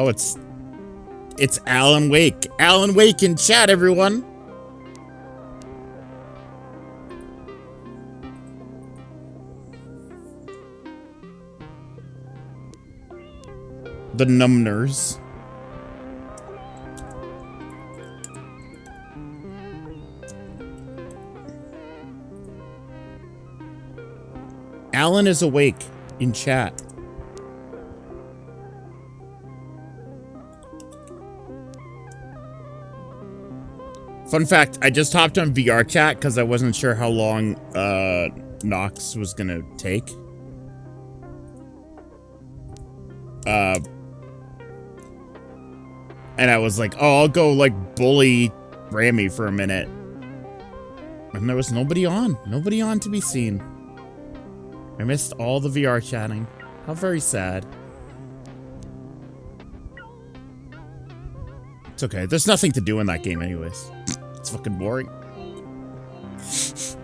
Oh, it's Alan Wake. Alan Wake in chat, everyone. The Numbners. Alan is awake in chat. Fun fact, I just hopped on VR chat because I wasn't sure how long Nox was gonna take. And I was like, oh, I'll go like bully Rami for a minute. And there was nobody on. Nobody on to be seen. I missed all the VR chatting. How very sad. It's okay. There's nothing to do in that game anyways. It's fucking boring. It's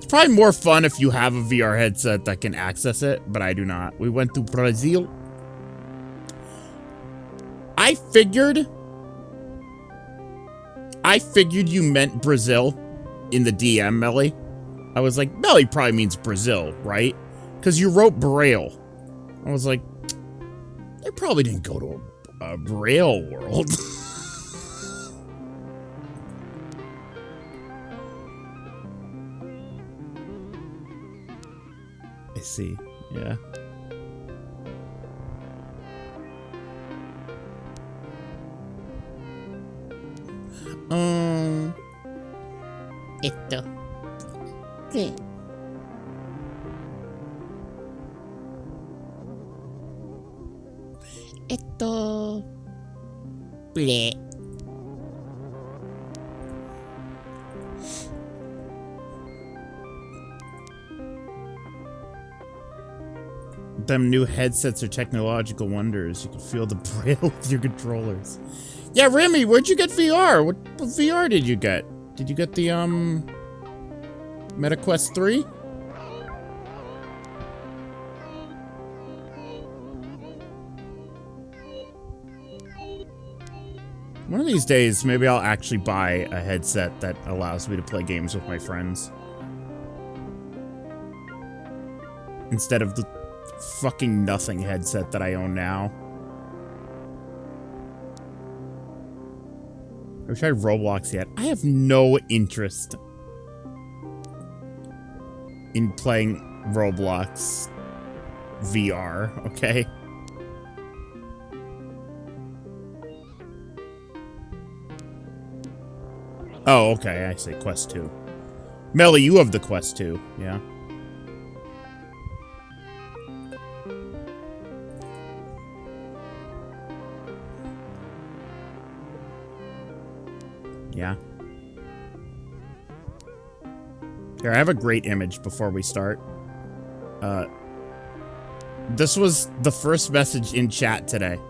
probably more fun if you have a VR headset that can access it, but I do not. We went to Brazil. I figured you meant Brazil in the DM, Melly. I was like, Melly probably means Brazil, right? Because you wrote Braille. I was like, they probably didn't go to a Braille world. I see, yeah. Esto. ¿Qué? Esto. Ble. Them new headsets are technological wonders. You can feel the braille with your controllers. Yeah, Remy, where'd you get VR? What VR did you get? Did you get the, MetaQuest 3? One of these days, maybe I'll actually buy a headset that allows me to play games with my friends. Instead of the fucking nothing headset that I own now. Have you tried Roblox yet? I have no interest in playing Roblox VR, okay? Oh, okay, I see. Quest 2. Melly, you have the Quest 2, yeah? Yeah. Here, I have a great image before we start. This was the first message in chat today.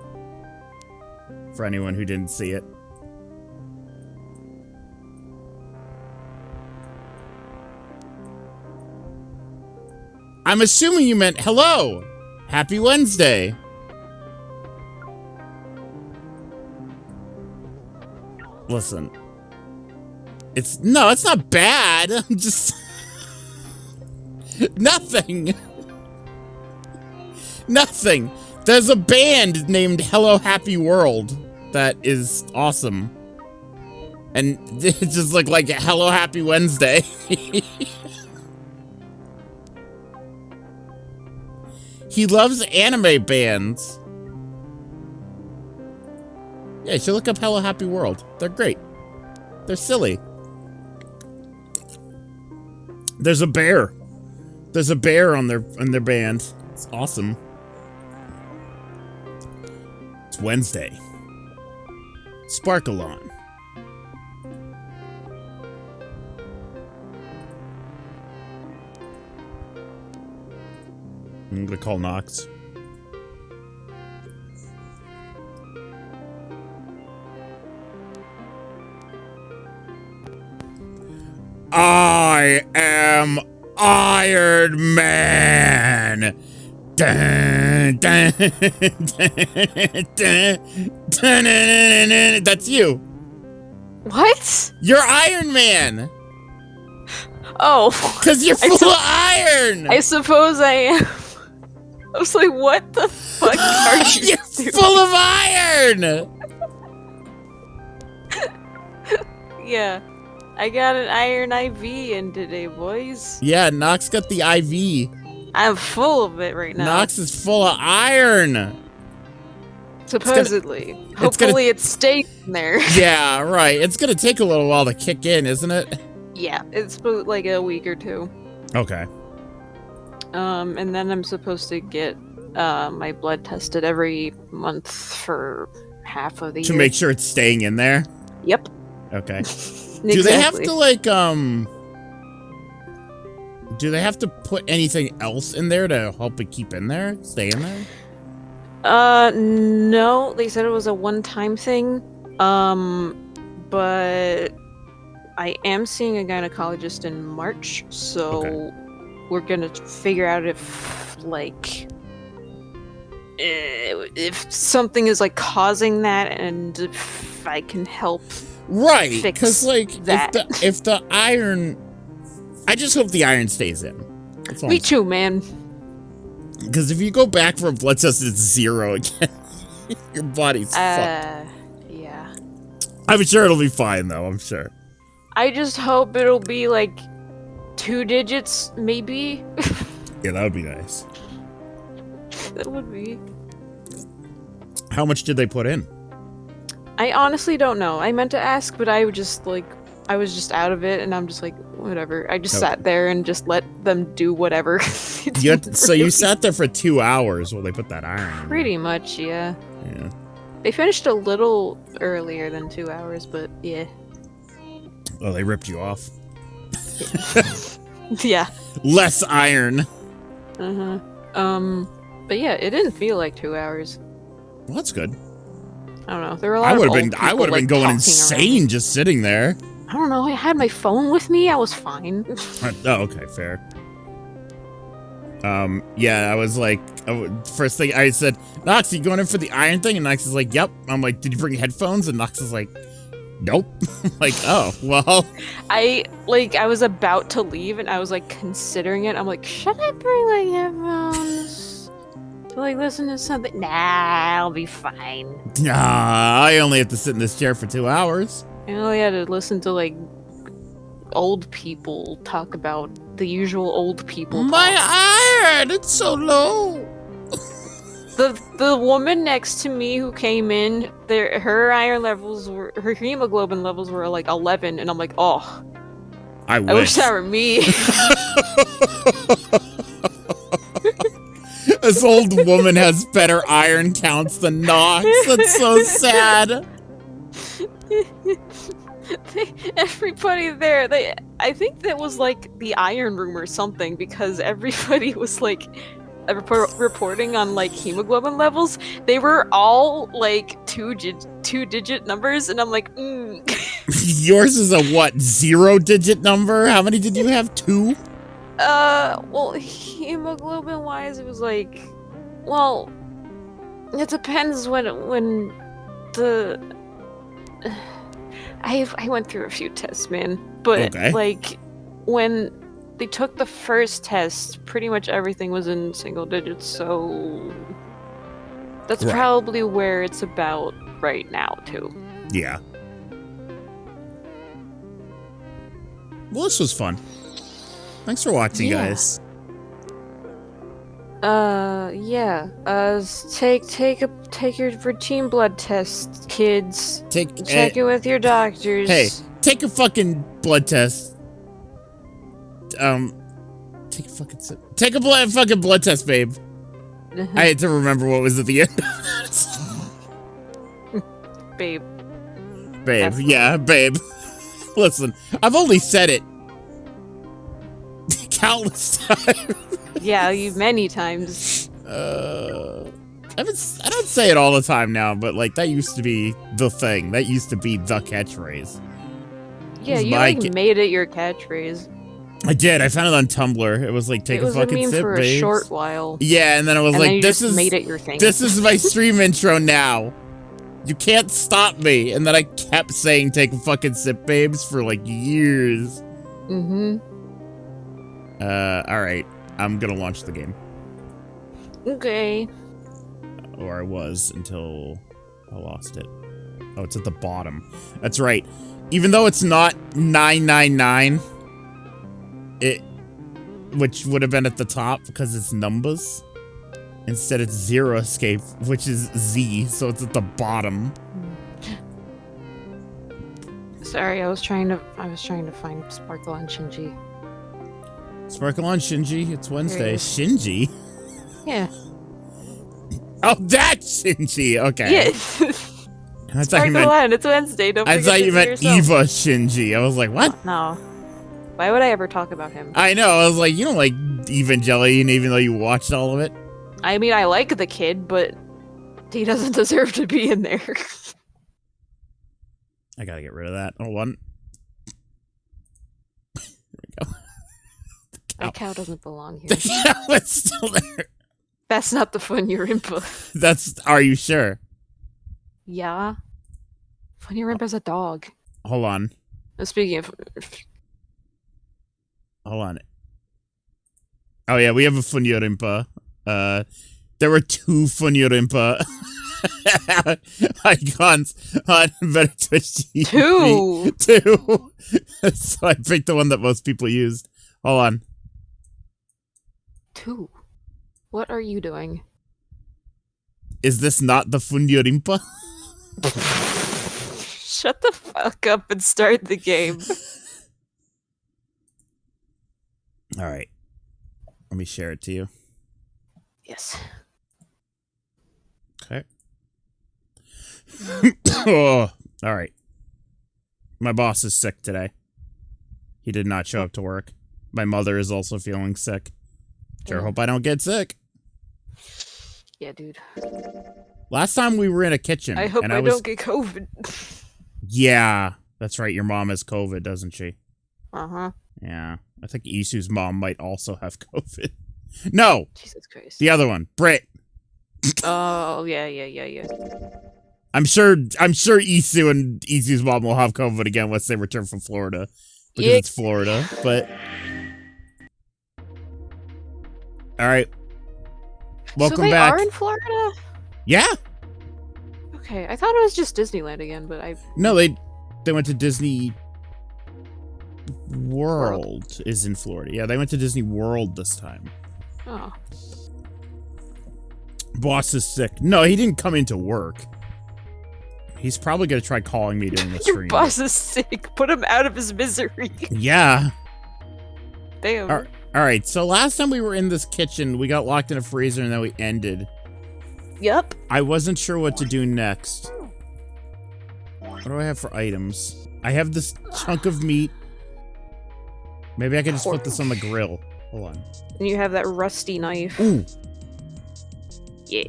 For anyone who didn't see it. I'm assuming you meant hello! Happy Wednesday! Listen. It's not bad. I'm just nothing. Nothing. There's a band named Hello Happy World that is awesome. And it's just like Hello Happy Wednesday. He loves anime bands. Yeah, you should look up Hello Happy World. They're great. They're silly. There's a bear. There's a bear on their band. It's awesome. It's Wednesday. Sparkle on. I'm gonna call Nox. I am Iron Man. Dun, That's you. What? You're Iron Man. Oh. Because you're full of iron. I suppose I am. I was like, what the fuck are you You're full of iron. Yeah. I got an iron IV in today, boys. Yeah, Nox got the IV. I'm full of it right now. Nox is full of iron. Supposedly. Hopefully it stays in there. Yeah, right. It's gonna take a little while to kick in, isn't it? Yeah, it's like a week or two. Okay. And then I'm supposed to get my blood tested every month for half of the year. To make sure it's staying in there? Yep. Okay. Exactly. Do they have to, like, do they have to put anything else in there to help it keep in there? Stay in there? No. They said it was a one-time thing. But I am seeing a gynecologist in March, so we're gonna figure out if, like, if something is, like, causing that, and if I can help. Right, because, like, that. if the iron... I just hope the iron stays in. Me too, man. Because if you go back for a blood test, it's 0 again. Your body's fucked. Yeah. I'm sure it'll be fine, though. I'm sure. I just hope it'll be, like, 2 digits, maybe. Yeah, that would be nice. That would be. How much did they put in? I honestly don't know. I meant to ask, but I was just out of it, and I'm just like, whatever. I just sat there and just let them do whatever. So you sat there for 2 hours while they put that iron in. Pretty much, yeah. Yeah. They finished a little earlier than 2 hours, but yeah. Oh, they ripped you off. Yeah. Less iron. Uh-huh. But yeah, it didn't feel like 2 hours. Well, that's good. I don't know. There were a lot of old people, I would have been going insane around. just sitting there. I don't know. I had my phone with me. I was fine. Oh, okay, fair. Yeah, I was like, first thing I said, Nox, you going in for the iron thing? And Nox is like, yep. I'm like, did you bring headphones? And Nox is like, nope. I'm like, oh, well. I was about to leave, and I was like considering it. I'm like, should I bring like headphones? To, like, listen to something? Nah, I'll be fine. Nah, I only have to sit in this chair for 2 hours. I only had to listen to, like, old people talk about the usual old people. My iron, it's so low. The woman next to me who came in, her iron levels were, her hemoglobin levels were like 11, and I'm like, oh, I wish that were me. This old woman has better iron counts than Nox. That's so sad. Everybody there, I think that was like the iron room or something, because everybody was like reporting on like hemoglobin levels. They were all like two-digit numbers, and I'm like, Yours is a what, 0-digit number? How many did you have? 2? Well, hemoglobin wise, it was like, well, it depends when the I went through a few tests, man, but like when they took the first test, pretty much everything was in single digits, so that's probably where it's about right now too. Yeah. Well, this was fun. Thanks for watching, guys. Yeah. Take your routine blood test, kids. Check it with your doctors. Hey, take a fucking blood test. Take a fucking blood test, babe. I had to remember what was at the end. Babe. Babe, yeah, babe. Listen, I've only said it countless times. Yeah, many times. I don't say it all the time now, but like that used to be the thing. That used to be the catchphrase. Yeah, you like made it your catchphrase. I did. I found it on Tumblr. It was like, take a fucking meme sip, for babes. a short while. Yeah, and then I was and like, then you this just is made it your thing. This is my stream intro now. You can't stop me. And then I kept saying, take a fucking sip, babes, for like years. Mm-hmm. All right. I'm gonna launch the game. Okay. Or I was until I lost it. Oh, it's at the bottom. That's right. Even though it's not 999, which would have been at the top because it's numbers. Instead, it's Zero Escape, which is Z, so it's at the bottom. Sorry, I was trying to find Sparkle and Shinji. Sparkle on Shinji. It's Wednesday. Shinji? Yeah. Oh, that's Shinji. Okay. Yeah. I thought you meant, it's Wednesday. Don't I forget thought to you see meant yourself. Eva Shinji. I was like, what? No. Why would I ever talk about him? I know. I was like, you don't like Evangelion, even though you watched all of it. I mean, I like the kid, but he doesn't deserve to be in there. I gotta get rid of that. Hold on. There we go. That cow doesn't belong here. The cow is still there. That's not the Funny-Rimpa. Are you sure? Yeah. Funny-Rimpa's a dog. Hold on. Speaking of... Hold on. Oh yeah, we have a Funny-Rimpa. There were 2 Funny-Rimpa icons on Better Twitch TV. 2! So I picked the one that most people used. Hold on. 2? What are you doing? Is this not the Funny-Rimpa? Shut the fuck up and start the game. Alright. Let me share it to you. Yes. Okay. Oh, alright. My boss is sick today. He did not show up to work. My mother is also feeling sick. Sure hope I don't get sick. Yeah, dude. Last time we were in a kitchen. I hope I don't get COVID. Yeah. That's right. Your mom has COVID, doesn't she? Uh-huh. Yeah. I think Isu's mom might also have COVID. No! Jesus Christ. The other one. Britt. Oh, yeah. I'm sure Isu and Isu's mom will have COVID again once they return from Florida. Because it's Florida, but... Alright. Welcome back. So they are in Florida? Yeah! Okay, I thought it was just Disneyland again, but I... No, they went to Disney World is in Florida. Yeah, they went to Disney World this time. Oh. Boss is sick. No, he didn't come into work. He's probably gonna try calling me during the stream. Your boss is sick. Put him out of his misery. Yeah. Damn. Alright, so last time we were in this kitchen, we got locked in a freezer and then we ended. Yep. I wasn't sure what to do next. What do I have for items? I have this chunk of meat. Maybe I could just put this on the grill. Hold on. And you have that rusty knife. Ooh. Yeah.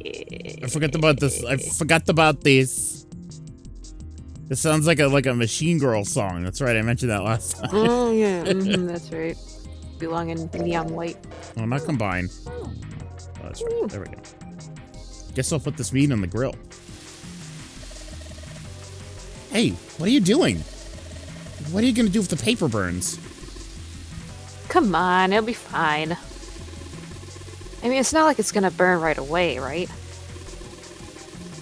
I forgot about this. I forgot about this. This sounds like a Machine Girl song. That's right. I mentioned that last time. Oh yeah. That's right. Belong in neon light. Oh, not combined. Oh, that's right. There we go. Guess I'll put this meat on the grill. Hey, what are you doing? What are you gonna do if the paper burns? Come on, it'll be fine. I mean, it's not like it's gonna burn right away, right?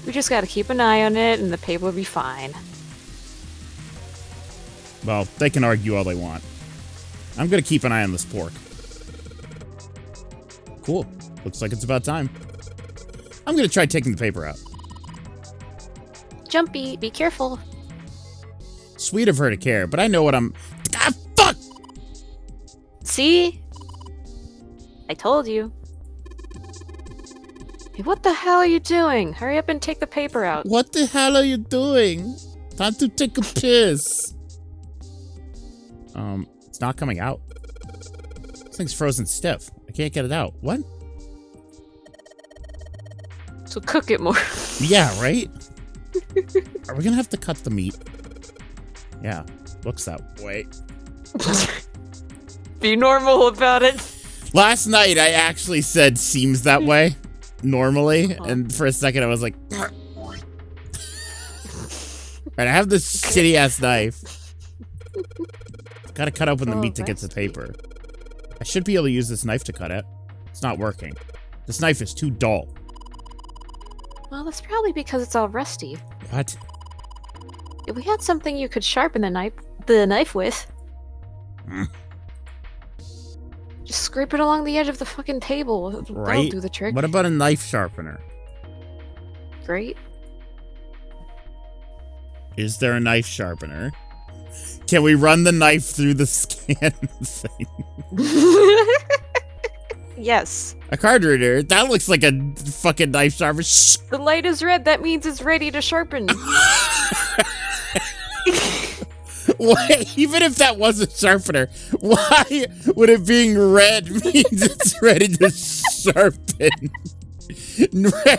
We just gotta keep an eye on it and the paper will be fine. Well, they can argue all they want. I'm gonna keep an eye on this pork. Cool. Looks like it's about time. I'm gonna try taking the paper out. Jumpy, be careful. Sweet of her to care, but I know what I'm... Ah, fuck! See? I told you. Hey, what the hell are you doing? Hurry up and take the paper out. What the hell are you doing? Time to take a piss. It's not coming out. This thing's frozen stiff. I can't get it out. What? So cook it more. Yeah, right? Are we gonna have to cut the meat? Yeah, looks that way. Be normal about it. Last night, I actually said seems that way, normally, and for a second I was like, alright, I have this shitty-ass knife. Gotta cut open the meat to get the paper. I should be able to use this knife to cut it. It's not working. This knife is too dull. Well, that's probably because it's all rusty. What? If we had something you could sharpen the knife with. Just scrape it along the edge of the fucking table. Right? That'll do the trick. What about a knife sharpener? Great. Is there a knife sharpener? Can we run the knife through the scan thing? Yes. A card reader? That looks like a fucking knife sharpener. The light is red. That means it's ready to sharpen. Why, even if that was a sharpener, why would it being red means it's ready to sharpen?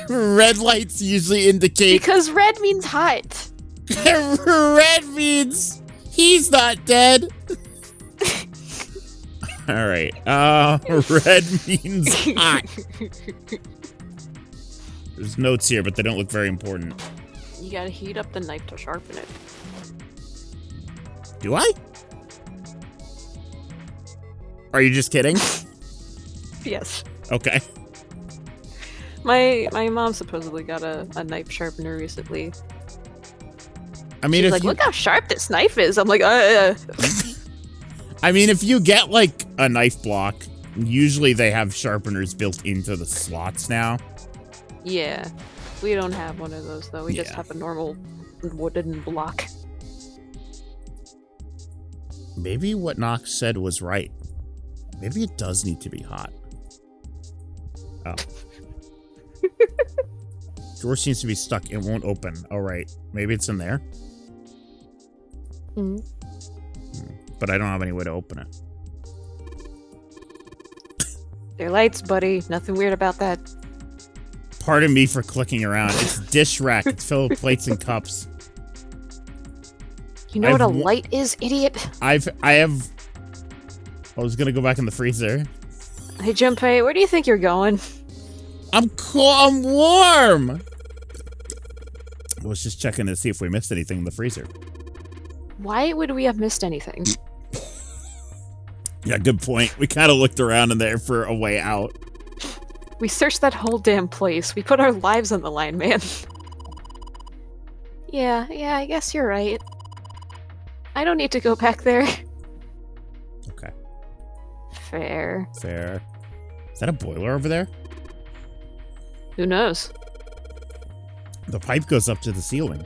Red lights usually indicate... Because red means hot. Red means he's not dead. Alright, red means hot. There's notes here, but they don't look very important. You gotta heat up the knife to sharpen it. Do I? Are you just kidding? Yes. Okay. My mom supposedly got a knife sharpener recently. I mean, She's if like, you, look how sharp this knife is. I'm like, I mean, if you get like a knife block, usually they have sharpeners built into the slots now. Yeah. We don't have one of those though. We just have a normal wooden block. Maybe what Nox said was right. Maybe it does need to be hot. Oh. Drawer seems to be stuck. It won't open. All right. Maybe it's in there. But I don't have any way to open it. They're lights, buddy. Nothing weird about that. Pardon me for clicking around. It's dish rack. It's filled with plates and cups. You know what a light is, idiot? I was gonna go back in the freezer. Hey, Junpei, where do you think you're going? I'm cool. I'm warm. I was just checking to see if we missed anything in the freezer. Why would we have missed anything? Yeah, good point. We kind of looked around in there for a way out. We searched that whole damn place. We put our lives on the line, man. Yeah, I guess you're right. I don't need to go back there. Okay. Fair. Is that a boiler over there? Who knows? The pipe goes up to the ceiling.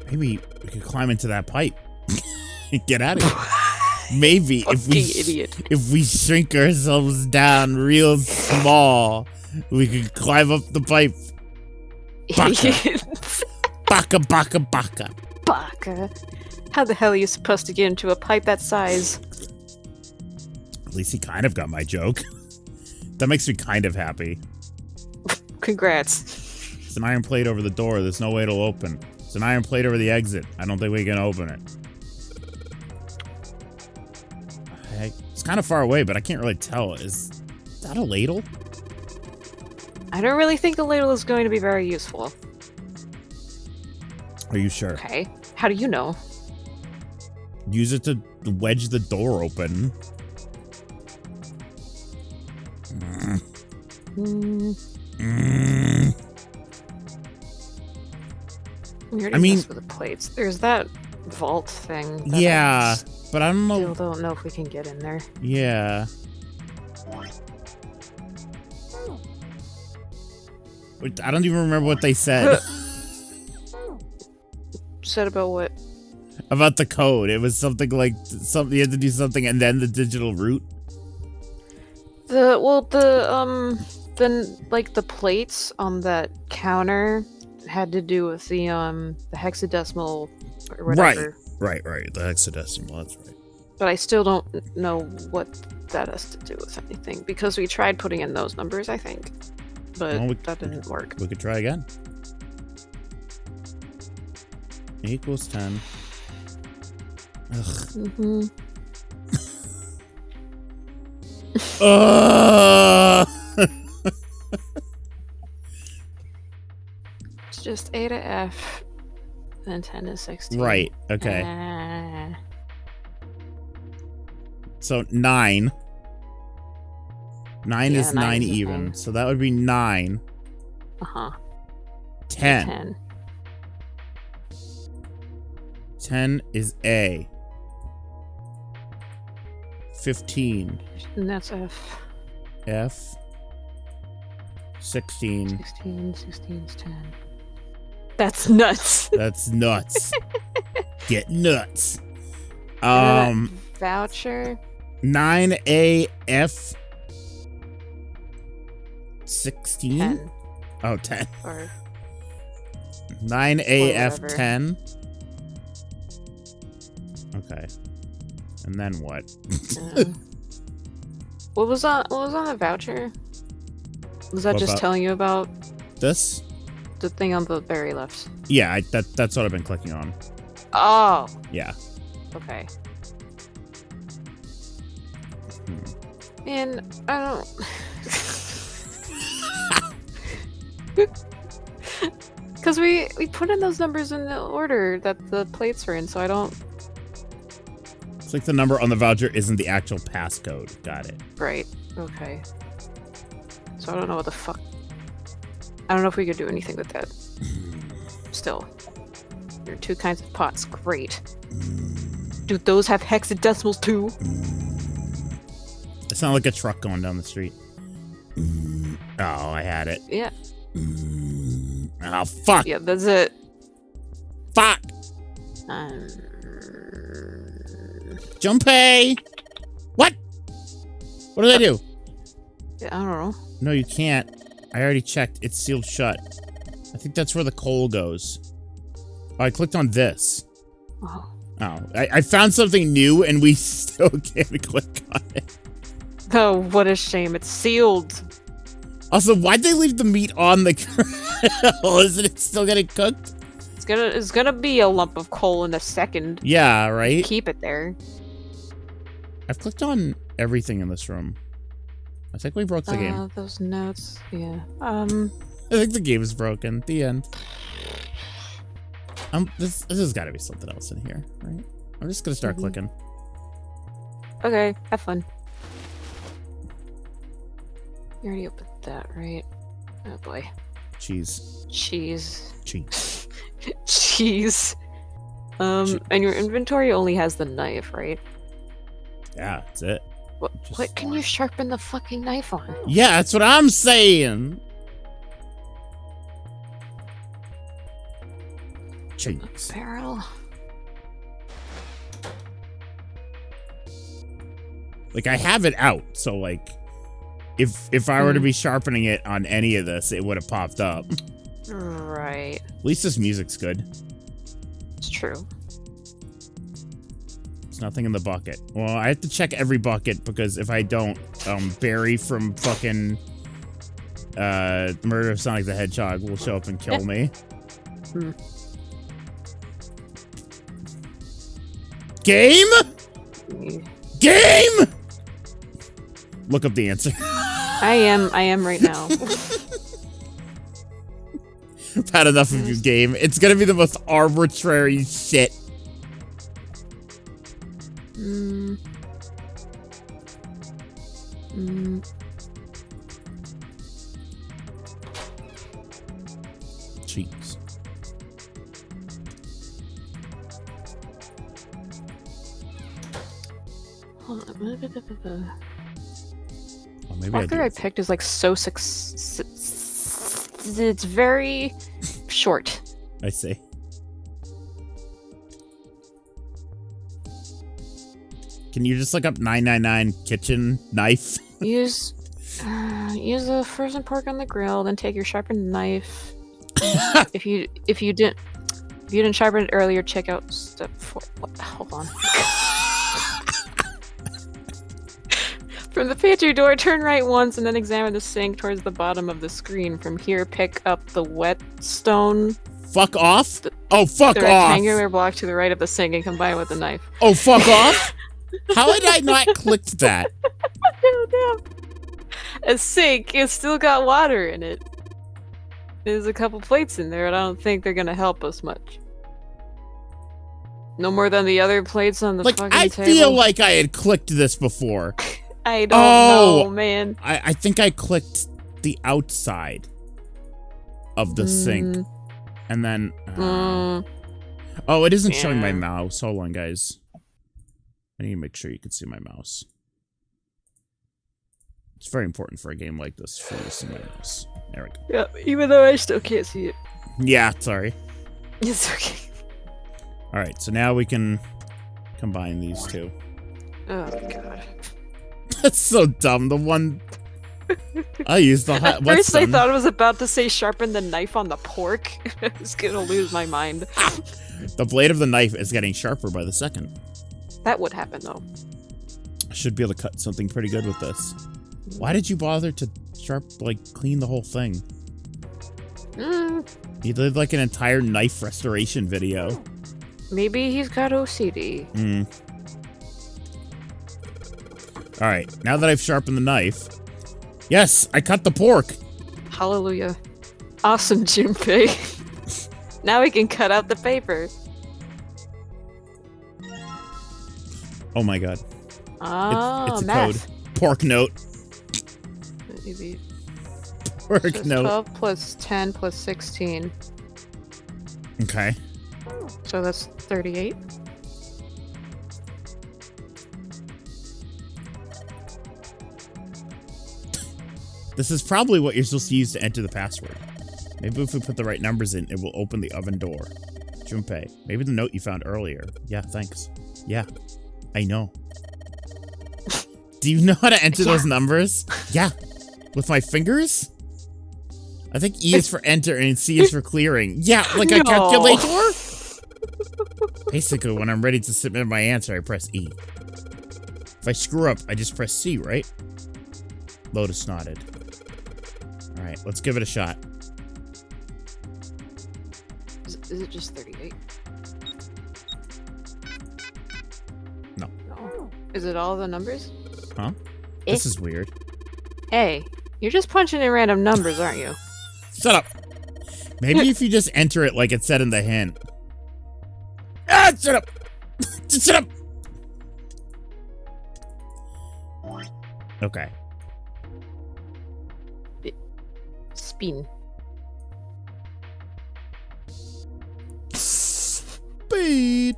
Maybe we could climb into that pipe and get out of here. Maybe if we shrink ourselves down real small, we could climb up the pipe. Baka. Baka. How the hell are you supposed to get into a pipe that size? At least he kind of got my joke. That makes me kind of happy. Congrats. There's an iron plate over the door. There's no way it'll open. There's an iron plate over the exit. I don't think we can open it. It's kind of far away, but I can't really tell. Is that a ladle? I don't really think a ladle is going to be very useful. Are you sure? Okay. How do you know? Use it to wedge the door open. I mean, with the plates. There's that vault thing. Yeah, but I don't know. Still don't know if we can get in there. Yeah. I don't even remember what they said. Said about what? About the code. It was something like something you had to do something and then the digital root. The plates on that counter had to do with the hexadecimal or whatever. Right. The hexadecimal, that's right. But I still don't know what that has to do with anything because we tried putting in those numbers, I think. But that didn't work. We could try again. Equals 10. Ugh. It's just A to F, then 10 to 16. Right, okay. So 9. 9 is 9 even, so that would be 9. 10. 10. 10 is A. 15. And that's F. F. 16. 16 is 10. That's nuts. That's nuts. Get nuts. Voucher. 9AF. 16? 10. Oh, 10. Or 9AF 10. Okay. And then what? What was on the voucher? Was that What just about telling you about this? the thing on the very left? Yeah, that's what I've been clicking on. Oh. Yeah. Okay. Man, I don't. Because we put in those numbers in the order that the plates are in, so I don't. It's like the number on the voucher isn't the actual passcode. Got it. Right. Okay. So I don't know what the fuck. I don't know if we could do anything with that. Still. There are 2 kinds of pots. Great. Do those have hexadecimals too? It sounded like a truck going down the street. Oh, I had it. Yeah. Oh, fuck. Yeah, that's it. Fuck. Junpei! What? What did I do? I don't know. No, you can't. I already checked. It's sealed shut. I think that's where the coal goes. Oh, I clicked on this. Oh. Oh, I found something new and we still can't click on it. Oh, what a shame. It's sealed. Also, why'd they leave the meat on the grill? Isn't it still getting cooked? It's gonna be a lump of coal in a second. Yeah, right? Keep it there. I've clicked on everything in this room. I think we broke the game. Those notes. Yeah. I think the game is broken. The end. This has got to be something else in here, right? I'm just gonna start clicking. Okay, have fun. You already opened that, right? Oh boy. Cheese. Cheese. Cheese. Cheese. And your inventory only has the knife, right? Yeah, that's it. What can you sharpen the fucking knife on? Yeah, that's what I'm saying. Cheese. Barrel. Like, I have it out, so like, if I were to be sharpening it on any of this, it would have popped up. Right. At least this music's good. It's true. There's nothing in the bucket. Well, I have to check every bucket because if I don't, Barry from fucking Murder of Sonic the Hedgehog will show up and kill me. Game? Game? Look up the answer. I am right now. I've had enough of your game. It's gonna be the most arbitrary shit. Cheese. Well, maybe Walker I picked is like so it's very short. I see. Can you just look up 999 kitchen knife? Use the frozen pork on the grill, then take your sharpened knife. if you didn't sharpen it earlier, check out step 4. What? Hold on. From the pantry door, turn right once and then examine the sink towards the bottom of the screen. From here, pick up the whetstone. Fuck off? Oh, fuck the off! The rectangular block to the right of the sink and combine it with the knife. Oh, fuck off? How had I not clicked that? No. A sink. It's still got water in it. There's a couple plates in there, and I don't think they're gonna help us much. No more than the other plates on the fucking table. I feel like I had clicked this before. I don't know, man. I think I clicked the outside of the sink. And then... Oh, it isn't showing my mouse. Hold on, guys. I need to make sure you can see my mouse. It's very important for a game like this for you to see my mouse. There we go. Yeah, even though I still can't see it. Yeah, sorry. It's okay. Alright, so now we can combine these two. Oh, God. That's so dumb. The one... I used the... At first I thought I was about to say sharpen the knife on the pork. I was gonna lose my mind. The blade of the knife is getting sharper by the second. That would happen, though. I should be able to cut something pretty good with this. Why did you bother to clean the whole thing? You did like an entire knife restoration video. Maybe he's got OCD. Alright, now that I've sharpened the knife... Yes, I cut the pork! Hallelujah. Awesome, Junpei. Now we can cut out the paper. Oh my god. It's a math. code. Pork note. Easy. Pork So note. 12 plus 10 plus 16. Okay. So that's 38. This is probably what you're supposed to use to enter the password. Maybe if we put the right numbers in, it will open the oven door. Junpei, maybe the note you found earlier. Yeah, thanks. Yeah, I know. Do you know how to enter those numbers? Yeah. With my fingers? I think E is for enter and C is for clearing. Yeah, like a calculator? Basically, when I'm ready to submit my answer, I press E. If I screw up, I just press C, right? Lotus nodded. Alright, let's give it a shot. Is it just 38? No. Is it all the numbers? Huh? This is weird. Hey, you're just punching in random numbers, aren't you? Shut up! Maybe if you just enter it like it said in the hint. Ah, shut up! Just shut up! Okay. Spin. Speed.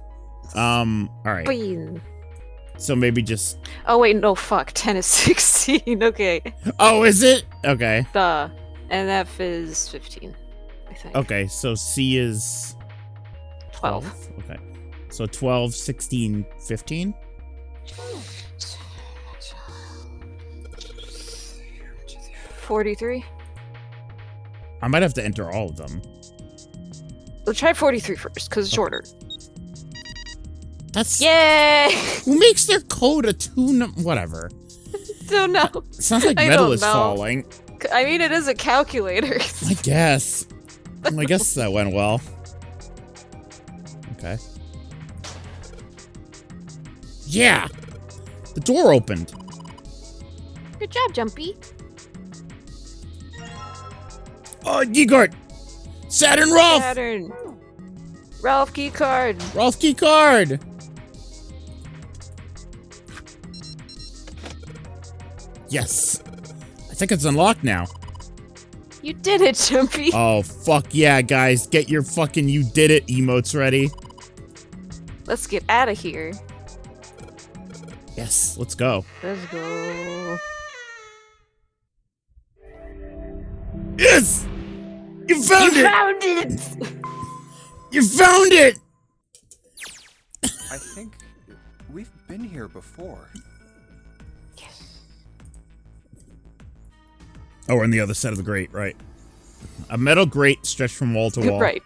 Alright. Spin. So maybe just... Oh wait, no, fuck. 10 is 16, okay. Oh, is it? Okay. Duh. And F is 15, I think. Okay, so C is... 12. Okay. So 12, 16, 15? 43? I might have to enter all of them. Let's try 43 first, because it's shorter. That's... Yay! Who makes their code a whatever. Don't know. It sounds like metal is falling. I mean, it is a calculator. I guess. I guess that went well. Okay. Yeah! The door opened. Good job, Jumpy. Oh, Geekart! Saturn Rolf! Saturn. Ralph key card. Rolf key card! Yes. I think it's unlocked now. You did it, Jumpy. Oh, fuck yeah, guys. Get your fucking you did it emotes ready. Let's get out of here. Yes, let's go. Let's go. Yes! You found it! Found it! You found it! I think we've been here before. Yes. Oh, we're on the other side of the grate, right. A metal grate stretched from wall to wall. Right.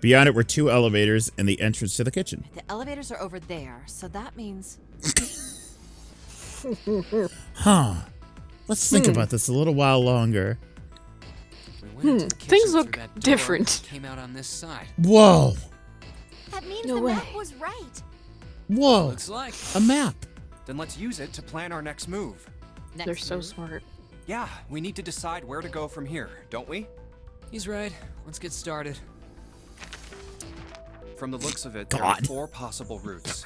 Beyond it were two elevators and the entrance to the kitchen. The elevators are over there, so that means... Huh. Let's think about this a little while longer. We went into the Things kitchen look through that door different. and Came out on this side. Whoa. that means No the way. map was right. Whoa. Looks like. A map. Then let's use it to plan our next move. Next They're so move. smart. Yeah, we need to decide where to go from here, don't we? He's right. Let's get started. From the looks of it, there are God. 4 possible routes.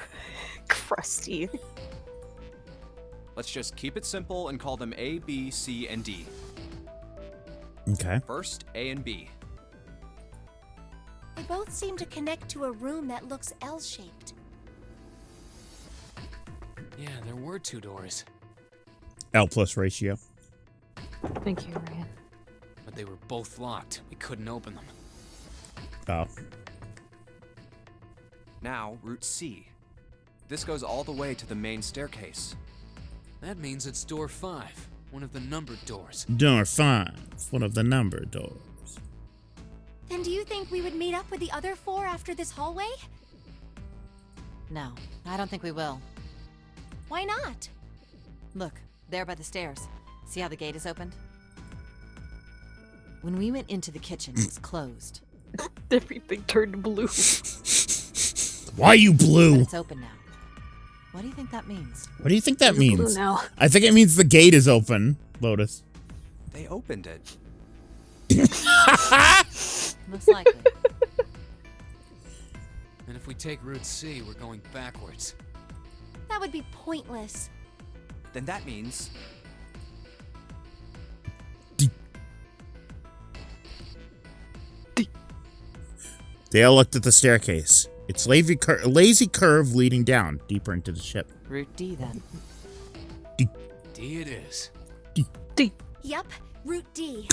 Crusty. Let's just keep it simple and call them A, B, C, and D. Okay. First, A and B. They both seem to connect to a room that looks L-shaped. Yeah, there were 2 doors, L plus ratio. Thank you, Ryan. but they were both locked. We couldn't open them. Oh. Now, route C. This goes all the way to the main staircase. That means it's door 5, one of the numbered doors. Door 5, one of the number doors. Then do you think we would meet up with the other 4 after this hallway? No, I don't think we will. Why not? Look, there by the stairs. See how the gate is opened? When we went into the kitchen, it was closed. Everything turned blue. Why you But blue? it's open now. What do you think that means? What do you think that Blue means? now. I think it means the gate is open, Lotus. They opened it. Most likely. And if we take Route C, we're going backwards. That would be pointless. Then that means They all looked at the staircase. It's lazy curve leading down, deeper into the ship. Route D then. D it is. Yep, Route D.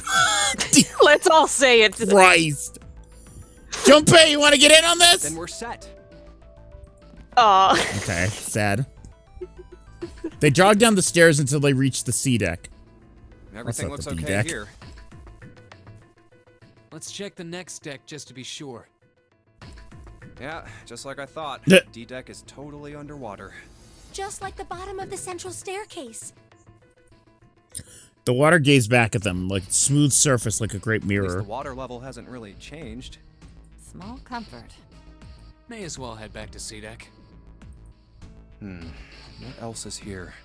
Let's all say it. Christ. Junpei, you want to get in on this? then we're set. Aw. Okay, sad. They jog down the stairs until they reach the C deck. Everything not looks the D okay deck. here. Let's check the next deck just to be sure. Yeah, just like I thought. Yeah. D-deck is totally underwater. Just like the bottom of the central staircase. The water gazed back at them like smooth surface like a great At least mirror. the water level hasn't really changed. Small comfort. May as well head back to C deck. What else is here?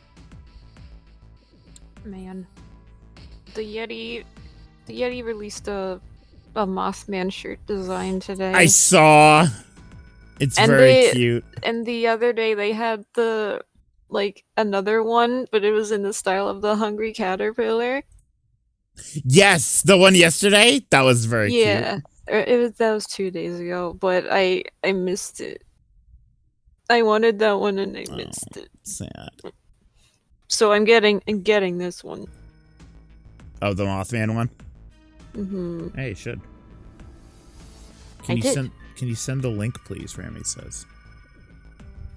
Man. The Yeti released a Mothman shirt design today. I saw. It's And very they- cute. And the other day they had another one, but it was in the style of the Hungry Caterpillar. Yes, the one yesterday. That was very Yeah. cute. That was 2 days ago, but I missed it. I wanted that one and I missed it. Sad. So I'm getting this one. Oh, the Mothman one. Mm-hmm. Hey, you should. I did. Can you send the link, please? Rami says.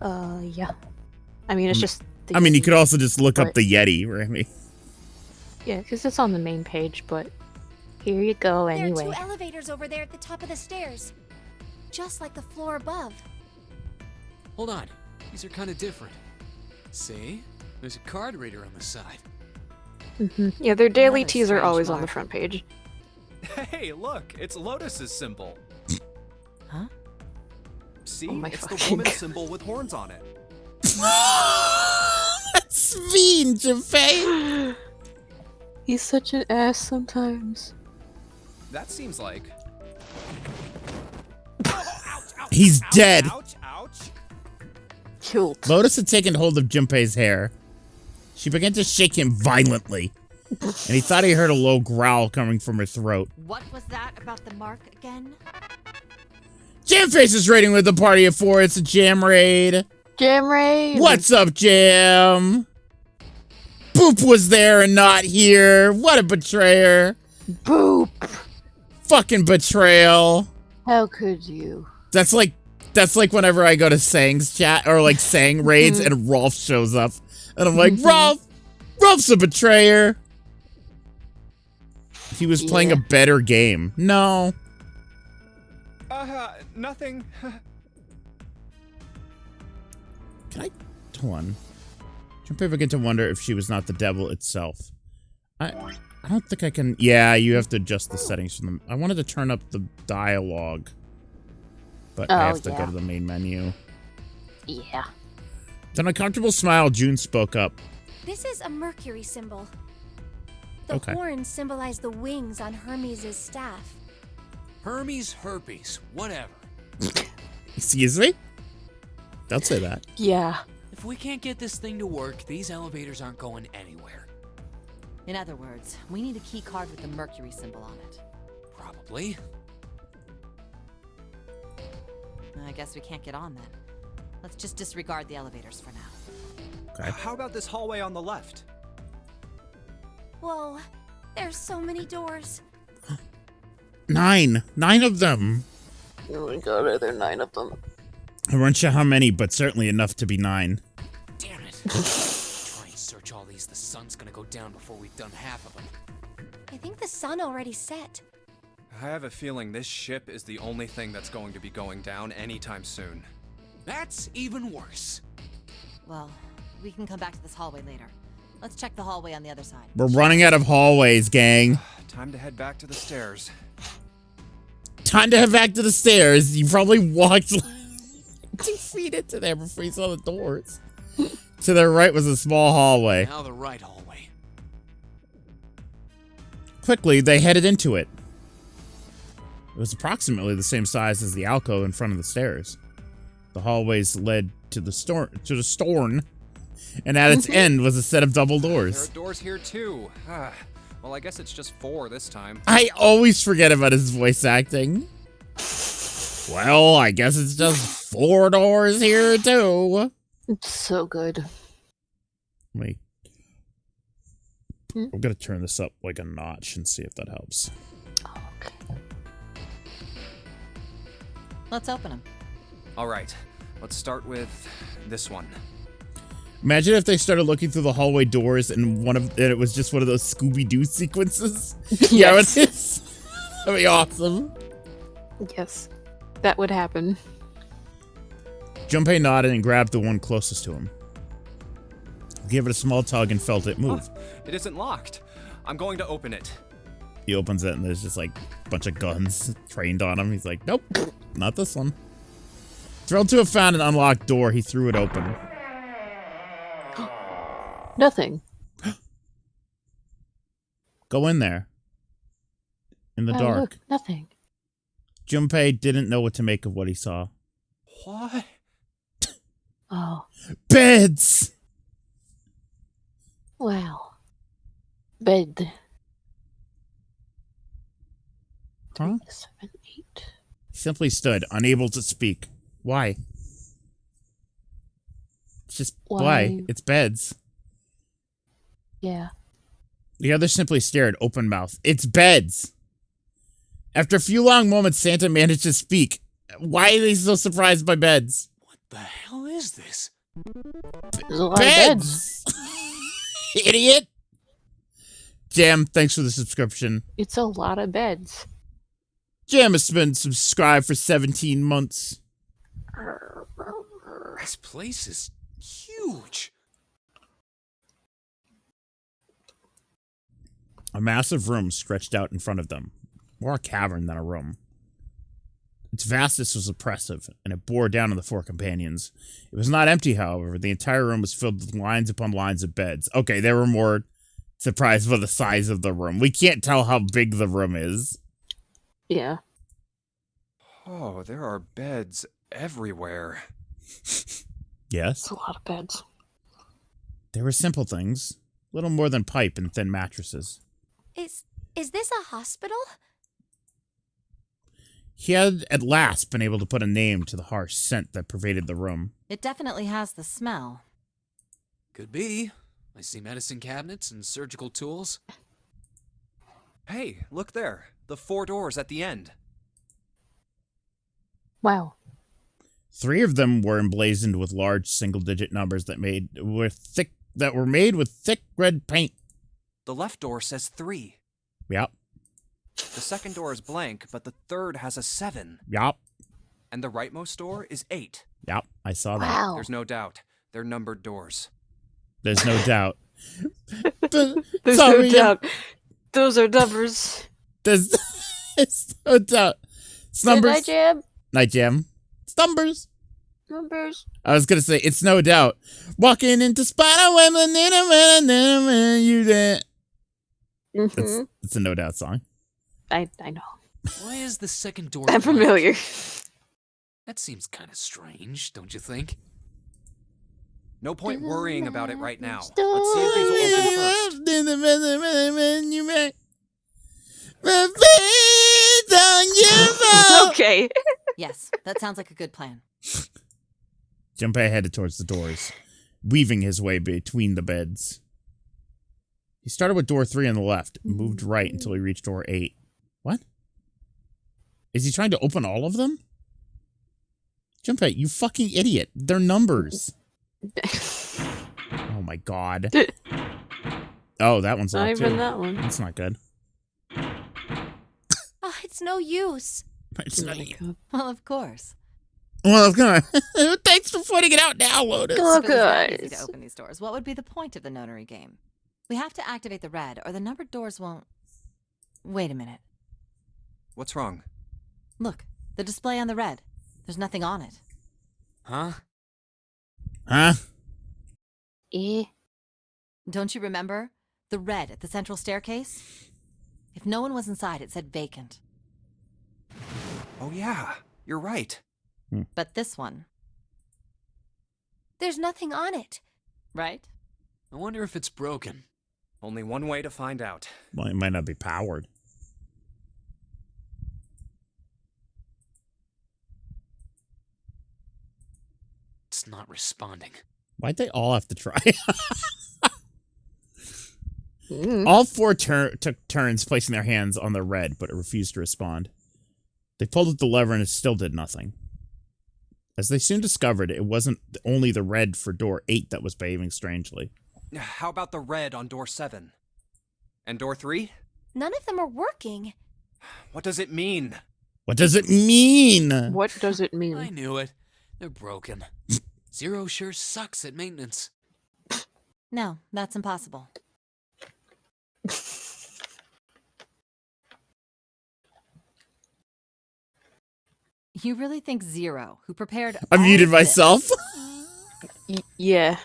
Yeah. I mean, it's just. I mean, you could also just look up But- the Yeti, Rami. Yeah, because it's on the main page, but here you go There are anyway. 2 elevators over there at the top of the stairs. Just like the floor above. Hold on. These are kind of different. See? There's a card reader on the side. Yeah, their daily Another teas are strange always on the mark. front page. Hey, look, it's Lotus's symbol. Huh? See, Oh my it's the fucking woman God. symbol with horns on it. That's mean, Junpei. He's such an ass sometimes. That seems like. He's dead. Ouch! Ouch! Killed. Lotus had taken hold of Junpei's hair. She began to shake him violently, and he thought he heard a low growl coming from her throat. What was that about the mark again? Jamface is raiding with the party of 4. It's a jam raid. Jam Raid! What's up, Jam? Boop was there and not here. What a betrayer. Boop! Fucking betrayal. How could you? That's like whenever I go to Sang's chat or like Sang raids and Rolf shows up. And I'm like, Rolf's a betrayer. He was playing a better game. No. Nothing. Can I? Hold on. Junpei began to wonder if she was not the devil itself. I don't think I can. Yeah, you have to adjust the settings from them. I wanted to turn up the dialogue, but I Oh, have to go yeah. to the main menu. Yeah. With an uncomfortable smile, June spoke up. This is a Mercury symbol. The Okay. horns symbolize the wings on Hermes' staff. Hermes, herpes, whatever. Excuse me? Don't say that. Yeah. If we can't get this thing to work, these elevators aren't going anywhere. In other words, we need a key card with the Mercury symbol on it. Probably. I guess we can't get on then. Let's just disregard the elevators for now. Okay. How about this hallway on the left? Whoa, there's so many doors. 9. 9 of them. Oh my god, are there 9 of them? I wasn't sure how many, but certainly enough to be 9. Damn it. Try and search all these. The sun's gonna go down before we've done half of them. I think the sun already set. I have a feeling this ship is the only thing that's going to be going down anytime soon. That's even worse. Well, we can come back to this hallway later. Let's check the hallway on the other side. We're running out of hallways, gang. Time to head back to the stairs. Time to head back to the stairs. You probably walked 2 feet into there before you saw the doors. To their right was a small hallway. Now the right hallway. Quickly, they headed into it. It was approximately the same size as the alcove in front of the stairs. The hallways led to the storn, and at its end was a set of double There doors. are doors here too. Well, I guess it's just 4 this time. I always forget about his voice acting. Well, I guess it's just 4 doors here too. It's so good. Wait. I'm gonna turn this up like a notch and see if that helps. Okay. Let's open them. All right, let's start with this one. Imagine if they started looking through the hallway doors and it was just one of those Scooby-Doo sequences. Yeah, it is. That'd be awesome. Yes. That would happen. Junpei nodded and grabbed the one closest to him. He gave it a small tug and felt it move. Oh, it isn't locked. I'm going to open it. He opens it and there's just like a bunch of guns trained on him. He's like, nope, not this one. Thrilled to have found an unlocked door, he threw it open. Nothing. Go in there. In the Oh, dark. look, nothing. Junpei didn't know what to make of what he saw. What? Oh, Beds! wow. Bed. Huh? 7, 8. He simply stood, unable to speak. Why? It's just, why? It's beds. Yeah. The other simply stared, open mouth. It's beds! After a few long moments, Santa managed to speak. Why are they so surprised by beds? What the hell is this? There's a lot of beds. Idiot! Jam, thanks for the subscription. It's a lot of beds. Jam has been subscribed for 17 months. This place is huge. A massive room stretched out in front of them. More a cavern than a room. Its vastness was oppressive, and it bore down on the 4 companions. It was not empty, however. The entire room was filled with lines upon lines of beds. Okay, they were more surprised by the size of the room. We can't tell how big the room is. Yeah. Oh, there are beds everywhere. Yes. It's a lot of beds. They were simple things. Little more than pipe and thin mattresses. Is this a hospital? He had at last been able to put a name to the harsh scent that pervaded the room. It definitely has the smell. Could be. I see medicine cabinets and surgical tools. Hey, look there. The 4 doors at the end. Wow. 3 of them were emblazoned with large single-digit numbers that were made with thick red paint. The left door says 3. Yep. The second door is blank, but the third has a 7. Yep. And the rightmost door is 8. Yep. I saw that. Wow. There's no doubt. They're numbered doors. There's no doubt. There's Sorry, no doubt. Those are numbers. There's no doubt. It's numbers. Night Jam. Night Jam. It's numbers. Numbers. I was gonna say, it's no doubt. Walking into Spider-Woman, you that. It's a No Doubt song. I know. Why is the second door I'm locked? familiar. That seems kind of strange, don't you think? No point worrying about it right now. Let's see if these will open first. Okay. Yes, that sounds like a good plan. Junpei headed towards the doors, weaving his way between the beds. He started with door 3 on the left, and moved right until he reached door 8. What? Is he trying to open all of them? Junpei, you fucking idiot. They're numbers. Oh my god. Oh, that one's Not locked even too. that one. That's not good. Oh, it's no use. It's not you. Well, of course. Well, come on. Thanks for pointing it out now, Lotus. Oh, If it was that easy guys. to open these doors, what would be the point of the nonary game? We have to activate the red, or the numbered doors won't... Wait a minute. What's wrong? Look, the display on the red. There's nothing on it. Huh? Huh? Don't you remember? The red at the central staircase? If no one was inside, it said vacant. Oh yeah, you're right. But this one, There's nothing on it. right? I wonder if it's broken. Only one way to find out. Well, it might not be powered. It's not responding. Why'd they all have to try? Mm. All 4 took turns placing their hands on the red, but it refused to respond. They pulled at the lever and it still did nothing. As they soon discovered, it wasn't only the red for door 8 that was behaving strangely. How about the red on door 7? And door 3? None of them are working. What does it mean? What does it mean? What does it I mean? knew it. They're broken. Zero sure sucks at maintenance. No, that's impossible. You really think Zero, who prepared I all muted of this- myself. Yeah.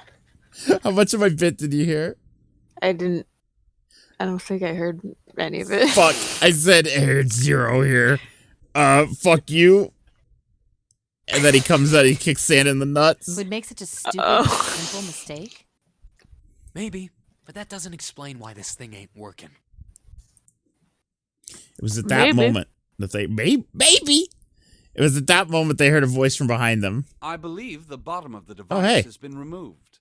How much of my bit did you hear? I don't think I heard any of it. Fuck. I said I heard 0 here. Fuck you. And then he comes out, he kicks sand in the nuts. Would make such a stupid, Uh-oh. simple mistake? Maybe, but that doesn't explain why this thing ain't working. It was at that Maybe. moment that they... Maybe! It was at that moment they heard a voice from behind them. I believe the bottom of the device hey. has been removed.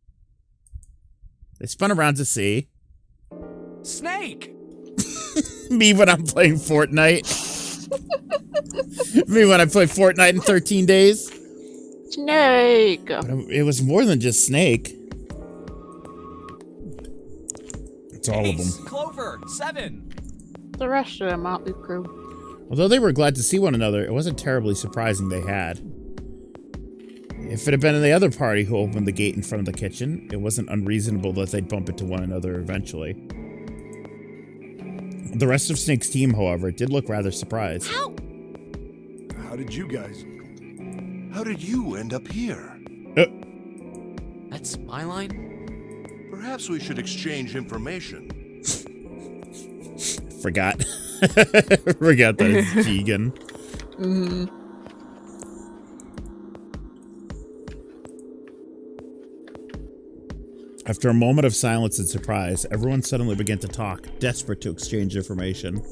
They spun around to see Snake! me when I'm playing Fortnite. Me when I play Fortnite in 13 days. Snake. But it was more than just Snake. It's all of them. Ace, Clover, 7! The rest of them Motley Crew. Although they were glad to see one another, it wasn't terribly surprising they had. If it had been the other party who opened the gate in front of the kitchen, it wasn't unreasonable that they'd bump into one another eventually. The rest of Snake's team, however, did look rather surprised. Ow! How did you end up here? That's my line? Perhaps we should exchange information. Forgot. Forgot that it's Keegan. Mm-hmm. After a moment of silence and surprise, everyone suddenly began to talk, desperate to exchange information.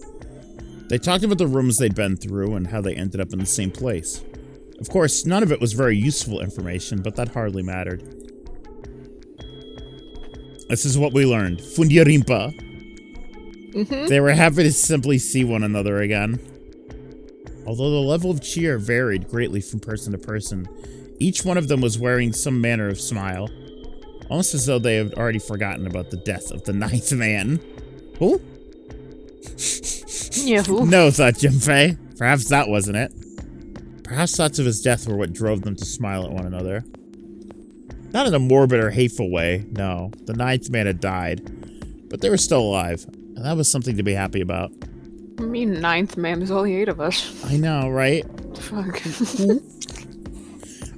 They talked about the rooms they'd been through and how they ended up in the same place. Of course, none of it was very useful information, but that hardly mattered. This is what we learned. Funyarimpa. They were happy to simply see one another again. Although the level of cheer varied greatly from person to person, each one of them was wearing some manner of smile. Almost as though they had already forgotten about the death of the 9th man. Who? Yahoo. No, thought Junpei. Perhaps that wasn't it. Perhaps thoughts of his death were what drove them to smile at one another. Not in a morbid or hateful way, no. The 9th man had died. But they were still alive, and that was something to be happy about. I mean, 9th man, there's only 8 of us. I know, right? Fuck.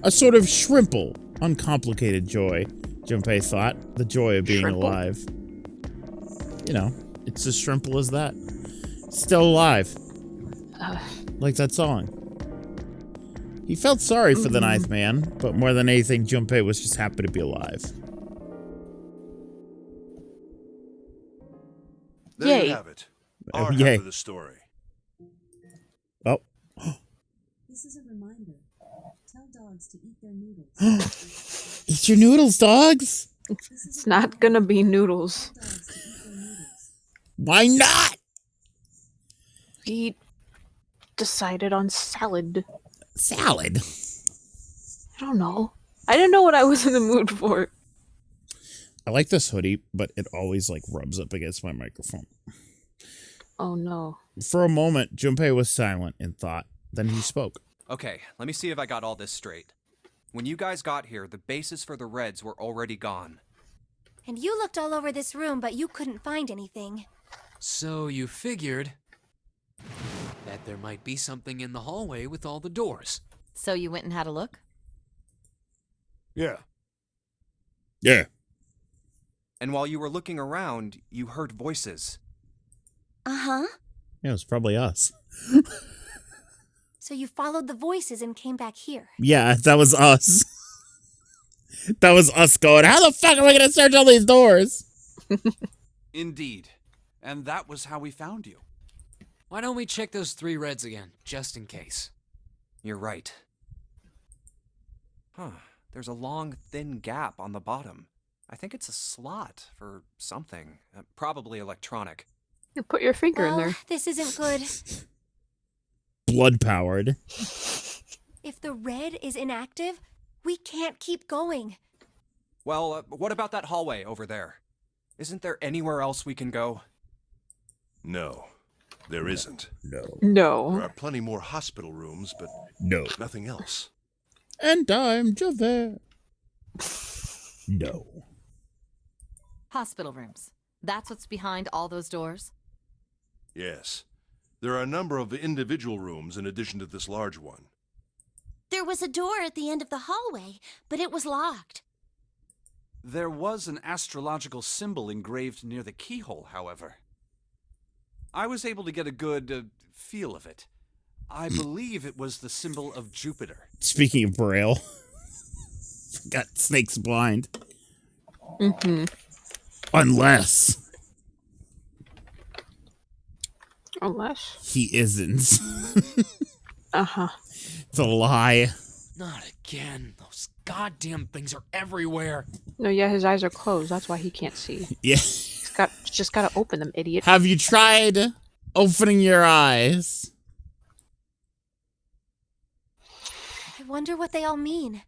A sort of shrimple, uncomplicated joy, Junpei thought. The joy of being alive. You know, it's as simple as that. Still alive. Like that song. He felt sorry for the ninth man, but more than anything, Junpei was just happy to be alive. There Yay. you have it. Our Yay. half of the story. Oh. This is a reminder. Tell dogs to eat their noodles. Eat your noodles, dogs! It's not gonna be noodles. Dogs to eat their noodles. Why not? We decided on salad. Salad. I don't know. I didn't know what I was in the mood for. I like this hoodie, but it always like rubs up against my microphone. Oh no. For a moment, Junpei was silent in thought. Then he spoke. Okay, let me see if I got all this straight. When you guys got here, the bases for the Reds were already gone. And you looked all over this room, but you couldn't find anything. So you figured that there might be something in the hallway with all the doors. So you went and had a look? Yeah. Yeah. And while you were looking around, you heard voices. Uh-huh. Yeah, it was probably us. So you followed the voices and came back here. Yeah, that was us. That was us going, how the fuck are we gonna search all these doors? Indeed. And that was how we found you. Why don't we check those 3 Reds again, just in case? You're right. Huh. There's a long, thin gap on the bottom. I think it's a slot for something. Probably electronic. You put your finger in there. This isn't good. Blood powered. If the red is inactive, we can't keep going. Well, what about that hallway over there? Isn't there anywhere else we can go? No, there isn't. No. There No. are plenty more hospital rooms, but No. nothing else. And I'm Javert. No. Hospital rooms. That's what's behind all those doors? Yes. There are a number of individual rooms in addition to this large one. There was a door at the end of the hallway, but it was locked. There was an astrological symbol engraved near the keyhole, however. I was able to get a good feel of it. I believe it was the symbol of Jupiter. Speaking of Braille. Got Snake's blind. Mm-hmm. Unless he isn't. Uh-huh. It's a lie. Not again. Those goddamn things are everywhere. No, yeah, his eyes are closed. That's why he can't see. Yeah. He's just gotta open them, idiot. Have you tried opening your eyes? I wonder what they all mean.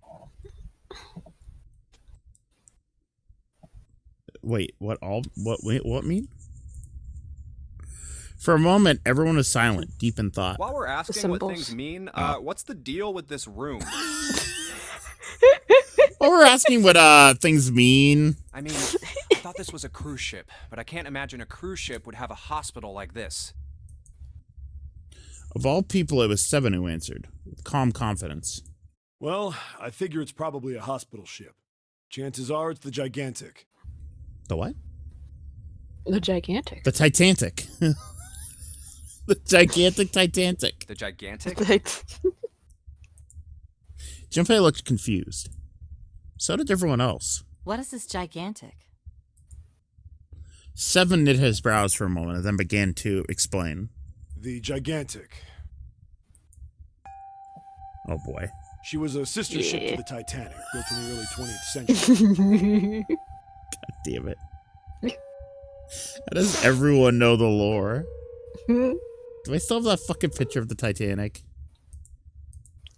Wait, what mean? For a moment, everyone was silent, deep in thought. While we're asking what symbols. things mean, what's the deal with this room? Well, we're asking what things mean. I mean, I thought this was a cruise ship, but I can't imagine a cruise ship would have a hospital like this. Of all people, it was Seven who answered, with calm confidence. Well, I figure it's probably a hospital ship. Chances are it's the Gigantic. The what? The gigantic. The Titanic. The gigantic Titanic. The gigantic? Junpei looked confused. So did everyone else. What is this gigantic? Seven knit his brows for a moment and then began to explain. The Gigantic. Oh boy. She was a sister ship to the Titanic, built in the early 20th century. God damn it. How does everyone know the lore? Do I still have that fucking picture of the Titanic?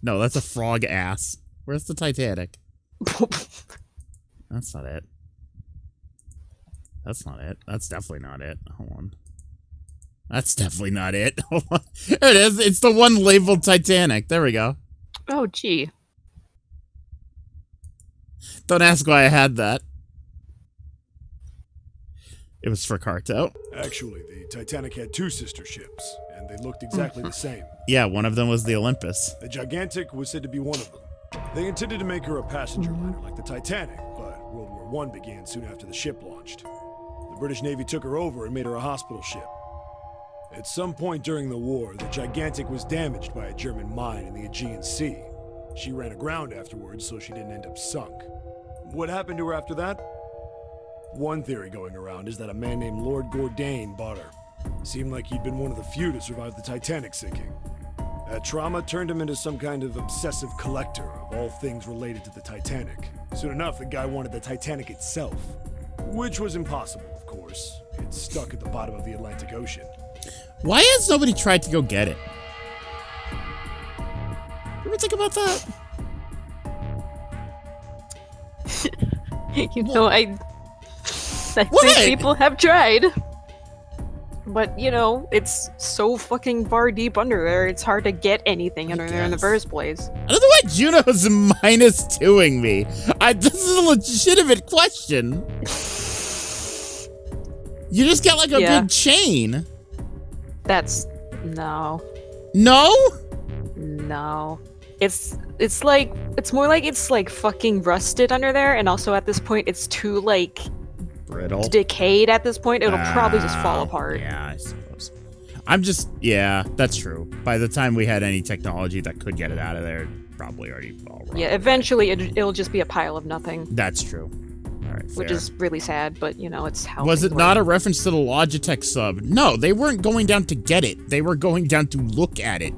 No, that's a frog ass. Where's the Titanic? That's not it. That's not it. That's definitely not it. Hold on. That's definitely not it. Hold on. There it is. It's the one labeled Titanic. There we go. Oh, gee. Don't ask why I had that. It was for Carto. Actually, the Titanic had two sister ships, and they looked exactly the same. Yeah, one of them was the Olympus. The Gigantic was said to be one of them. They intended to make her a passenger liner like the Titanic, but World War I began soon after the ship launched. The British Navy took her over and made her a hospital ship. At some point during the war, the Gigantic was damaged by a German mine in the Aegean Sea. She ran aground afterwards, so she didn't end up sunk. What happened to her after that? One theory going around is that a man named Lord Gourdane bought her. Seemed like he'd been one of the few to survive the Titanic sinking. That trauma turned him into some kind of obsessive collector of all things related to the Titanic. Soon enough, the guy wanted the Titanic itself. Which was impossible, of course. It's stuck at the bottom of the Atlantic Ocean. Why has nobody tried to go get it? You ever think about that? You know, I think people have tried. But, you know, it's so fucking far deep under there, it's hard to get anything under there in the first place. I don't know why Juno's -2ing me. This is a legitimate question. You just get like a big chain. That's... no. No? No. It's more like it's like fucking rusted under there, and also at this point it's too like brittle, decayed at this point. It'll probably just fall apart. Yeah, I suppose. Yeah, that's true. By the time we had any technology that could get it out of there, it'd probably already all wrong. Yeah, eventually it'll just be a pile of nothing. That's true. All right, which is really sad, but you know, it's how. Was it not a reference to the Logitech sub? No, they weren't going down to get it. They were going down to look at it.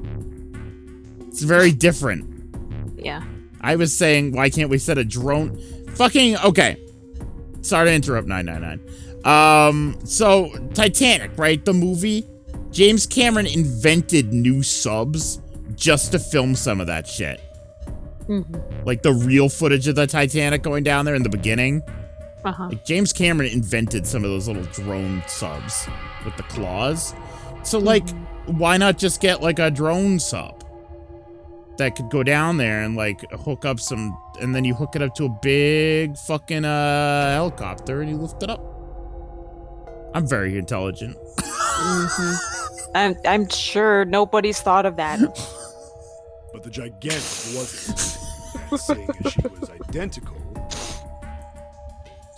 It's very different. Yeah. I was saying, why can't we set a drone? Fucking, okay. Sorry to interrupt, 999. So, Titanic, right? The movie? James Cameron invented new subs just to film some of that shit. Like the real footage of the Titanic going down there in the beginning. Like James Cameron invented some of those little drone subs with the claws. So, like, why not just get, like, a drone sub that could go down there and like hook up some, and then you hook it up to a big fucking helicopter and you lift it up. I'm very intelligent. I'm sure nobody's thought of that. But the Gigantic wasn't. Seeing as she was identical.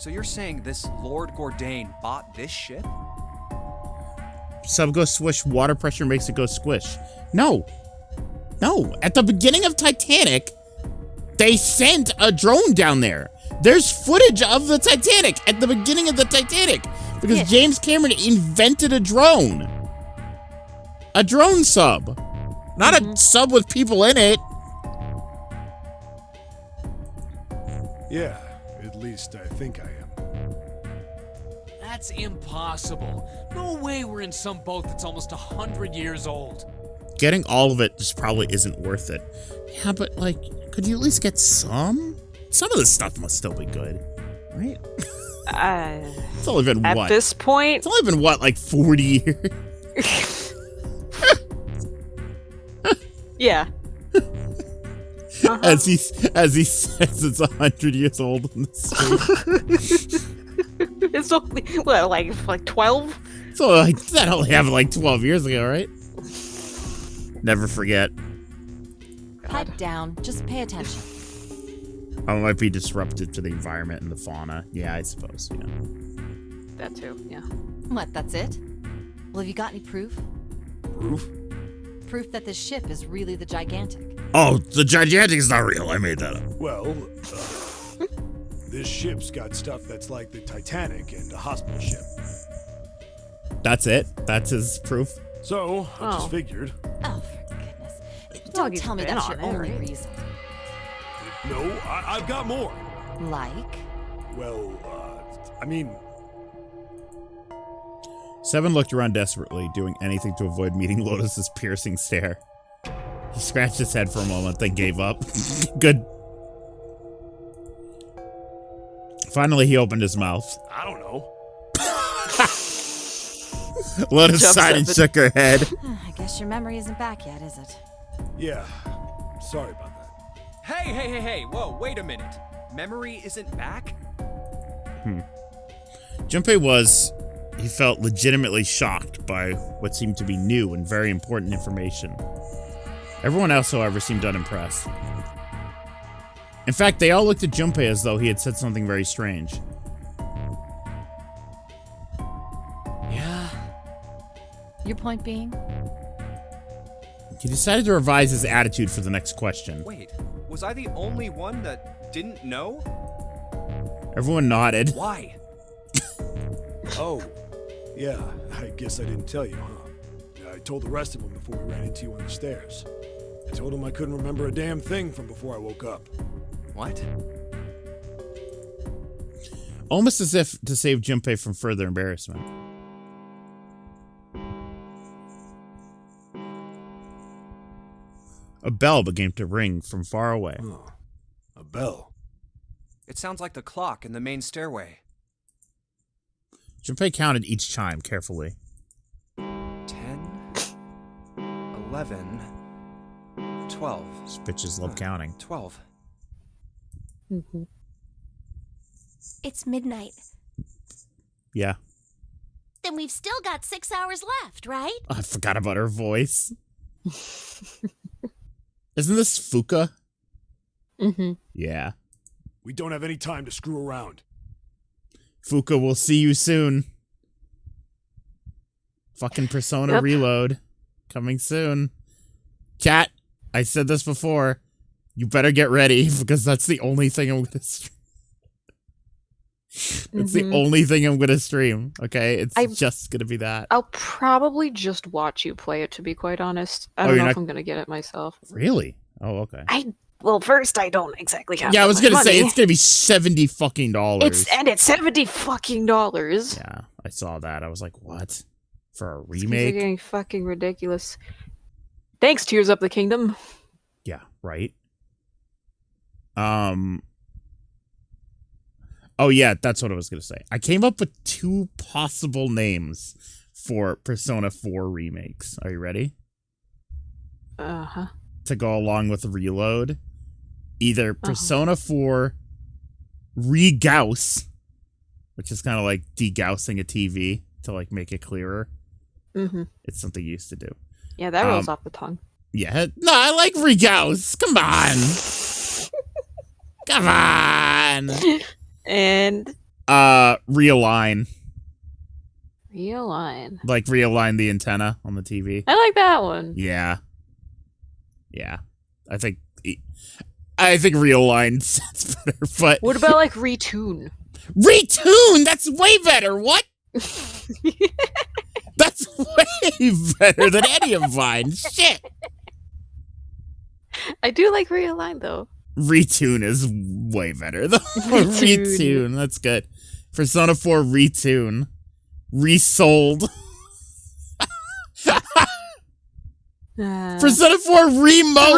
So you're saying this Lord Gourdane bought this ship? Sub goes swish, water pressure makes it go squish. No. No, at the beginning of Titanic, they sent a drone down there. There's footage of the Titanic at the beginning of the Titanic because James Cameron invented a drone. A drone sub. Not a sub with people in it. Yeah, at least I think I am. That's impossible. No way we're in some boat that's almost 100 years old. Getting all of it just probably isn't worth it. Yeah, but like, could you at least get some? Some of this stuff must still be good, right? It's only been what? At this point? It's only been what, like 40 years? Yeah. As he says, it's 100 years old in the street. It's only, what, like 12? So like, that only happened like 12 years ago, right? Never forget. Head down. Just pay attention. I might be disruptive to the environment and the fauna. Yeah, I suppose, yeah. That too, yeah. What, that's it? Well, have you got any proof? Proof? Proof that this ship is really the Gigantic. Oh, the Gigantic is not real. I made that up. Well, this ship's got stuff that's like the Titanic and a hospital ship. That's it? That's his proof? So, I just figured. Oh, for goodness. Don't tell me that's your only reason. No, I've got more. Like? Well, I mean... Seven looked around desperately, doing anything to avoid meeting Lotus's piercing stare. He scratched his head for a moment, then gave up. Good. Finally, he opened his mouth. I don't know. Lotus sighed and shook her head. I guess your memory isn't back yet, is it? Yeah. Sorry about that. Hey, whoa, wait a minute. Memory isn't back? Junpei he felt legitimately shocked by what seemed to be new and very important information. Everyone else, however, seemed unimpressed. In fact, they all looked at Junpei as though he had said something very strange. Yeah. Your point being? He decided to revise his attitude for the next question. Wait, was I the only one that didn't know? Everyone nodded. Why? Oh, yeah, I guess I didn't tell you, huh? I told the rest of them before we ran into you on the stairs. I told them I couldn't remember a damn thing from before I woke up. What? Almost as if to save Junpei from further embarrassment. A bell began to ring from far away. Oh, a bell. It sounds like the clock in the main stairway. Junpei counted each chime carefully. 10, 11, 12. These bitches love counting. 12. Mm-hmm. It's midnight. Yeah. Then we've still got 6 hours left, right? I forgot about her voice. Isn't this Fuka? Mm-hmm. Yeah. We don't have any time to screw around. Fuka, we'll see you soon. Fucking Persona Reload. Coming soon. Chat, I said this before. You better get ready, because that's the only thing I'm gonna stream. It's the only thing I'm gonna stream, okay? It's just gonna be that. I'll probably just watch you play it, to be quite honest. I don't know if I'm gonna get it myself. Really? Oh, okay. Well, first, I don't exactly have Yeah, I was that gonna much say, money. it's gonna be $70 fucking dollars. It's $70 fucking dollars. Yeah, I saw that. I was like, what? For a These are remake? getting fucking ridiculous. Thanks, Tears Up the Kingdom. Yeah, right? Oh yeah, that's what I was gonna say. I came up with 2 possible names for Persona 4 remakes. Are you ready? Uh-huh. To go along with Reload. Either Persona 4 Regauss, which is kind of like degaussing a TV to like make it clearer. Mm-hmm. It's something you used to do. Yeah, that rolls off the tongue. Yeah, no, I like Regauss. Come on. Come on. And realign. Realign. Like realign the antenna on the TV. I like that one. Yeah. Yeah. I think realign sounds better, but What about like retune? retune, that's way better. What? That's way better than any of mine. Shit. I do like realign though. Retune is way better though. Retune, that's good. Persona 4 retune. Resold. Persona 4 remote.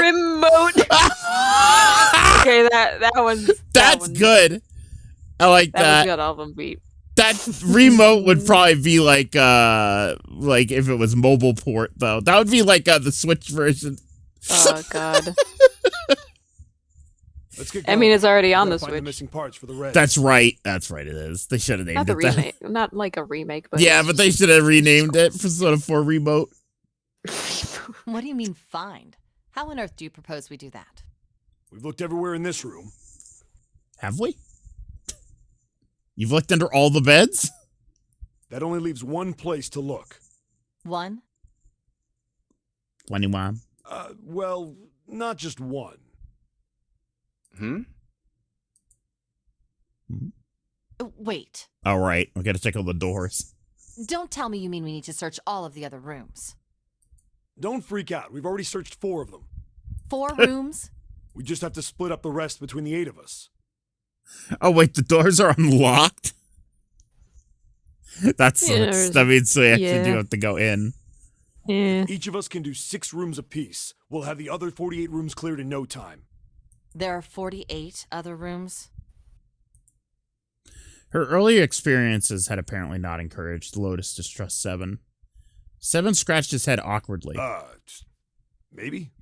Okay, that one's That's good. I like that. That one's got album beat. That remote would probably be like if it was mobile port though. That would be like the Switch version. Oh god. Let's get I going. mean, it's already on Gotta the find Switch. missing parts for the red. That's right. That's right. It is. They should have named Not the it that. remake. Not like a remake, but Yeah, but they should have renamed it Persona 4 Remote. What do you mean find? How on earth do you propose we do that? We've looked everywhere in this room. Have we? You've looked under all the beds? That only leaves one place to look. 1? 21. Well, not just one. Wait. All right. We got to check all the doors. Don't tell me you mean we need to search all of the other rooms. Don't freak out. We've already searched 4 of them. 4 rooms? We just have to split up the rest between the 8 of us. Oh, wait. The doors are unlocked? That sucks. That means we actually do have to go in. Yeah. Each of us can do 6 rooms apiece. We'll have the other 48 rooms cleared in no time. There are 48 other rooms? Her earlier experiences had apparently not encouraged Lotus to trust Seven. Seven scratched his head awkwardly. Maybe?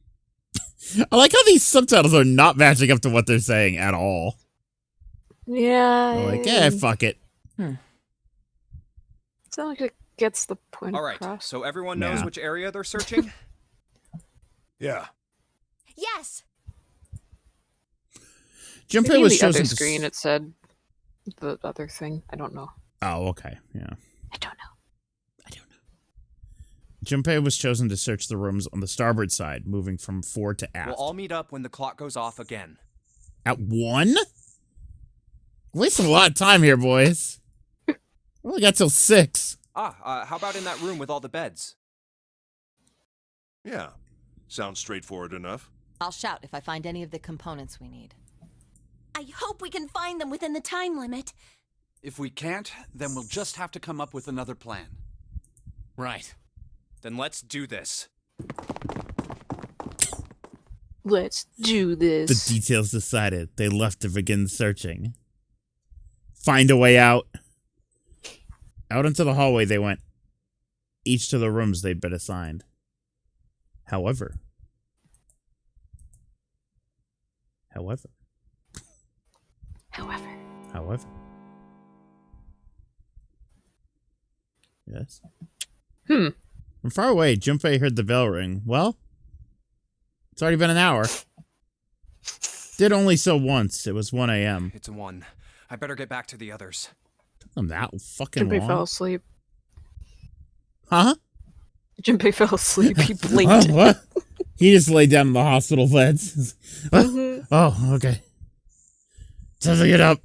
I like how these subtitles are not matching up to what they're saying at all. Yeah. They're like, fuck it. It's not like it gets the point All right, across. so everyone knows which area they're searching? Yeah. Yes. Junpei Maybe was the chosen other to screen. It said the other thing. I don't know. Oh, okay. Yeah. I don't know. Junpei was chosen to search the rooms on the starboard side, moving from forward to aft. We'll all meet up when the clock goes off again. At 1? Wasting a lot of time here, boys. We only got till 6. How about in that room with all the beds? Yeah, sounds straightforward enough. I'll shout if I find any of the components we need. I hope we can find them within the time limit. If we can't, then we'll just have to come up with another plan. Right. Then let's do this. Let's do this. The details decided. They left to begin searching. Find a way out. Out into the hallway they went. Each to the rooms they'd been assigned. However. Yes? From far away, Junpei heard the bell ring. Well, it's already been an hour. Did only so once. It was 1 a.m. It's 1. I better get back to the others. I'm that fucking Junpei long. fell asleep. Huh? Junpei fell asleep. He blinked. What? He just laid down in the hospital beds. Oh, okay. Time to get up.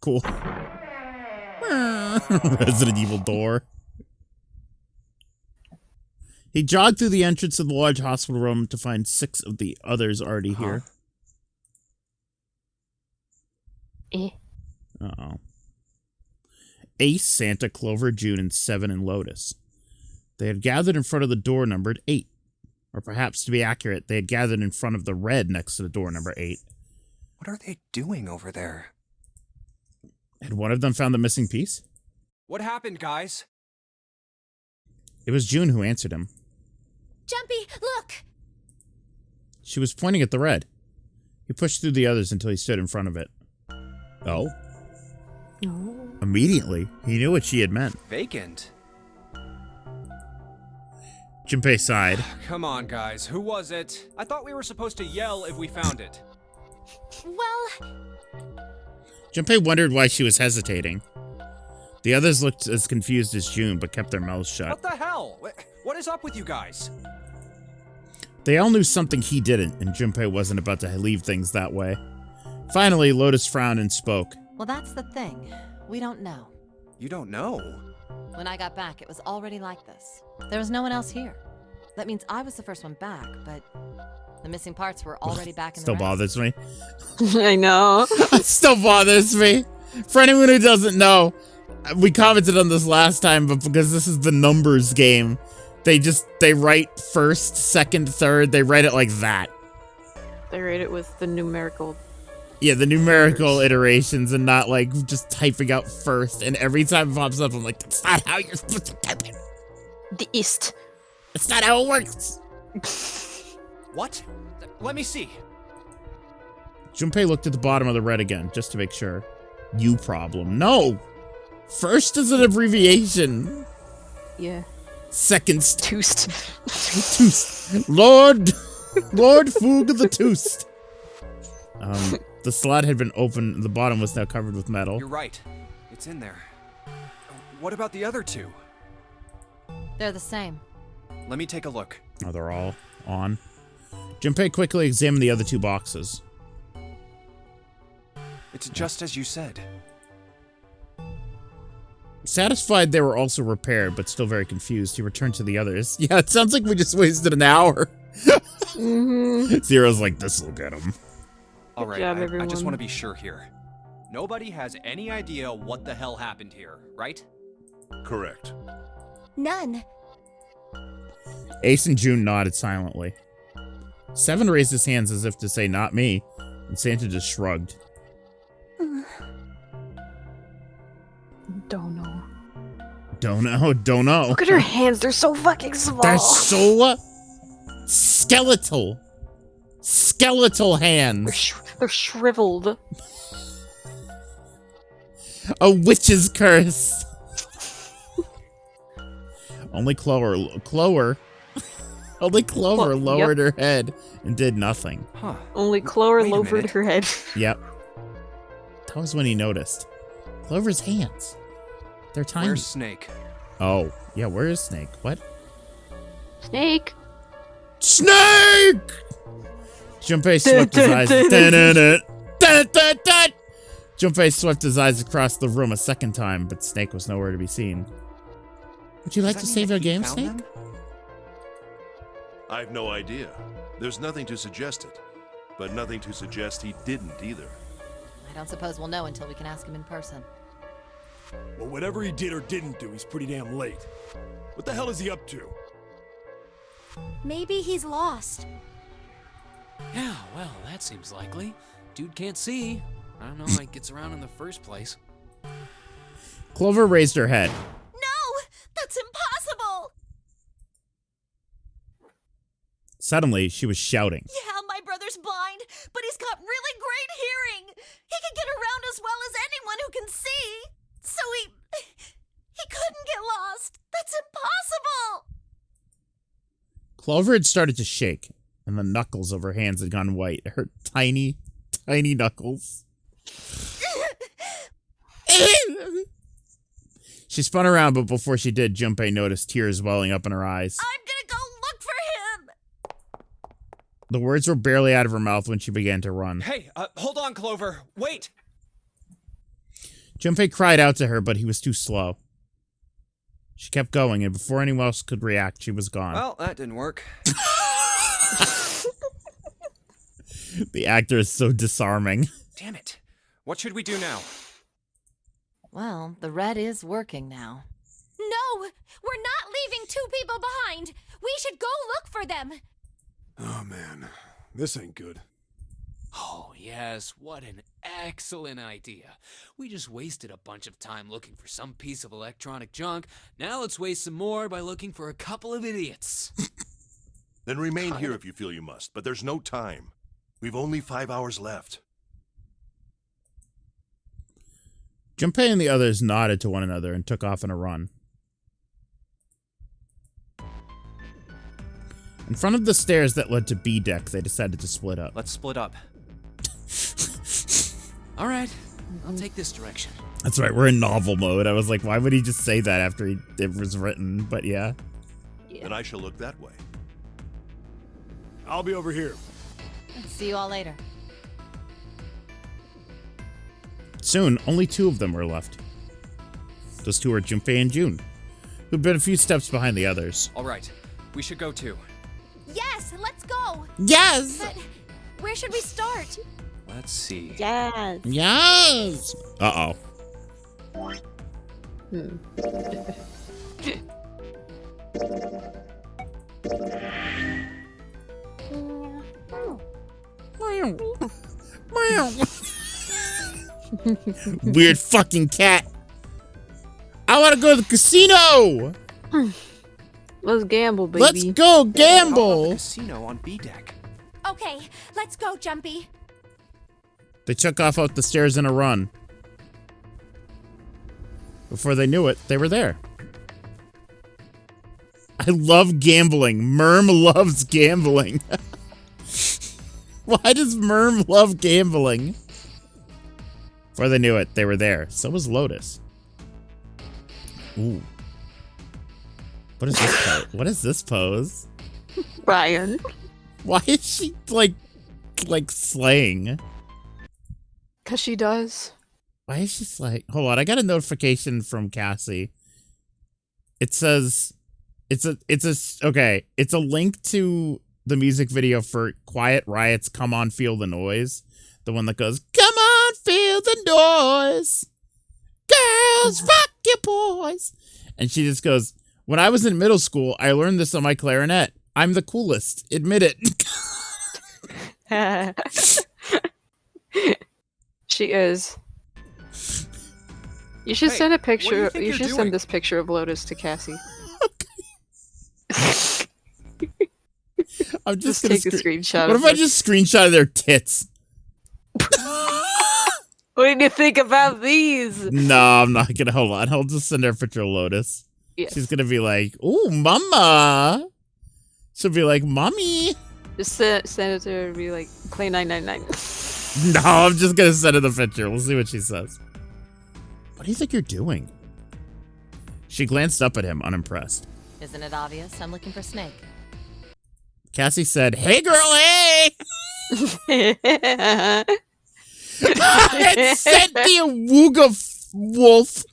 Cool. Resident Evil door. He jogged through the entrance of the large hospital room to find 6 of the others already here. Uh-oh. Ace, Santa, Clover, June, and 7 and Lotus. They had gathered in front of the door numbered 8. Or perhaps, to be accurate, they had gathered in front of the red next to the door number 8. What are they doing over there? Had one of them found the missing piece? What happened, guys? It was June who answered him. Jumpy, look! She was pointing at the red. He pushed through the others until he stood in front of it. Oh? Immediately, he knew what she had meant. Vacant. Junpei sighed. Come on, guys. Who was it? I thought we were supposed to yell if we found it. Well... Junpei wondered why she was hesitating. The others looked as confused as June, but kept their mouths shut. What the hell? What is up with you guys? They all knew something he didn't, and Junpei wasn't about to leave things that way. Finally, Lotus frowned and spoke. Well, that's the thing. We don't know. You don't know? When I got back, it was already like this. There was no one else here. That means I was the first one back, but the missing parts were already back in the Still rest. bothers me. I know. It still bothers me. For anyone who doesn't know, we commented on this last time, but because this is the numbers game, they write first, second, third. They write it like that. They rate it with the numerical. Yeah, the numerical iterations and not like just typing out first. And every time it pops up, I'm like, that's not how you're supposed to type it. The East. That's not how it works. What? Let me see. Junpei looked at the bottom of the red again, just to make sure. You problem. No! First is an abbreviation. Yeah. Second. Toost. Toost. Lord Foog the Toost. The slot had been open. The bottom was now covered with metal. You're right. It's in there. What about the other 2? They're the same. Let me take a look. Oh, they're all on. Junpei quickly examined the other 2 boxes. It's just as you said. Satisfied they were also repaired, but still very confused, he returned to the others. Yeah, it sounds like we just wasted an hour. Zero's like, this'll get him. All right, job, I just everyone. want to be sure here. Nobody has any idea what the hell happened here, right? Correct. None. Ace and June nodded silently. 7 raised his hands as if to say, not me, and Santa just shrugged. Don't know. Don't know. Look at her hands. They're so fucking small. They're so skeletal. Skeletal hands. They're shriveled. A witch's curse. Only Clover Only Clover Yep. lowered her head and did nothing. Huh. Only Clover Wait a lowered minute. her head. Yep. That was when he noticed. Clover's hands. They're tiny. Where's Snake? Oh, yeah, where is Snake? What? Snake. Snake! Junpei swept his eyes. Junpei swept his eyes across the room a second time, but Snake was nowhere to be seen. Would you like to Does that save mean your that he game, found Snake? them? I've no idea. There's nothing to suggest it. But nothing to suggest he didn't either. I don't suppose we'll know until we can ask him in person. Well, whatever he did or didn't do, he's pretty damn late. What the hell is he up to? Maybe he's lost. Yeah, well, that seems likely. Dude can't see. I don't know how he gets around in the first place. Clover raised her head. No! That's impossible! Suddenly, she was shouting. Yeah, my brother's blind, but he's got really great hearing. He can get around as well as anyone who can see. So he couldn't get lost. That's impossible! Clover had started to shake, and the knuckles of her hands had gone white. Her tiny, tiny knuckles. She spun around, but before she did, Junpei noticed tears welling up in her eyes. I'm gonna go look for him! The words were barely out of her mouth when she began to run. Hey, hold on, Clover. Wait. Junpei cried out to her, but he was too slow. She kept going, and before anyone else could react, she was gone. Well, that didn't work. The actor is so disarming. Damn it. What should we do now? Well, the red is working now. No! We're not leaving two people behind! We should go look for them! Oh, man. This ain't good. Oh, yes, what an excellent idea. We just wasted a bunch of time looking for some piece of electronic junk. Now let's waste some more by looking for a couple of idiots. Then remain here if you feel you must, but there's no time. We've only 5 hours left. Junpei and the others nodded to one another and took off on a run. In front of the stairs that led to B deck, they decided to split up. Let's split up. All right, I'll take this direction. That's right, we're in novel mode. I was like, why would he just say that after it was written? But yeah. Then I shall look that way. I'll be over here. See you all later. Soon, only two of them were left. Those two were Junpei and June, who'd been a few steps behind the others. All right, we should go too. Yes, let's go! Yes! But where should we start? Let's see. Yes. Yes! Uh-oh. Weird fucking cat. I want to go to the casino. Let's gamble, baby. Let's go How about the gamble. casino on B deck? Okay, let's go, Jumpy. They took off out the stairs in a run. Before they knew it, they were there. I love gambling. Merm loves gambling. Why does Merm love gambling? Before they knew it, they were there. So was Lotus. Ooh. What is this pose? What is this pose? Brian. Why is she like slaying? Cause she does. Why is she slaying? Hold on, I got a notification from Cassie. It says it's a link to the music video for Quiet Riot's Come On Feel the Noise. The one that goes, come on, feel the noise. Girls, rock your boys. And she just goes, when I was in middle school, I learned this on my clarinet. I'm the coolest. Admit it. She is. You should Hey, send a what do you picture. think You you're should doing? send this picture of Lotus to Cassie. I'm Just just gonna take a screenshot. What of if I her. just screenshot their tits? What did you think about these? No, I'm not gonna. Hold on. I'll just send her a picture of Lotus. Yes. She's gonna be like, ooh, mama. She'll be like, Mommy. Just send it to her and be like, play 999. No, I'm just going to send her the picture. We'll see what she says. What do you think you're doing? She glanced up at him, unimpressed. Isn't it obvious? I'm looking for Snake. Cassie said, hey, girl, hey! It sent the Awooga Wolf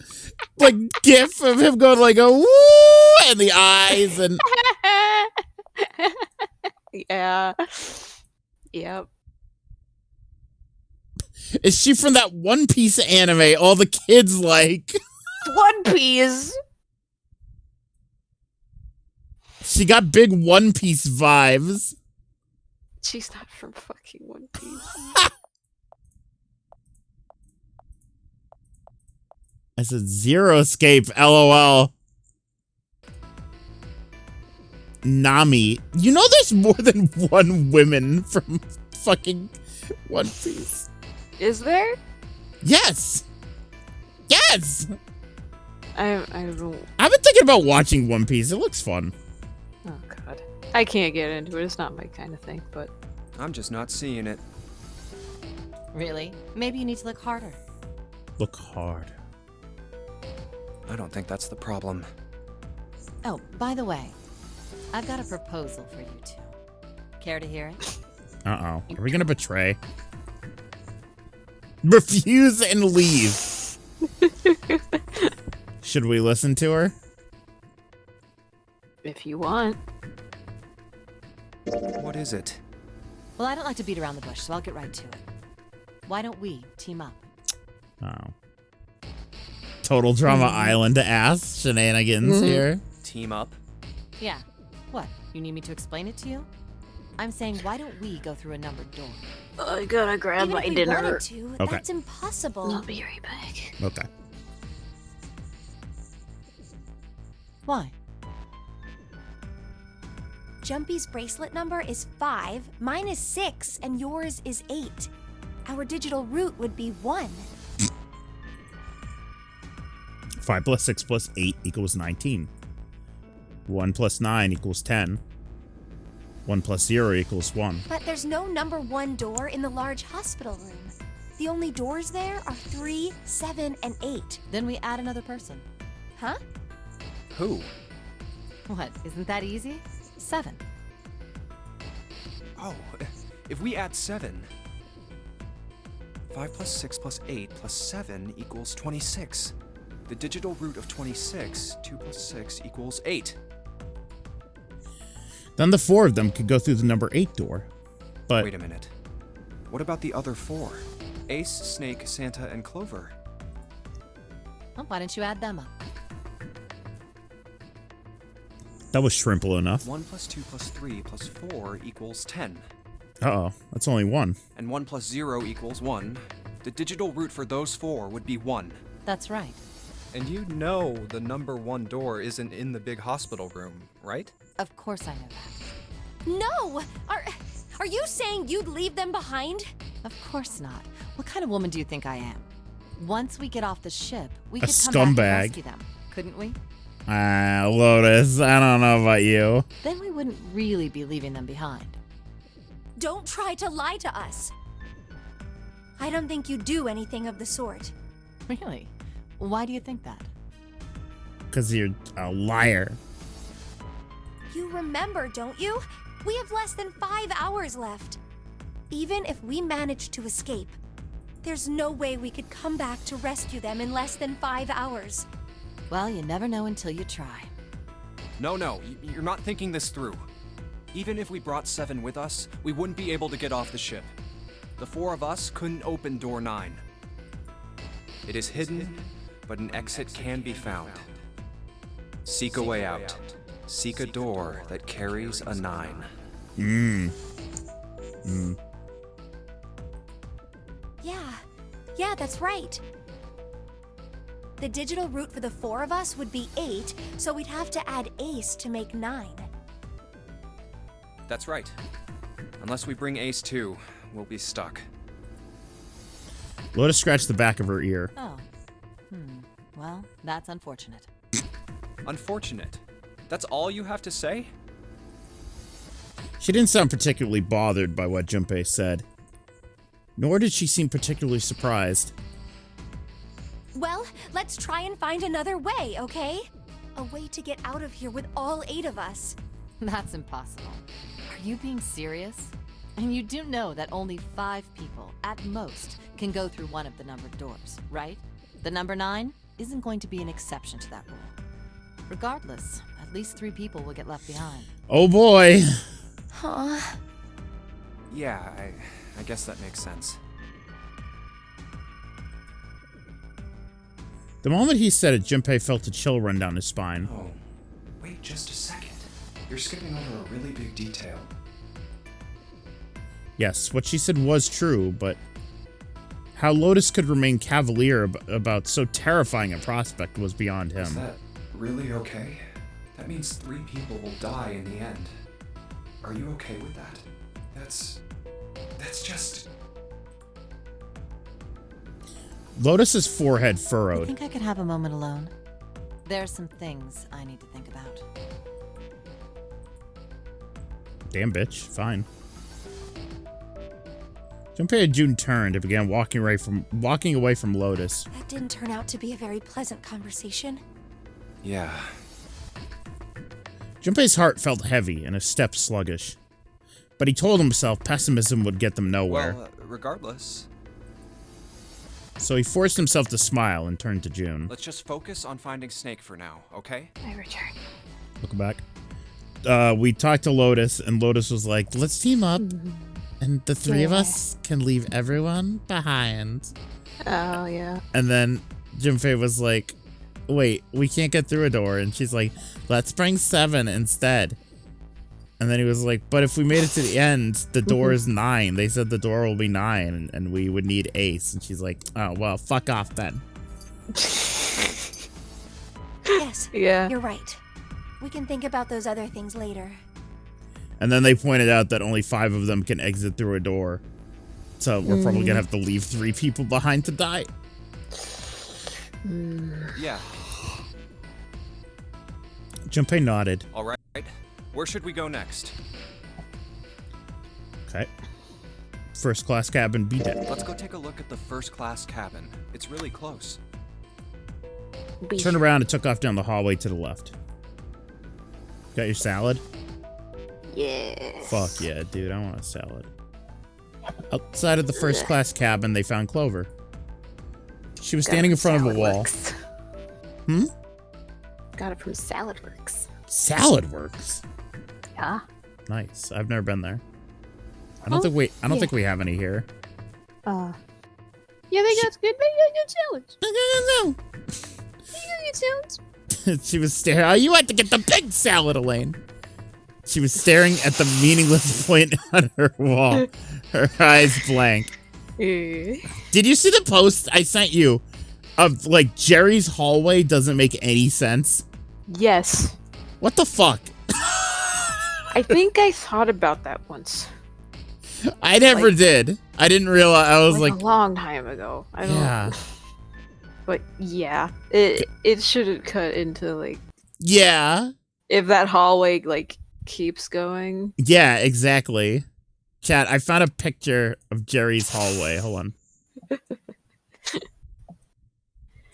like gif of him going like a woo and the eyes and yeah. Yep. Is she from that One Piece anime all the kids like? One Piece. She got big One Piece vibes. She's not from fucking One Piece. I said Zero Escape, LOL. Nami. You know there's more than one woman from fucking One Piece. Is there? Yes. Yes. I don't. I've been thinking about watching One Piece. It looks fun. Oh god. I can't get into it. It's not my kind of thing, but I'm just not seeing it. Really? Maybe you need to look harder. Look hard. I don't think that's the problem. Oh, by the way, I've got a proposal for you two. Care to hear it? Uh-oh. Are we gonna betray? Refuse and leave. Should we listen to her? if you want. What is it? Well, I don't like to beat around the bush, so I'll get right to it. Why don't we team up? Oh. Total Drama Island ass shenanigans here. Team up? Yeah. What? You need me to explain it to you? I'm saying, why don't we go through a numbered door? I gotta grab Even my if we dinner. wanted to, Okay. that's impossible. I'll be right back. Okay. Why? Jumpy's bracelet number is 5, mine is 6, and yours is 8. Our digital root would be 1. 5 plus 6 plus 8 equals 19. 1 plus 9 equals 10. 1 plus 0 equals 1. But there's no number 1 door in the large hospital room. The only doors there are 3, 7, and 8. Then we add another person. Huh? Who? What? Isn't that easy? 7. Oh, if we add 7. 5 plus 6 plus 8 plus 7 equals 26. The digital root of 26, 2 plus 6 equals 8. Then the 4 of them could go through the number 8 door. But Wait a minute. What about the other 4? Ace, Snake, Santa, and Clover. Well, why don't you add them up? that was shrimple enough. 1 plus 2 plus 3 plus 4 equals 10. Uh-oh. That's only 1. And 1 plus 0 equals 1. The digital root for those 4 would be 1. That's right. And you know the number 1 door isn't in the big hospital room, right? Of course I know that. No! Are you saying you'd leave them behind? Of course not. What kind of woman do you think I am? Once we get off the ship, we A could come back scumbag. and rescue them, couldn't we? Lotus, I don't know about you. Then we wouldn't really be leaving them behind. Don't try to lie to us. I don't think you do anything of the sort. Really? Why do you think that? Because you're a liar. You remember, don't you? We have less than 5 hours left. Even if we manage to escape, there's no way we could come back to rescue them in less than 5 hours. Well, you never know until you try. No, you're not thinking this through. Even if we brought 7 with us, we wouldn't be able to get off the ship. The 4 of us couldn't open door 9. It is hidden, but an exit can be found. Seek a way out. Seek a door that carries a 9. Yeah, that's right. The digital root for the 4 of us would be 8, so we'd have to add Ace to make 9. That's right. Unless we bring Ace too, we'll be stuck. Lotus scratched the back of her ear. Oh. Well, that's unfortunate. Unfortunate. That's all you have to say? She didn't sound particularly bothered by what Junpei said. Nor did she seem particularly surprised. Well, let's try and find another way, okay? A way to get out of here with all 8 of us. That's impossible. Are you being serious? And you do know that only 5 people, at most, can go through one of the numbered doors, right? The number 9 isn't going to be an exception to that rule. Regardless, at least 3 people will get left behind. Oh boy. Huh. Yeah, I guess that makes sense. The moment he said it, Junpei felt a chill run down his spine. Oh, wait just a second. You're skipping over a really big detail. Yes, what she said was true, but how Lotus could remain cavalier about so terrifying a prospect was beyond him. Is that really okay? That means 3 people will die in the end. Are you okay with that? That's just... Lotus's forehead I furrowed. think I could have a moment alone. There's some things I need to think about. Damn bitch, fine. Junpei and June turned and began walking away from Lotus. That didn't turn out to be a very pleasant conversation. Yeah. Junpei's heart felt heavy and his steps sluggish. But he told himself pessimism would get them nowhere. Well, regardless, So he forced himself to smile and turned to June. let's just focus on finding Snake for now, okay? I return. Look back. We talked to Lotus, and Lotus was like, let's team up, and the 3 of us can leave everyone behind. Oh, yeah. And then Junpei was like, wait, we can't get through a door. And she's like, let's bring 7 instead. And then he was like, but if we made it to the end, the door is 9. They said the door will be 9, and we would need Ace. And she's like, oh, well, fuck off then. Yes, Yeah. you're right. We can think about those other things later. And then they pointed out that only 5 of them can exit through a door. So we're probably going to have to leave 3 people behind to die. Yeah, Junpei nodded. all right. Where should we go next? Okay. First class cabin, be dead. Let's go take a look at the first class cabin. It's really close. Turned around and took off down the hallway to the left. Got your salad? Yeah. Fuck yeah, dude. I want a salad. Outside of the first class cabin, they found Clover. She was standing in front of a wall. Hmm? Got it from Salad Works. Salad Works? Yeah. Nice. I've never been there. I don't think we have any here. Yeah, they got good salads. They got good salads. She was staring. Oh, you had to get the big salad, Elaine. She was staring at the meaningless point on her wall. Her eyes blank. Did you see the post I sent you of like Jerry's hallway doesn't make any sense? Yes. What the fuck? I think I thought about that once. I never did. I didn't realize. I was like a long time ago. I don't. yeah. But yeah, it shouldn't cut into like Yeah. if that hallway like keeps going. Yeah, exactly. Chat, I found a picture of Jerry's hallway. Hold on.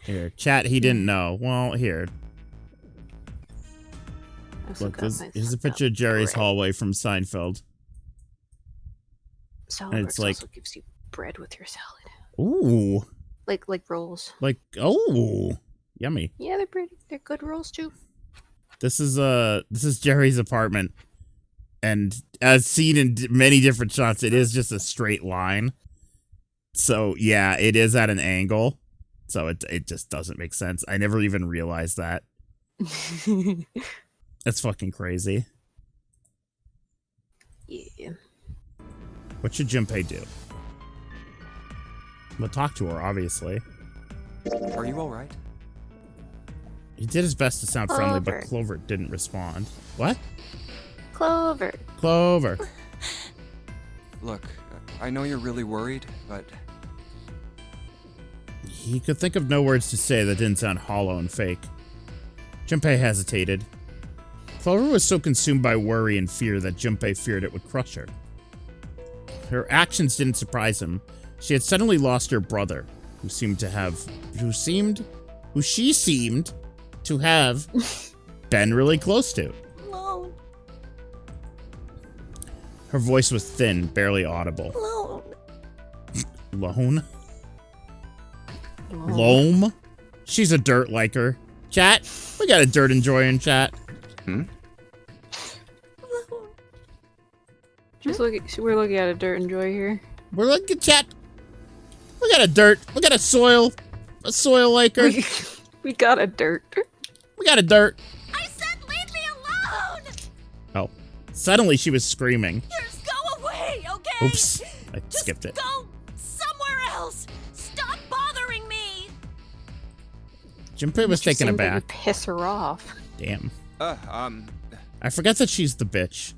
Here, chat, he didn't know. Well, here. Look, here's a picture of Jerry's hallway from Seinfeld. Salad And Works it's like, also gives you bread with your salad. ooh. Like rolls. Like, oh, yummy. Yeah, they're pretty. They're good rolls too. This is Jerry's apartment. And as seen in many different shots, it is just a straight line. So, yeah, it is at an angle. So it just doesn't make sense. I never even realized that. That's fucking crazy. Yeah. What should Junpei do? We'll talk to her, obviously. Are you all right? He did his best to sound friendly, but Clover. Clover didn't respond. What? Clover. Clover. Look, I know you're really worried, but He could think of no words to say that didn't sound hollow and fake. Junpei hesitated. Clover was so consumed by worry and fear that Junpei feared it would crush her. Her actions didn't surprise him. She had suddenly lost her brother, who she seemed to have been really close to. Alone. Her voice was thin, barely audible. Alone. Lone? Loam? She's a dirt liker. Chat? We got a dirt enjoyer in chat. We're looking at a dirt enjoy here. We're looking at chat. We got a dirt. We got a soil liker. We got a dirt. We got a dirt. I said leave me alone! Oh. Suddenly she was screaming. Just go away, okay? Oops. I skipped it. Go somewhere else! Stop bothering me! Junpei was taken Seemed like you aback. piss her off. Damn. I forgot that she's the bitch.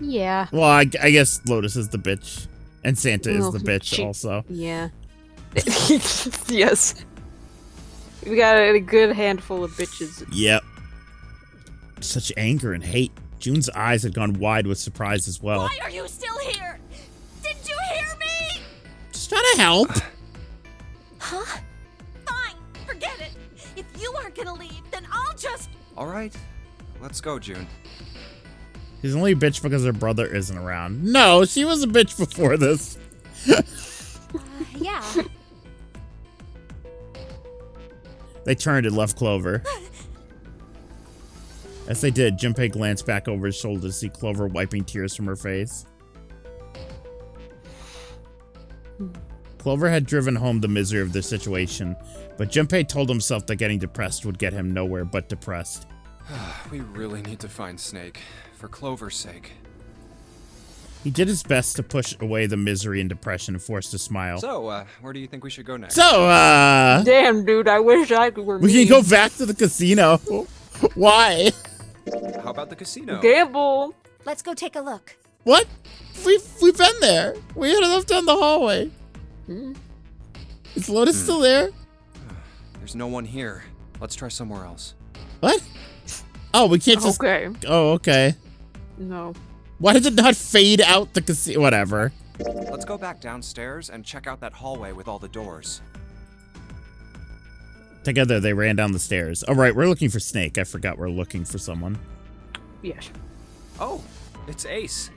Yeah. Well, I guess Lotus is the bitch. And Santa is the bitch also. Yeah. Yes. We got a good handful of bitches. Yep. Such anger and hate. June's eyes had gone wide with surprise as well. Why are you still here? Did you hear me? Just trying to help. Huh? Fine, forget it. If you aren't gonna leave, then I'll just... Alright, let's go, June. She's only a bitch because her brother isn't around. No, she was a bitch before this. Yeah. They turned and left Clover. As they did, Junpei glanced back over his shoulder to see Clover wiping tears from her face. Clover had driven home the misery of the situation, but Junpei told himself that getting depressed would get him nowhere but depressed. We really need to find Snake, for Clover's sake. He did his best to push away the misery and depression and forced a smile. So, where do you think we should go next? So, Damn, dude, I wish I were we me. can go back to the casino. Why? How about the casino? Gamble. Let's go take a look. What? We've been there. We had enough down the hallway. Is Lotus still there? There's no one here. Let's try somewhere else. What? Oh, we can't just... Okay. Oh, okay. No. Why did it not fade out the casino? Whatever. Let's go back downstairs and check out that hallway with all the doors. Together, they ran down the stairs. All right, we're looking for Snake. I forgot we're looking for someone. Yes. Oh, it's Ace.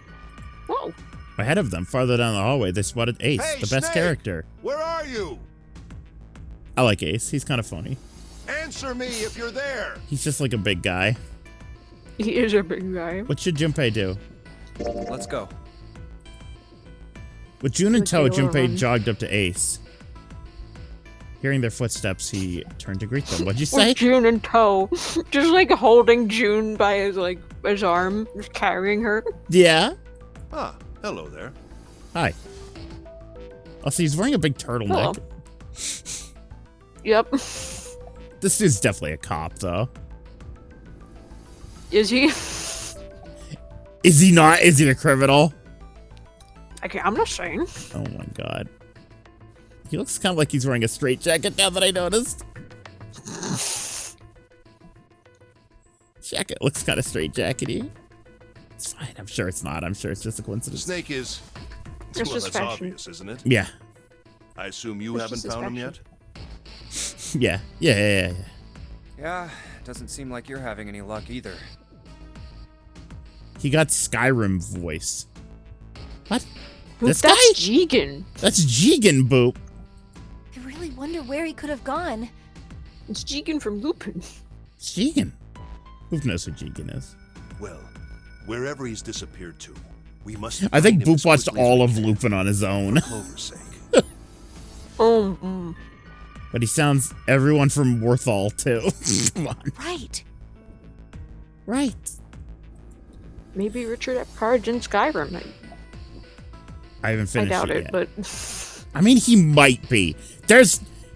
Whoa. Ahead of them, farther down the hallway, they spotted Ace, Hey, the best Snake! character. Where are you? I like Ace. He's kind of funny. Answer me if you're there. He's just like a big guy. He is a big guy. What should Junpei do? Let's go. With June in tow, Would you Junpei run? jogged up to Ace. Hearing their footsteps, he turned to greet them. What'd you say? With June in tow. Just like holding June by his arm, just carrying her. Yeah? Ah, hello there. Hi. Oh, so he's wearing a big turtleneck. Yep. This dude's definitely a cop, though. Is he? Is he not? Is he a criminal? Okay, I'm not saying. Oh my god. He looks kind of like he's wearing a straitjacket now that I noticed. Jacket looks kind of straitjackety. It's fine. I'm sure it's not. I'm sure it's just a coincidence. Snake is... It's well, just that's fashion. obvious, isn't it? Yeah. I assume you It's haven't just his found him yet? fashion. Yeah. Yeah, doesn't seem like you're having any luck either. He got Skyrim voice. What? This That's guy? Jigen. That's Jigen, Boop. I really wonder where he could have gone. It's Jigen from Lupin. It's Jigen. Who knows who Jigen is? Well, wherever he's disappeared to, we must... I think find him Boop as watched quickly as all we of can, Lupin on his own. For Clover's sake. But he sounds everyone from Worthall, too. Come on. Right. Right. Maybe Richard Epcard in Skyrim. I haven't I finished doubt it it, yet. but I mean, he might be.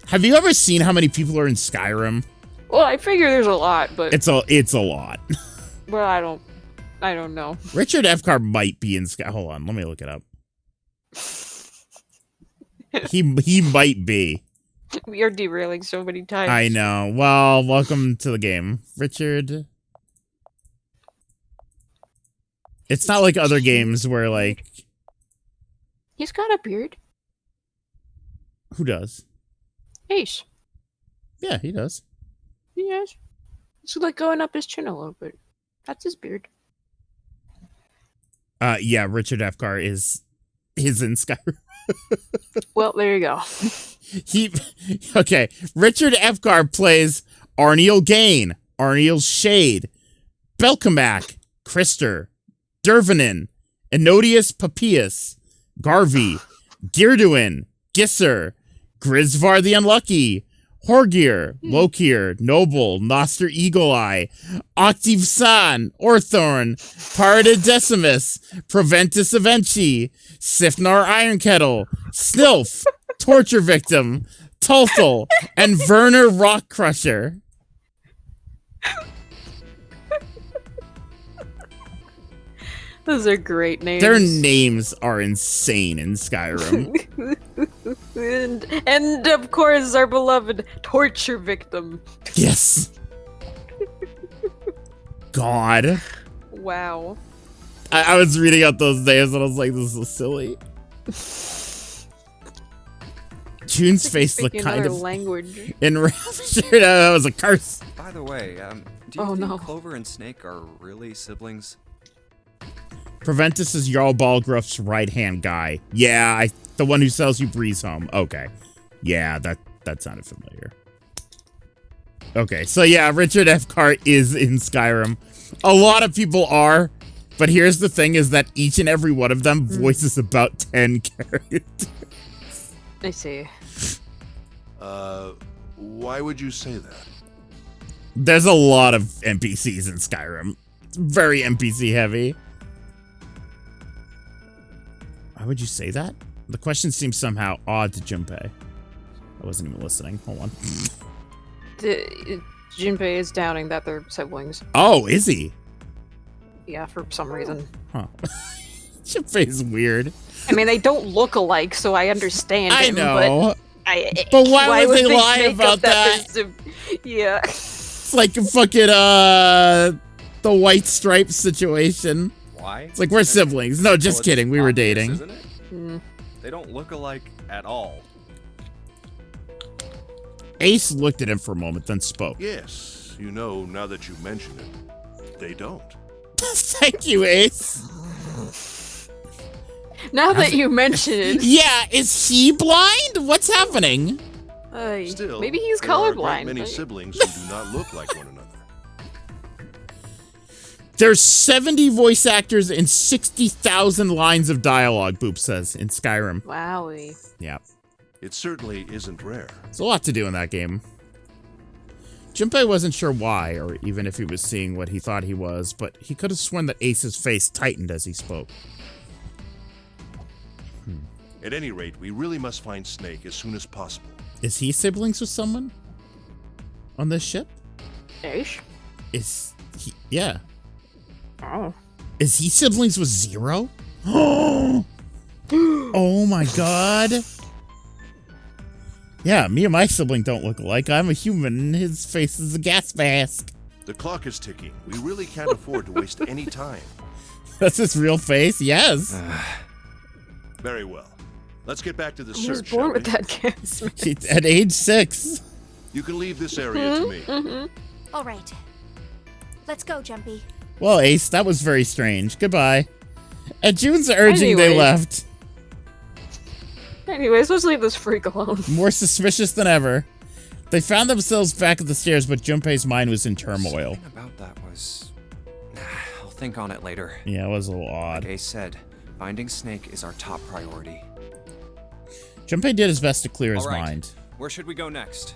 Have you ever seen how many people are in Skyrim? well, I figure there's a lot, but It's a lot. but I don't know. Richard Epcar might be in Sky. Hold on, let me look it up. He might be. We are derailing so many times. I know. Well, welcome to the game, Richard It's not like other games where, like... He's got a beard. Who does? Ace. Yeah, he does. Yes. It's like going up his chin a little bit. That's his beard. Yeah, Richard Epcar is in Skyrim. Well, there you go. Okay, Richard Epcar plays Arniel Gain, Arniel Shade, Belkamak, Krister, Dervanin, Enodius Papias, Garvey, Girduin, Gisser, Grisvar the Unlucky, Horgir, Lokir, Noble, Noster Eagle Eye, Octave San, Orthorn, Paradidecimus, Proventus Avenchi, Sifnar Iron Kettle, Snilf, Torture Victim, Tulthul, and Werner Rock Crusher. Those are great names. Their names are insane in Skyrim. and of course, our beloved torture victim. Yes. God. Wow. I was reading out those names and I was like, this is silly. June's face looked kind of language. enraptured. That was a curse. By the way, do you think Clover and Snake are really siblings? Proventus is Jarl Balgruff's right-hand guy. Yeah, the one who sells you Breeze Home. Okay. Yeah, that sounded familiar. Okay, so yeah, Richard Epcar is in Skyrim. A lot of people are, but here's the thing is that each and every one of them voices about 10 characters. I see. Why would you say that? There's a lot of NPCs in Skyrim. It's very NPC heavy. Why would you say that? The question seems somehow odd to Junpei. I wasn't even listening. Hold on. Junpei is doubting that they're siblings. Oh, is he? Yeah, for some reason. Huh. Junpei's weird. I mean, they don't look alike, so I understand I him, know. But why would they lie make about up that? Yeah. It's like a fucking, the White Stripes situation. Why? It's like, we're siblings. No, just kidding. We were dating. Isn't it? They don't look alike at all. Ace looked at him for a moment, then spoke. Yes, you know, now that you mention it, they don't. Thank you, Ace. Now that you mention it. Yeah, is he blind? What's happening? Still, maybe he's there are a colorblind. great many siblings who do not look like one another. There's 70 voice actors and 60,000 lines of dialogue, Boop says, in Skyrim. Wowie. Yeah. It certainly isn't rare. There's a lot to do in that game. Junpei wasn't sure why, or even if he was seeing what he thought he was, but he could have sworn that Ace's face tightened as he spoke. At any rate, we really must find Snake as soon as possible. Is he siblings with someone? On this ship? Ish? Is he? Yeah. Oh. Is he siblings with Zero? Oh my god. Yeah, me and my sibling don't look alike. I'm a human and his face is a gas mask. The clock is ticking. We really can't afford to waste any time. That's his real face? Yes. Very well. Let's get back to the He was search, born shall with we? that gas mask. At age 6. You can leave this area to me. All right. Let's go, Jumpy. Well, Ace, that was very strange. Goodbye. At June's urging, they Anyway. left. Anyways, let's leave this freak alone. More suspicious than ever. They found themselves back at the stairs, but Junpei's mind was in turmoil. Something about that was... I'll think on it later. Yeah, it was a little odd. Like Ace said, finding Snake is our top priority. Junpei did his best to clear his All right. mind. Where should we go next?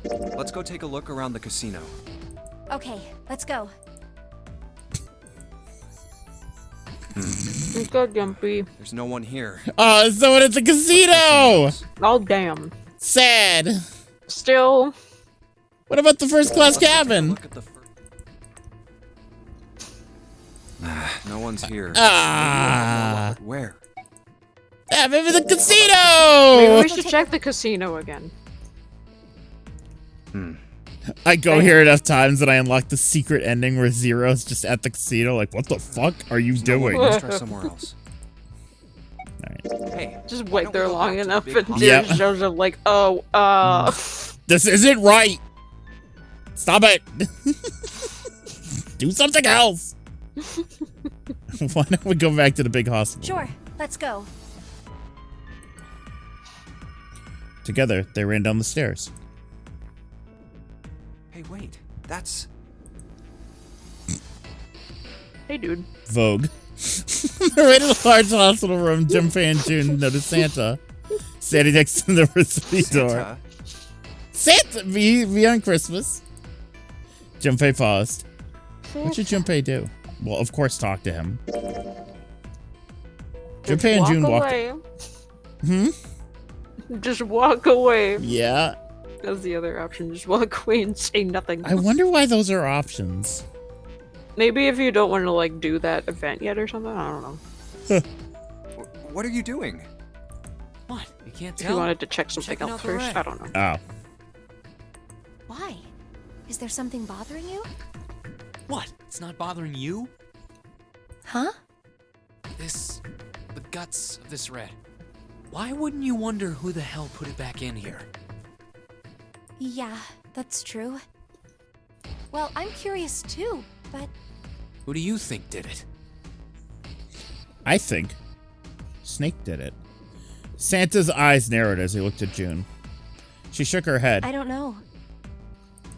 Let's go take a look around the casino. Okay, let's go. Let's go, Jumpy. There's no one here. Oh, someone at the casino! Oh, damn. Sad. Still. What about the first class cabin? Look at the no one's here. Ah. Where? Ah, maybe the Maybe casino! we should check the casino again. I go here enough times and I unlock the secret ending where Zero's just at the casino. Like, what the fuck are you doing? Let's try somewhere else. Alright. Hey, Just why wait don't there we go long back to the enough big and hospital? Yeah. Jared shows up like, oh, This isn't right. Stop it. Do something else. Why don't we go back to the big hospital? Sure, let's go. Together, they ran down the stairs. Hey, wait. That's... hey, dude. Vogue. They're in a large hospital room. Junpei and June notice Santa standing next to the recipe door. Santa! Be on Christmas. Junpei paused. What should Junpei do? Well, of course, talk to him. Junpei and June walked. Just walk away. Yeah. That's the other option. Just walk away and say nothing. I wonder why those are options. Maybe if you don't want to like do that event yet or something. I don't know. What are you doing? What? You can't If tell? you wanted to check something Checking out out the first, red. I don't know. Oh. Why? Is there something bothering you? What? It's not bothering you? Huh? The guts of this red. Why wouldn't you wonder who the hell put it back in here? Yeah, that's true. Well, I'm curious too, but Who do you think did it? I think Snake did it. Santa's eyes narrowed as he looked at June. She shook her head. I don't know.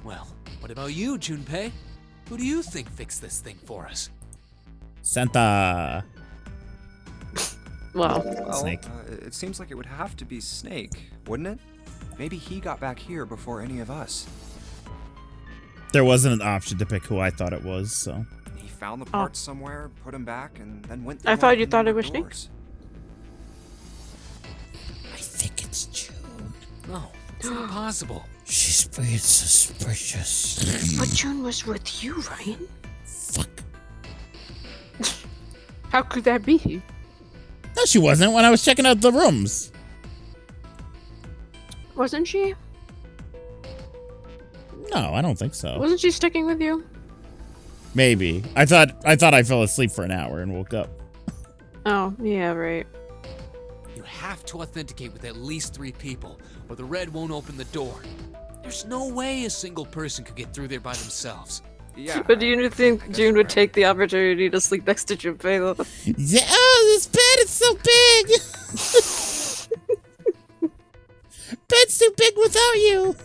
Well, what about you, Junpei? Who do you think fixed this thing for us? Santa. Well, Snake. It seems like it would have to be Snake, wouldn't it? Maybe he got back here before any of us. There wasn't an option to pick who I thought it was, so. He found the parts somewhere, put them back, and then went. I thought you thought it was Snake. I think it's June. No, it's not possible. She's being suspicious. But June was with you, Ryan. Fuck. How could that be? No, she wasn't when I was checking out the rooms. Wasn't she? No, I don't think so. Wasn't she sticking with you? Maybe. I thought I fell asleep for an hour and woke up. Oh, yeah, right. You have to authenticate with at least 3 people, or the red won't open the door. There's no way a single person could get through there by themselves. Yeah. But do you think June would take the opportunity to sleep next to Junpei, though? Yeah, oh, this bed is so big. Bed's too big without you.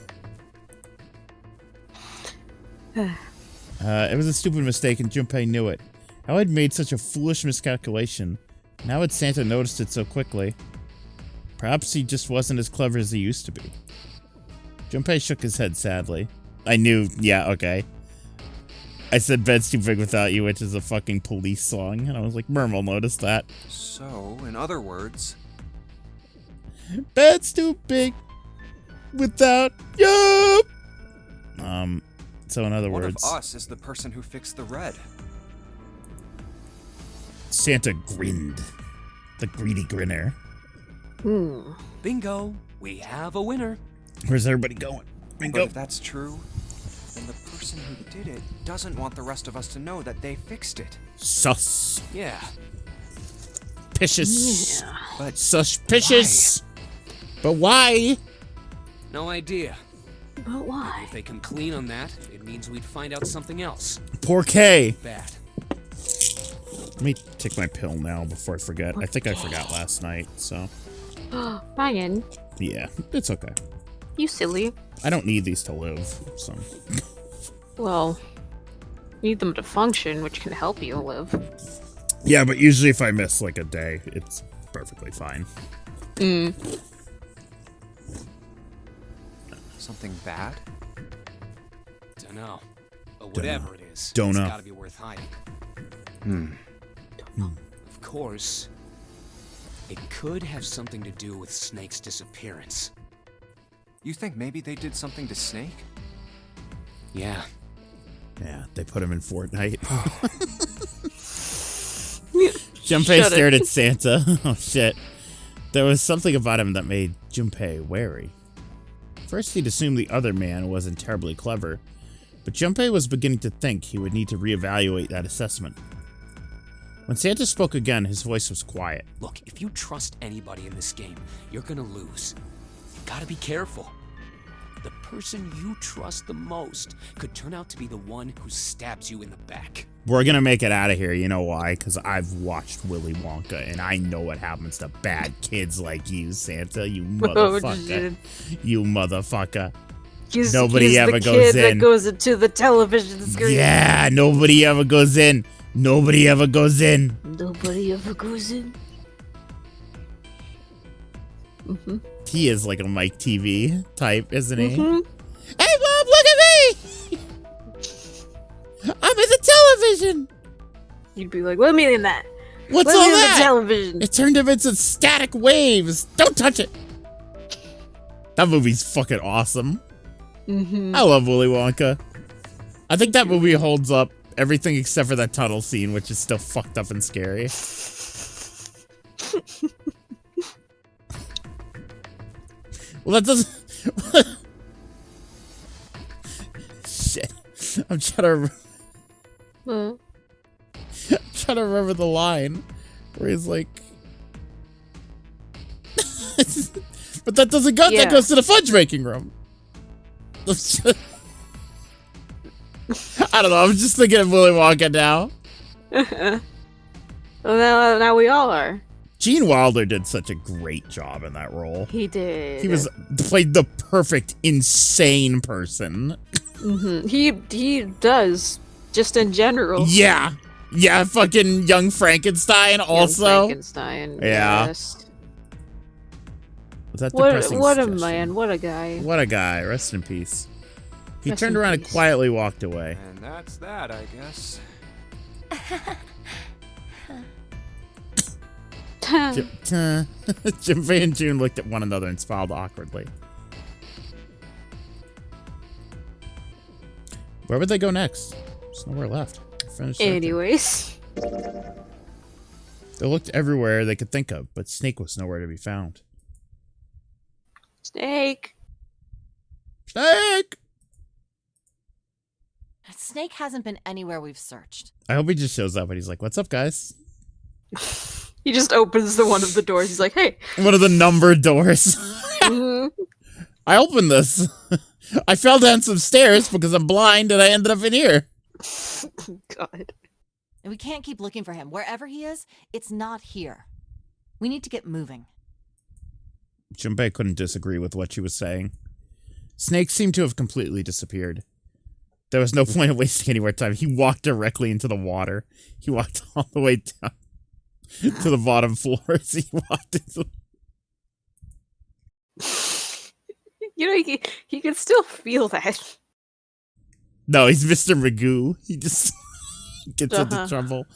It was a stupid mistake, and Junpei knew it. How I'd made such a foolish miscalculation. Now had Santa noticed it so quickly? Perhaps he just wasn't as clever as he used to be. Junpei shook his head sadly. I knew, yeah, okay. I said bed's too big without you, which is a fucking Police song, and I was like, Merm will notice that. So, in other words, bed's too big without you. So in other one words, of us is the person who fixed the red. Santa grinned. The greedy grinner. Bingo! We have a winner. Where's everybody going? But Bingo. if that's true, then the person who did it doesn't want the rest of us to know that they fixed it. Sus. Yeah. Picious. Yeah. But Suspicious. But why? No idea. But why? If they come clean on that, it means we'd find out something else. Poor K. Bad. Let me take my pill now before I forget. I think I forgot last night, so. Ryan, Yeah, it's okay. you silly. I don't need these to live, so. Well, you need them to function, which can help you live. Yeah, but usually if I miss like a day, it's perfectly fine. something bad? Dunno. But whatever it is, Don't it's know. gotta be worth hiding. Of course, it could have something to do with Snake's disappearance. You think maybe they did something to Snake? Yeah. Yeah, they put him in Fortnite. Junpei Shut stared it. at Santa. Oh shit. There was something about him that made Junpei wary. First, he'd assumed the other man wasn't terribly clever, but Junpei was beginning to think he would need to reevaluate that assessment. When Santa spoke again, his voice was quiet. Look, if you trust anybody in this game, you're gonna lose. You gotta be careful. The person you trust the most could turn out to be the one who stabs you in the back. We're gonna make it out of here, you know why? Because I've watched Willy Wonka, and I know what happens to bad kids like you, Santa, you motherfucker. You motherfucker. Nobody ever goes in. That goes into the television screen. Yeah, nobody ever goes in. Nobody ever goes in. Nobody ever goes in. Mm-hmm. He is like a Mike TV type, isn't he? Mm-hmm. Hey, Mom, look at me! I'm in the television! You'd be like, let me in that. What's let all me in that? the television. It turned him into static waves. Don't touch it. That movie's fucking awesome. Mm-hmm. I love Willy Wonka. I think that movie holds up everything except for that tunnel scene, which is still fucked up and scary. Well, that doesn't... Shit. I'm trying to remember the line where he's like... But that doesn't go. Yeah. That goes to the fudge making room. I don't know. I'm just thinking of Willy Wonka now. Well, now we all are. Gene Wilder did such a great job in that role. He did. He played the perfect insane person. Mm-hmm. He does, just in general. Yeah. Yeah, fucking Young Frankenstein also. Young Frankenstein. Yeah. Yes. Was that What depressing a suggestion? man. What a guy. What a guy. Rest in peace. He Rest turned in around and peace. quietly walked away. And that's that, I guess. Junpei and June looked at one another and smiled awkwardly. Where would they go next? There's nowhere left. Finished searching. Anyways. They looked everywhere they could think of, but Snake was nowhere to be found. Snake. Snake! Snake hasn't been anywhere we've searched. I hope he just shows up and he's like, what's up, guys? He just opens one of the doors. He's like, hey. One of the numbered doors. Mhm. I opened this. I fell down some stairs because I'm blind and I ended up in here. God. And we can't keep looking for him. Wherever he is, it's not here. We need to get moving. Junpei couldn't disagree with what she was saying. Snake seemed to have completely disappeared. There was no point of wasting any more time. He walked directly into the water. He walked all the way down to the bottom floors. He walked into... You know, he can still feel that. No, he's Mr. Magoo. He just gets into trouble.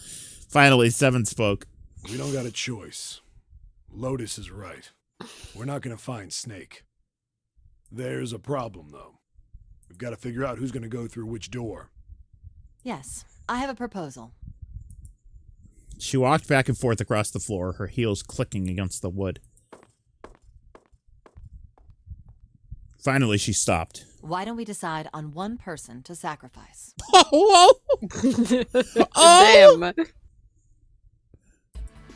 Finally, Seven spoke. We don't got a choice. Lotus is right. We're not gonna find Snake. There's a problem, though. We've got to figure out who's gonna go through which door. Yes, I have a proposal. She walked back and forth across the floor, her heels clicking against the wood. Finally, she stopped. Why don't we decide on one person to sacrifice? Oh! Damn.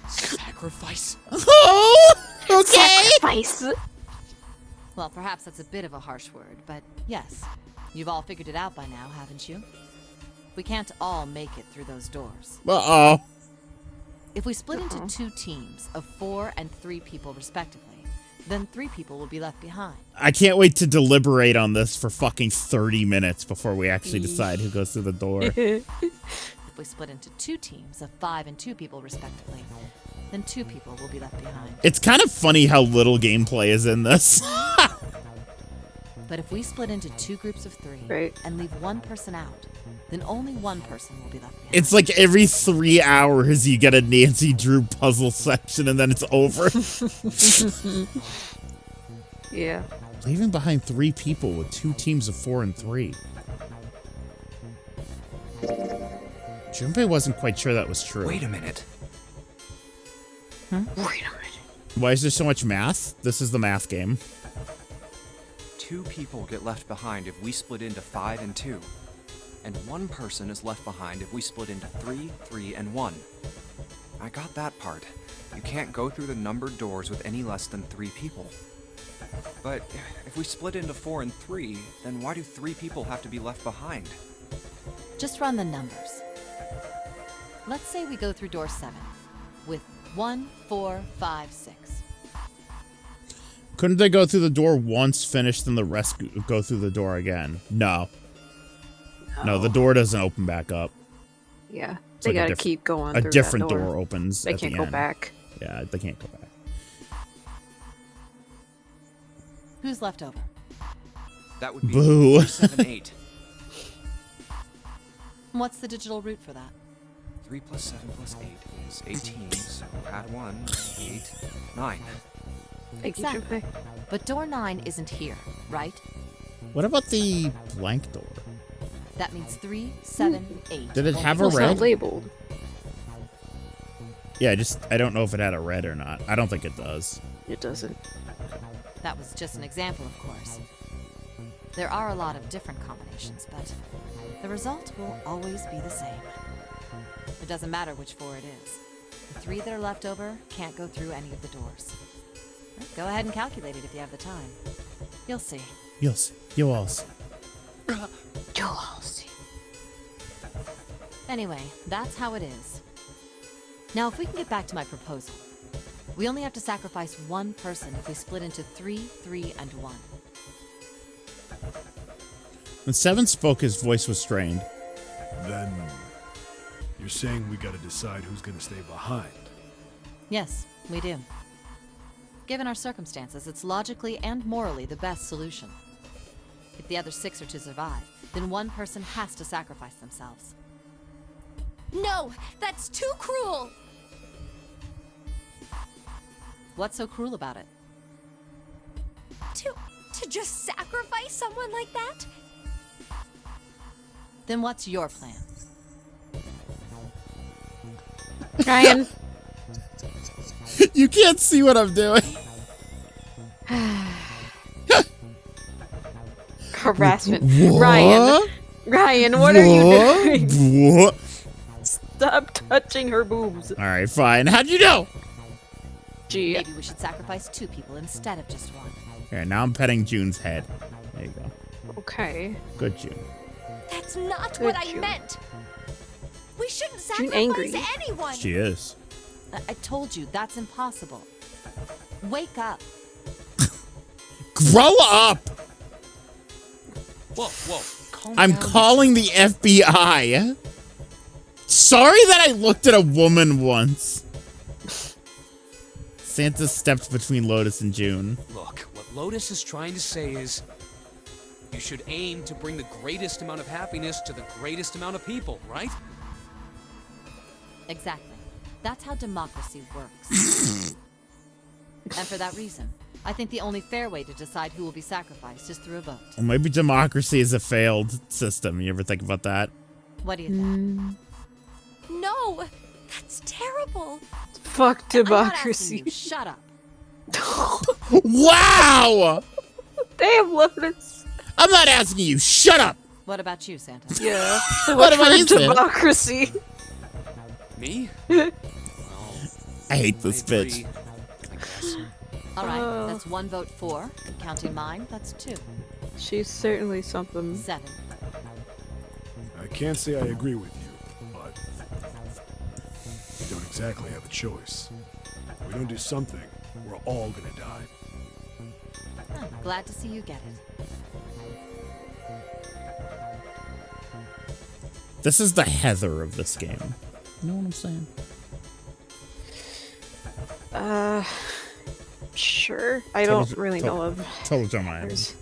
Sacrifice? Oh! Okay! Sacrifice. Well, perhaps that's a bit of a harsh word, but yes. You've all figured it out by now, haven't you? We can't all make it through those doors. Uh-oh. If we split into 2 teams of 4 and 3 people respectively, then 3 people will be left behind. I can't wait to deliberate on this for fucking 30 minutes before we actually decide who goes through the door. If we split into 2 teams of 5 and 2 people respectively, then 2 people will be left behind. It's kind of funny how little gameplay is in this. But if we split into 2 groups of 3 Right. and leave 1 person out, then only 1 person will be left behind. It's like every 3 hours you get a Nancy Drew puzzle section and then it's over. Yeah. Leaving behind 3 people with 2 teams of 4 and 3. Junpei wasn't quite sure that was true. Wait a minute. Wait a minute. Why is there so much math? This is the math game. 2 2 people get left behind if we split into 5 and 2. And 1 person is left behind if we split into 3, 3, and 1. I got that part. You can't go through the numbered doors with any less than 3 people. But if we split into 4 and 3, then why do 3 people have to be left behind? Just run the numbers. Let's say we go through door 7 with 1, 4, 5, 6. Couldn't they go through the door once, finish, then the rest go through the door again? No. No, the door doesn't open back up. Yeah, It's they like gotta keep going. A through different that door opens. They at can't the go end. back. Yeah, they can't go back. Who's left over? That would be Boo. 7, 8. What's the digital root for that? 3 plus 7 plus 8 is 18, so add 1, 8, 9. Exactly. But door 9 isn't here, right? What about the blank door? That means 3, 7, 8. Did it have a Well, it's red? not labeled. Yeah, I don't know if it had a red or not. I don't think it does. It doesn't. That was just an example, of course. There are a lot of different combinations, but the result will always be the same. It doesn't matter which 4 it is. The 3 that are left over can't go through any of the doors. Go ahead and calculate it if you have the time. You'll see. You'll see. You'll all see. You'll all see. Anyway, that's how it is. Now, if we can get back to my proposal, we only have to sacrifice 1 person if we split into 3, 3, and 1. When Seven spoke, his voice was strained. Then you're saying we gotta decide who's gonna stay behind. Yes, we do. Given our circumstances, it's logically and morally the best solution. If the other 6 are to survive, then 1 person has to sacrifice themselves. No, that's too cruel. What's so cruel about it? To just sacrifice someone like that? Then what's your plan? Ryan. You can't see what I'm doing. Harassment. What? Ryan, what are you doing? What? Stop touching her boobs. All right, fine. How'd you know? Gee. Maybe we should sacrifice 2 people instead of just 1. Okay, now I'm petting June's head. There you go. Okay. Good, June. That's not Good what I June. meant. We shouldn't June sacrifice angry. anyone. She is. I told you, that's impossible. Wake up. Grow up! Whoa, whoa. Calm I'm down. calling the FBI. Sorry that I looked at a woman once. Santa stepped between Lotus and June. Look, what Lotus is trying to say is you should aim to bring the greatest amount of happiness to the greatest amount of people, right? Exactly. That's how democracy works. And for that reason, I think the only fair way to decide who will be sacrificed is through a vote. Well, maybe democracy is a failed system. You ever think about that? What do you think? No, that's terrible. Fuck I'm not democracy. asking you. Shut up. Wow! Damn, Lotus. I'm not asking you. Shut up! What about you, Santa? Yeah. So What much about for you, Santa? democracy. Me? Well, I hate this I agree, bitch. I guess. All right, that's 1 vote for. Counting mine, that's 2. She's certainly something. 7. I can't say I agree with you, but we don't exactly have a choice. If we don't do something, we're all gonna die. Oh, glad to see you get it. This is the Heather of this game. You know what I'm saying? Sure. I don't really know of. Total Drama Island. There's-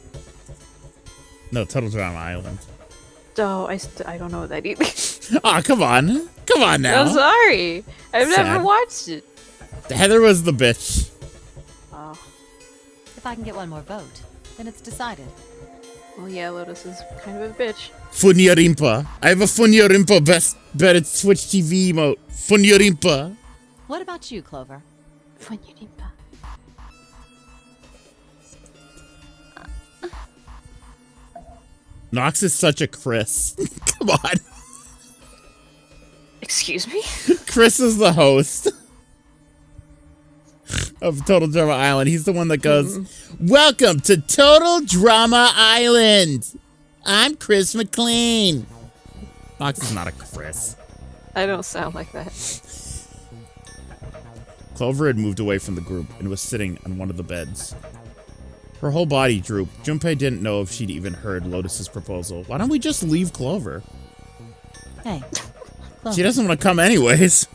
No, Total Drama Island. Oh, I don't know that either. Aw, come on. Come on now. I'm sorry. I've Sad. never watched it. Heather was the bitch. Oh. If I can get 1 more vote, then it's decided. Well, yeah, Lotus is kind of a bitch. Funyarimpa. I have a Funyarimpa better Twitch TV emote. Funyarimpa. What about you, Clover? Nox is such a Chris. Come on. Excuse me? Chris is the host of Total Drama Island. He's the one that goes, "Welcome to Total Drama Island. I'm Chris McLean." Nox is not a Chris. I don't sound like that. Clover had moved away from the group and was sitting on one of the beds. Her whole body drooped. Junpei didn't know if she'd even heard Lotus's proposal. Why don't we just leave Clover? Hey. Clover. She doesn't want to come anyways.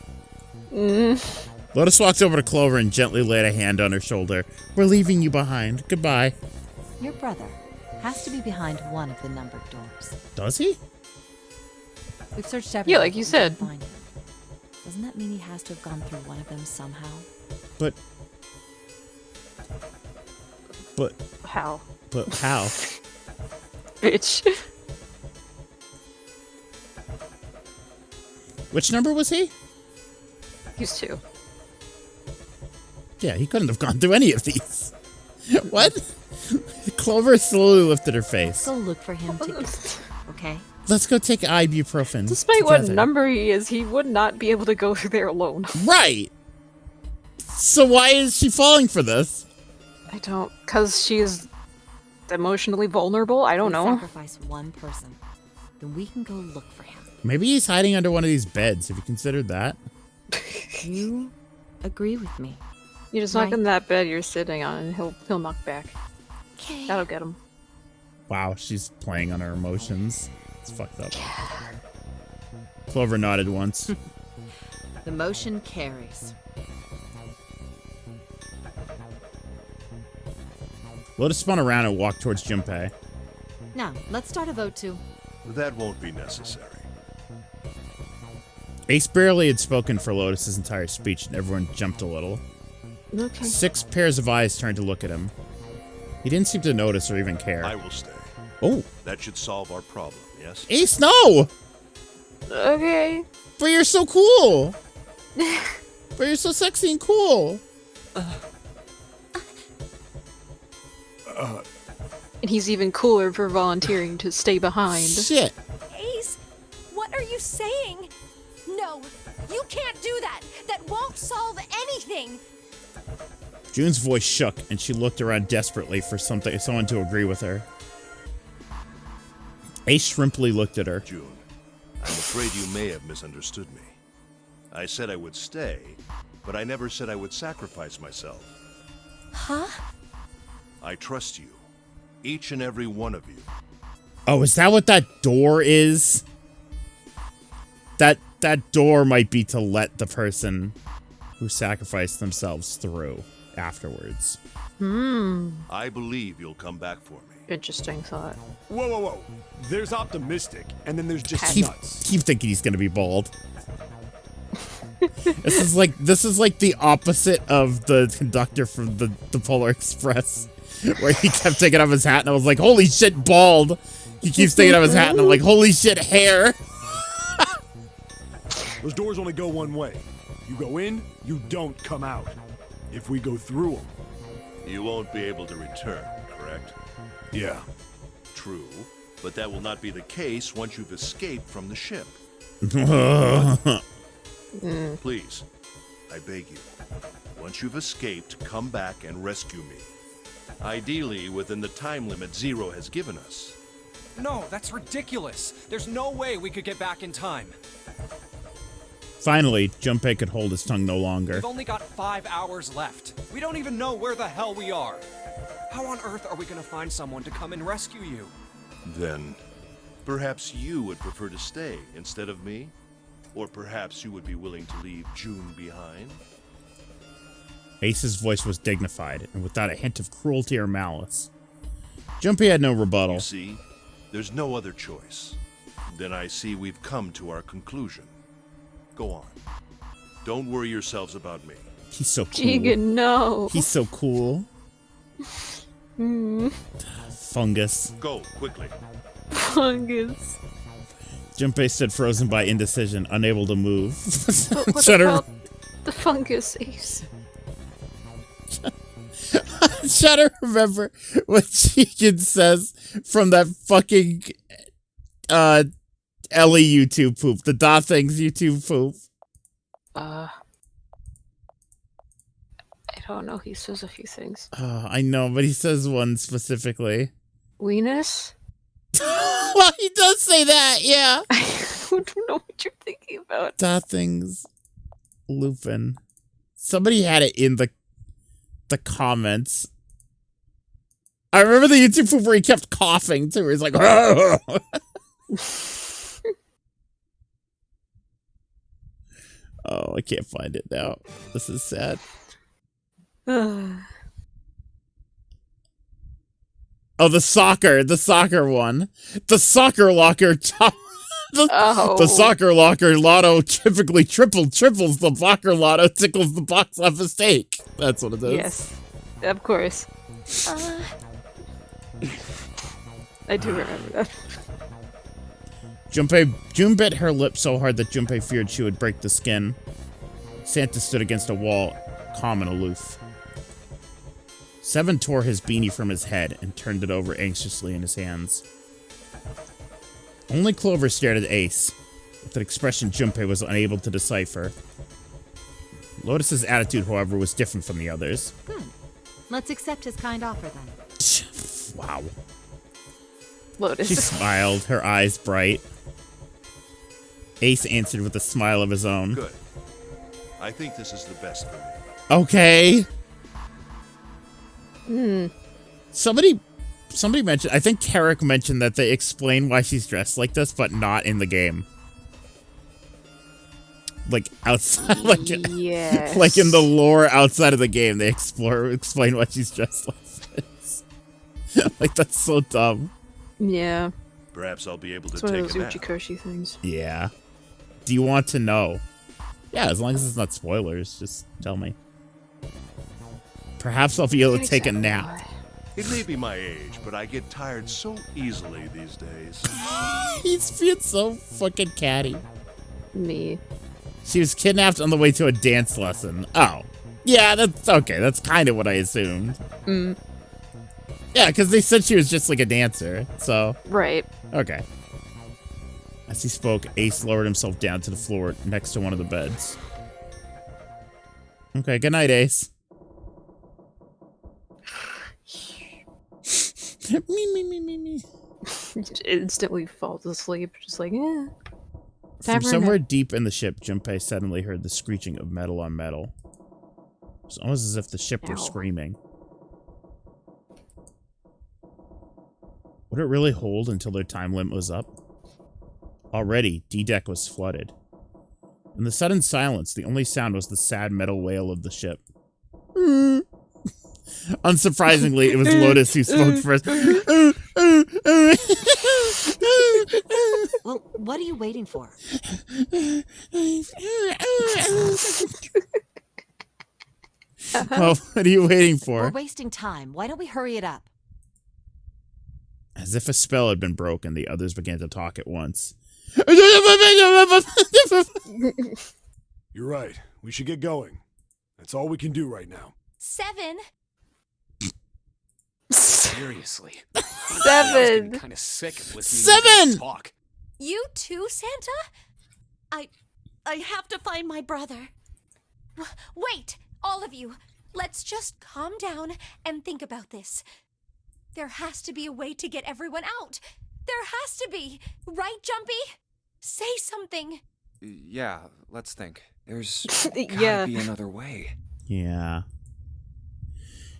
Lotus walked over to Clover and gently laid a hand on her shoulder. "We're leaving you behind. Goodbye." Your brother has to be behind one of the numbered doors. Does he? We've searched everywhere. Yeah, like you but we can't said. find him. Doesn't that mean he has to have gone through one of them somehow? But How? how? Bitch. Which number was he? He's 2. Yeah, he couldn't have gone through any of these. What? Clover slowly lifted her face. Go look for him together, okay? Let's go take ibuprofen. Despite what together. number he is, he would not be able to go through there alone. Right. So why is she falling for this? I don't... Because she's emotionally vulnerable? I don't know. Sacrifice one person, then we can go look for him. Maybe he's hiding under one of these beds. Have you considered that? You agree with me? You just knock Right. on that bed you're sitting on and he'll knock back. Okay. That'll get him. Wow, she's playing on her emotions. It's fucked up. Clover nodded once. The motion carries. Lotus spun around and walked towards Junpei. Now, let's start a vote to... That won't be necessary. Ace barely had spoken for Lotus's entire speech, and everyone jumped a little. Okay. 6 pairs of eyes turned to look at him. He didn't seem to notice or even care. I will stay. Oh, That should solve our problem, yes? Ace, no! Okay. But you're so cool! But you're so sexy and cool! And he's even cooler for volunteering to stay behind. Shit! Ace, what are you saying? No, you can't do that. That won't solve anything. June's voice shook, and she looked around desperately for someone to agree with her. Ace shrimply looked at her. June, I'm afraid you may have misunderstood me. I said I would stay, but I never said I would sacrifice myself. Huh? I trust you. Each and every one of you. Oh, is that what that door is? That door might be to let the person who sacrificed themselves through afterwards. I believe you'll come back for me. Interesting thought. Whoa, whoa, whoa. There's optimistic, and then there's just Keep nuts. thinking he's gonna be bald. This is like the opposite of the conductor from the Polar Express, where he kept taking off his hat, and I was like, "Holy shit, bald!" He keeps taking off his hat, and I'm like, "Holy shit, hair!" Those doors only go one way. You go in, you don't come out. If we go through them. You won't be able to return, correct? Yeah. True, but that will not be the case once you've escaped from the ship. Please, I beg you. Once you've escaped, come back and rescue me. Ideally, within the time limit Zero has given us. No, that's ridiculous. There's no way we could get back in time. Finally, Junpei could hold his tongue no longer. We've only got 5 hours left. We don't even know where the hell we are. How on earth are we gonna find someone to come and rescue you? Then, perhaps you would prefer to stay instead of me? Or perhaps you would be willing to leave June behind? Ace's voice was dignified and without a hint of cruelty or malice. Junpei had no rebuttal. You see, there's no other choice. Then I see we've come to our conclusion. Go on. Don't worry yourselves about me. He's so cool. Jigen, no. He's so cool. Fungus. Go, quickly. Fungus. Junpei stood frozen by indecision, unable to move. But what Shut her- about the fungus, Ace? trying to remember what Chicken says from that fucking Ellie YouTube poop. The Dot Things YouTube poop. I don't know. He says a few things. I know, but he says one specifically. Weenus? Well, he does say that, yeah. I don't know what you're thinking about. Dot Things Lupin. Somebody had it in the comments. I remember the YouTube poop where he kept coughing too. He's like, oh, I can't find it now. This is sad. Oh, the soccer one. The soccer locker top. The soccer locker lotto typically triples the Locker lotto tickles the box office stake. That's what it is. Yes, of course. I do remember that. June bit her lip so hard that Junpei feared she would break the skin. Santa stood against a wall, calm and aloof. Seven tore his beanie from his head and turned it over anxiously in his hands. Only Clover stared at Ace, with an expression Junpei was unable to decipher. Lotus's attitude, however, was different from the others. Good. Let's accept his kind offer then. Wow. Lotus. She smiled, her eyes bright. Ace answered with a smile of his own. Good. I think this is the best for me. Okay. Somebody mentioned, I think Carrick mentioned that they explain why she's dressed like this, but not in the game. Like outside, yes. Like in the lore outside of the game, they explain why she's dressed like this. Like that's so dumb. Yeah. Perhaps I'll be able to It's one of take those a nap. Uchikoshi things. Yeah. Do you want to know? Yeah, as long as it's not spoilers, just tell me. Perhaps I'll be able to take a nap. It may be my age, but I get tired so easily these days. He's being so fucking catty. Me. She was kidnapped on the way to a dance lesson. Oh. Yeah, that's okay. That's kind of what I assumed. Yeah, because they said she was just like a dancer, so. Right. Okay. As he spoke, Ace lowered himself down to the floor next to one of the beds. Okay, good night, Ace. me. Just instantly falls asleep, just like, yeah. From somewhere deep in the ship, Junpei suddenly heard the screeching of metal on metal. It's almost as if the ship were screaming. Would it really hold until their time limit was up? Already, D-Deck was flooded. In the sudden silence, the only sound was the sad metal wail of the ship. Unsurprisingly, it was Lotus who spoke first. Well, what are you waiting for? Well, what are you waiting for? We're wasting time. Why don't we hurry it up? As if a spell had been broken, the others began to talk at once. You're right. We should get going. That's all we can do right now. 7. Seriously. 7. Kind of sick of listening to you guys talk. You too, Santa? I have to find my brother. Wait, all of you. Let's just calm down and think about this. There has to be a way to get everyone out. There has to be. Right, Jumpy? Say something. Yeah, let's think. There's Yeah. gotta be another way. Yeah.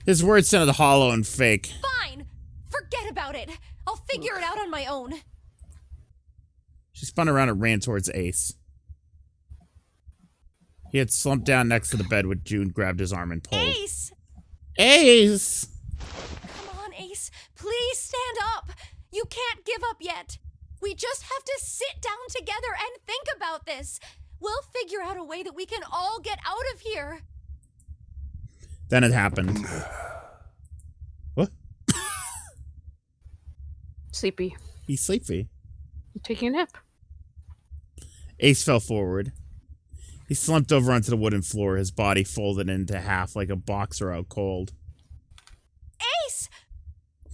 His words sounded hollow and fake. Fine. Forget about it. I'll figure it out on my own. She spun around and ran towards Ace. He had slumped down next to the bed when June grabbed his arm and pulled. Ace! Ace! Come on, Ace. Please stand up. You can't give up yet. We just have to sit down together and think about this. We'll figure out a way that we can all get out of here. Then it happened. What? Sleepy. He's sleepy. You taking a nap? Ace fell forward. He slumped over onto the wooden floor, his body folded into half like a boxer out cold.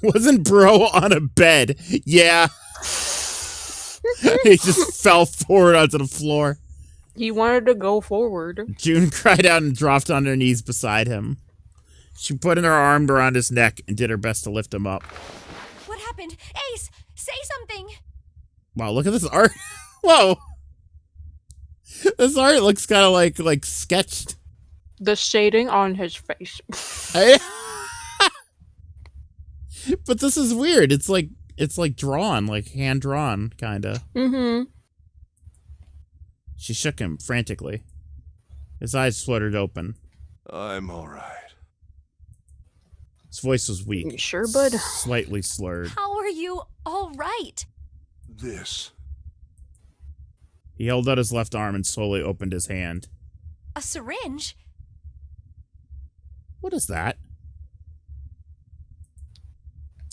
Wasn't bro on a bed? Yeah. He just fell forward onto the floor. He wanted to go forward. June cried out and dropped on her knees beside him. She put her arm around his neck and did her best to lift him up. What happened? Ace, say something. Wow, look at this art. Whoa. This art looks kind of like sketched. The shading on his face. But this is weird. It's like drawn, like hand drawn, kind of. Mm-hmm. She shook him frantically. His eyes fluttered open. I'm all right. His voice was weak. You sure, bud? Slightly slurred. How are you all right? This. He held out his left arm and slowly opened his hand. A syringe? What is that?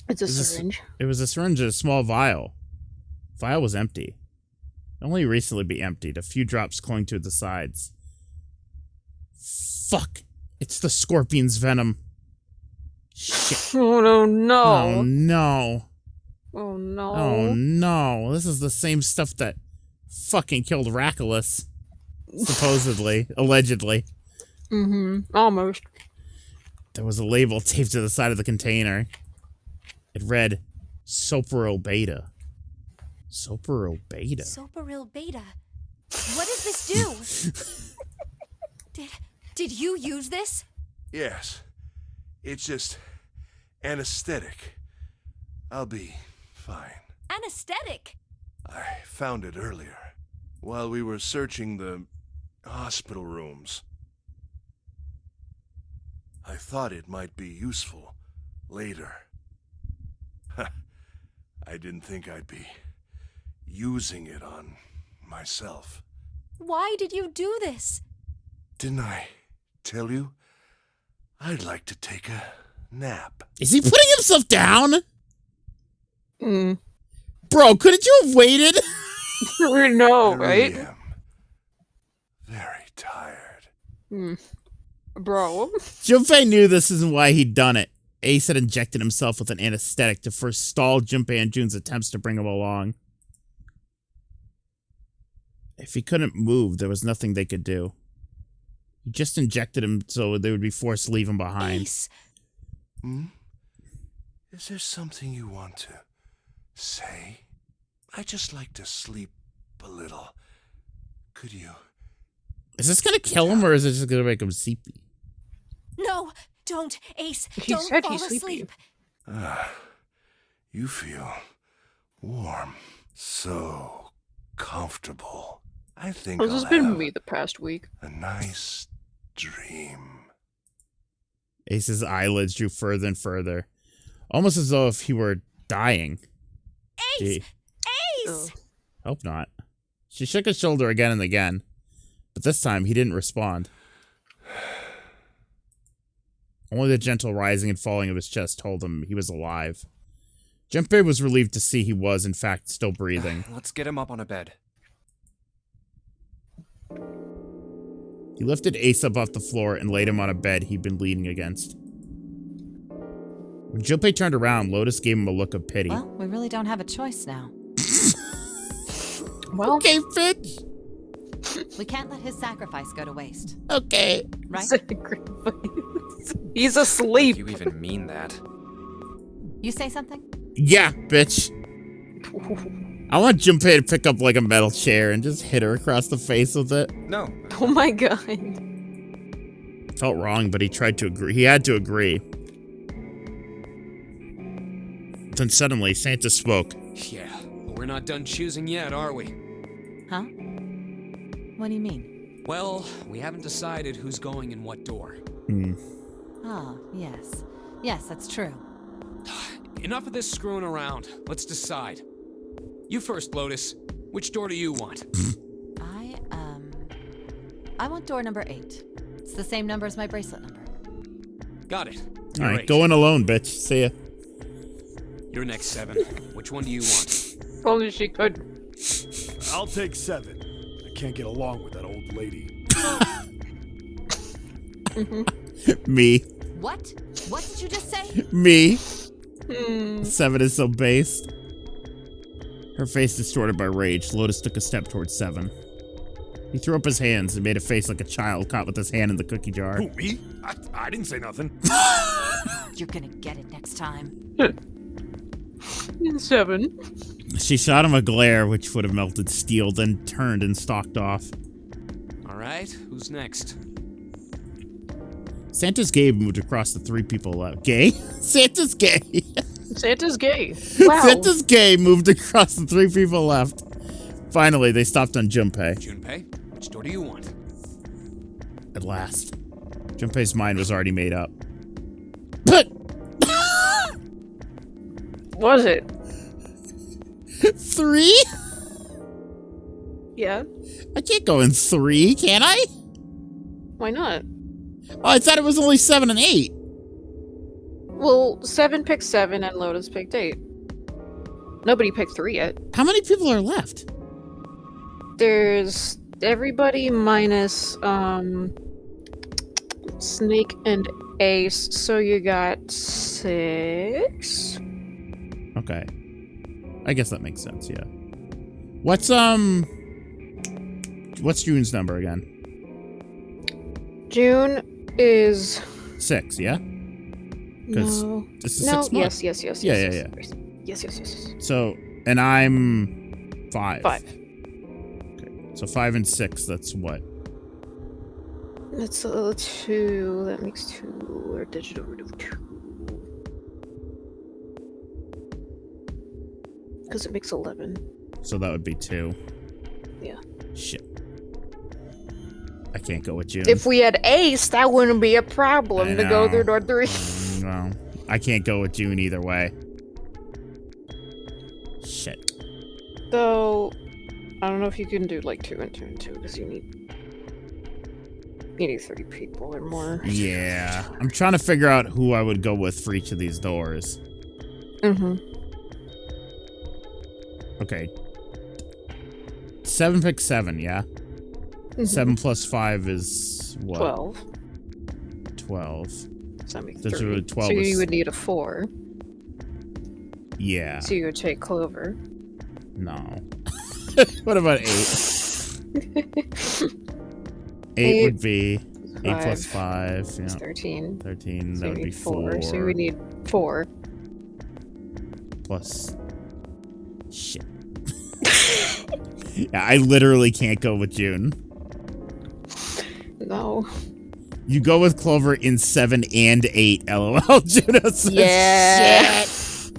It's a syringe. It was a syringe in a small vial. Vial was empty. Only recently be emptied. A few drops clung to the sides. Fuck! It's the scorpion's venom. Shit. Oh no! Oh no! Oh no! Oh no! This is the same stuff that fucking killed Raculus. Supposedly. Allegedly. Mm-hmm. Almost. There was a label taped to the side of the container. It read, Soperil Beta. Soperil Beta? Soperil Beta. What does this do? Did you use this? Yes. It's just anesthetic. I'll be fine. Anesthetic? I found it earlier, while we were searching the hospital rooms. I thought it might be useful later. I didn't think I'd be using it on myself. Why did you do this? Didn't I tell you? I'd like to take a nap. Is he putting himself down? Mm. Bro, couldn't you have waited? We know, I right? really am very tired. Bro. Junpei knew this isn't why he'd done it. Ace had injected himself with an anesthetic to first stall Junpei and June's attempts to bring him along. If he couldn't move, there was nothing they could do. He just injected him so they would be forced to leave him behind. Ace. Is there something you want to say? I just like to sleep a little. Could you? Is this gonna kill him or is it just gonna make him sleepy? No, don't, Ace. He don't said fall he's sleepy. asleep. You feel warm, so comfortable. I think This I'll has been have me the past week. a nice dream. Ace's eyelids drew further and further, almost as though if he were dying. Ace! Gee, Ace! hope not. She shook his shoulder again and again, but this time he didn't respond. Only the gentle rising and falling of his chest told him he was alive. Junpei was relieved to see he was, in fact, still breathing. Let's get him up on a bed. He lifted Ace up off the floor and laid him on a bed he'd been leaning against. When Junpei turned around, Lotus gave him a look of pity. Well, we really don't have a choice now. Well, Okay, Fitch. We can't let his sacrifice go to waste. Okay. Right? sacrifice. He's If asleep. you even mean that. You say something? Yeah, bitch. I want Junpei to pick up like a metal chair and just hit her across the face with it. No. Oh my god. Felt wrong, but he tried to agree. He had to agree. Then suddenly, Santa spoke. Yeah, but we're not done choosing yet, are we? Huh? What do you mean? Well, we haven't decided who's going in what door. Ah, yes. Yes, that's true. Enough of this screwing around. Let's decide. You first, Lotus. Which door do you want? I want door number 8. It's the same number as my bracelet number. Got it. All right, Great. go in alone, bitch. See ya. You're next, 7. Which one do you want? If only she could. I'll take 7. I can't get along with that old lady. Me. What? What did you just say? Me. 7 is so based. Her face distorted by rage. Lotus took a step towards 7. He threw up his hands and made a face like a child caught with his hand in the cookie jar. Who, me? I didn't say nothing. You're gonna get it next time. 7. She shot him a glare which would have melted steel, then turned and stalked off. All right, who's next? Santa's gay moved across the 3 people left. Gay? Santa's gay. Santa's gay. Wow. Santa's gay moved across the 3 people left. Finally, they stopped on Junpei. Junpei, which door do you want? At last. Junpei's mind was already made up. But Was it? 3? Yeah. I can't go in 3, can I? Why not? Oh, I thought it was only 7 and 8. Well, 7 picked 7 and Lotus picked 8. Nobody picked 3 yet. How many people are left? There's everybody minus Snake and Ace, so you got 6. Okay. I guess that makes sense, yeah. What's June's number again? June is 6, yeah? Because no. this is No, 6 months. yes. Yeah. Yes. So, and I'm 5. 5. Okay. So 5 and 6, that's what? That's 2. That makes 2. Or digital root of 2. Because it makes 11. So that would be 2. Yeah. Shit. I can't go with June. If we had Ace, that wouldn't be a problem to go through door 3. No. I can't go with June either way. Shit. Though, I don't know if you can do like 2 and 2 and 2 because you need 3 people or more. Yeah. I'm trying to figure out who I would go with for each of these doors. Mm-hmm. Okay. 7 picks 7, yeah? 7 plus 5 is what? 12. 12. So that makes That's 3. really 12 so is- you would need a 4. Yeah. So you would take Clover. No. What about 8? 8 would be 8 plus 5. It's Yeah. 13. 13. So That you would be need 4. So you would need 4. Plus. Shit. Yeah, I literally can't go with June. No. You go with Clover in 7 and 8, LOL. Juno says Yeah. shit.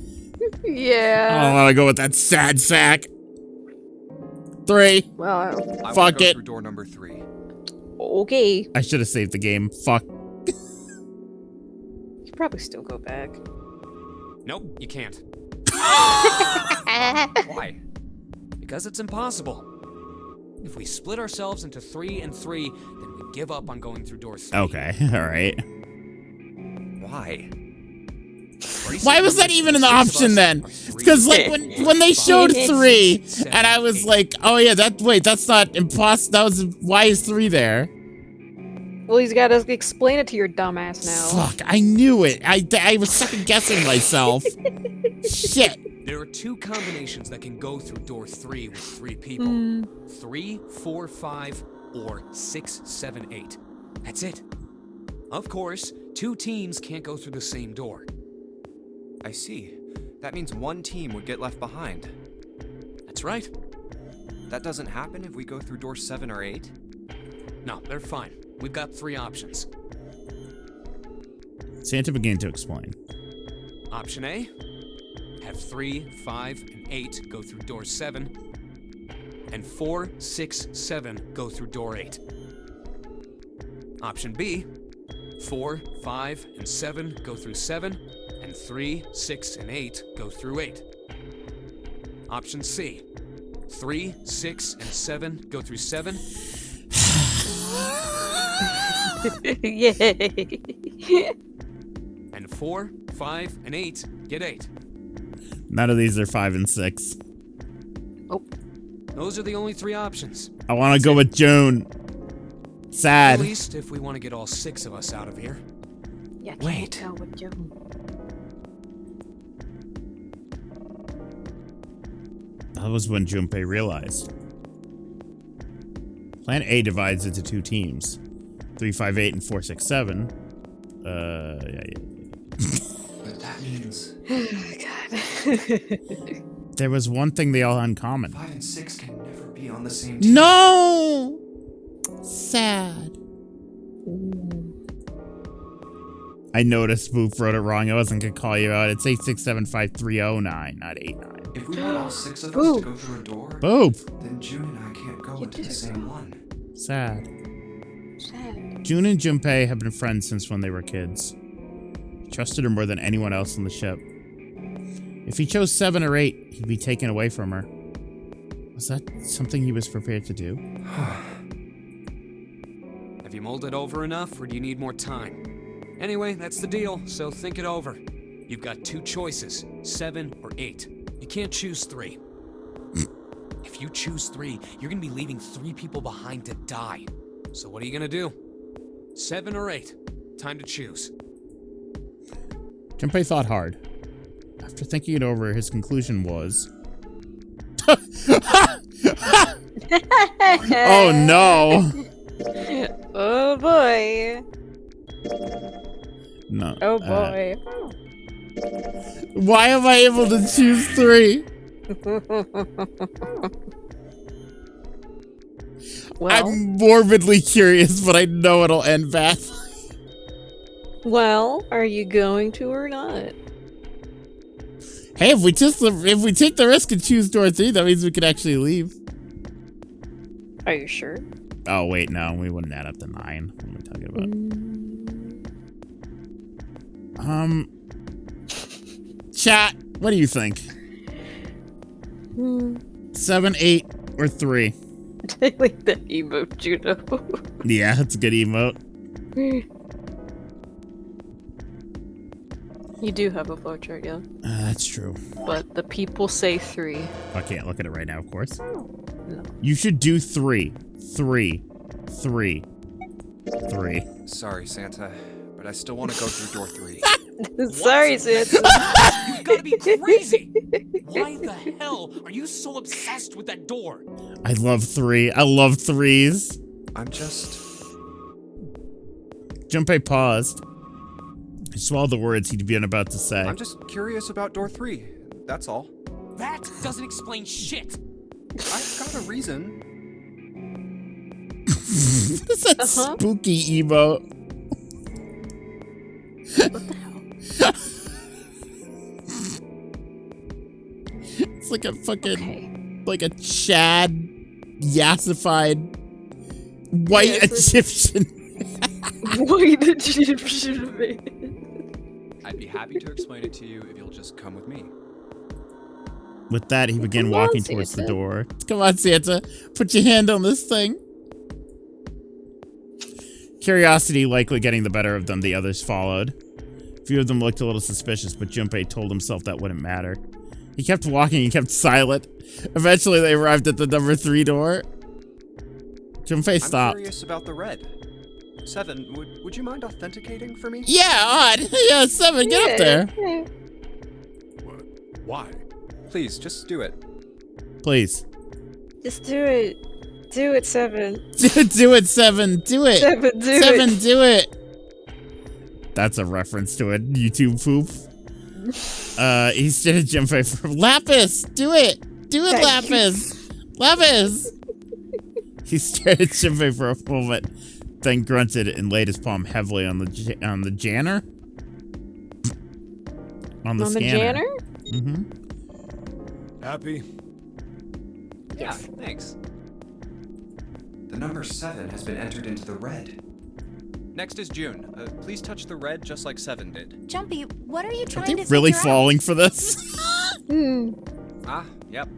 Yeah. I don't want to go with that sad sack. 3. Well, I will Fuck go it. through door number 3. okay. I should have saved the game. Fuck. You could probably still go back. Nope, you can't. Why? Because it's impossible. If we split ourselves into 3 and 3, then we give up on going through door 3. Okay, alright. Why? Why was that even an option then? Because like when they showed 3, and I was like, oh yeah, that's not impossible. That was, why is 3 there? Well, he's got to explain it to your dumbass now. Fuck, I knew it. I was second guessing myself. Shit. There are 2 combinations that can go through door 3 with 3 people. 3, 4, 5, or 6, 7, 8. That's it. Of course, 2 teams can't go through the same door. I see. That means one team would get left behind. That's right. That doesn't happen if we go through door 7 or 8? No, they're fine. We've got 3 options. Santa began to explain. Option A, have 3, 5, and 8 go through door 7, and 4, 6, 7 go through door 8. Option B, 4, 5, and 7 go through 7, and 3, 6, and 8 go through 8. Option C, 3, 6, and 7 go through 7. Yay. And 4, 5, and 8 get 8. None of these are 5 and 6. Oh. Those are the only 3 options. I want to go with June. Sad. At least if we want to get all 6 of us out of here. Yeah, Wait. can't tell with Joe. That was when Junpei realized. Plan A divides into 2 teams. 358 and 467. Yeah. But that means God. There was one thing they all had in common. 5 and 6 can never be on the same team. No! Sad. I noticed Boop wrote it wrong. I wasn't gonna call you out. It's 8675309, not 89. If we want all 6 of us to go through a door, Boop! then June and I can't go into the same one. Sad. June and Junpei have been friends since when they were kids. He trusted her more than anyone else on the ship. If he chose 7 or 8, he'd be taken away from her. Was that something he was prepared to do? Have you mulled it over enough, or do you need more time? Anyway, that's the deal, so think it over. You've got 2 choices, 7 or 8. You can't choose 3. If you choose 3, you're gonna be leaving 3 people behind to die. So what are you gonna do? 7 or 8? Time to choose. Junpei thought hard. After thinking it over, his conclusion was... Oh no! Oh boy. No. Oh boy. Why am I able to choose 3? Well, I'm morbidly curious, but I know it'll end badly. well, are you going to or not? Hey, if we take the risk and choose door 3, that means we could actually leave. Are you sure? Oh wait, no, we wouldn't add up to 9. What am I talking about? Chat, what do you think? 7, 8, or 3? I like the emote, Juno. Yeah, that's a good emote. You do have a flowchart, yeah. That's true. But the people say 3. I can't look at it right now, of course. No. You should do 3. 3. 3. 3. Sorry, Santa, but I still want to go through door 3. Sorry, Santa. You've got to be crazy! Why the hell are you so obsessed with that door? I love 3. I love 3s. I'm just... Junpei paused. He swallowed the words he'd been about to say. I'm just curious about door 3. That's all. That doesn't explain shit! I've got a reason. What's that spooky emote? What the hell? It's like a fucking, like a Chad yassified white Egyptian. White Egyptian man. I'd be happy to explain it to you if you'll just come with me. With that, he began Come on, walking towards the Santa. door. Come on, Santa. Put your hand on this thing. Curiosity likely getting the better of them, the others followed. A few of them looked a little suspicious, but Junpei told himself that wouldn't matter. He kept walking, he kept silent. Eventually, they arrived at the number 3 door. Junpei stopped. I'm curious about the red. 7, would you mind authenticating for me? Yeah, odd. Yeah, 7, get up there. What? Why? Please, just do it. Please. Just do it. Do it, 7. Do it, 7. Do it. 7, do 7, it. do it. That's a reference to a YouTube poop. He stared at Junpei for Lapis. Do it. Do it, Thank Lapis. Lapis. He stared at Junpei for a moment, then grunted and laid his palm heavily on the janner. On the scanner. Mm-hmm. Happy? Yeah, thanks. The number 7 has been entered into the red. Next is June. Please touch the red just like 7 did. Jumpy, what are you Are trying they to really figure falling for this? Ah, yep.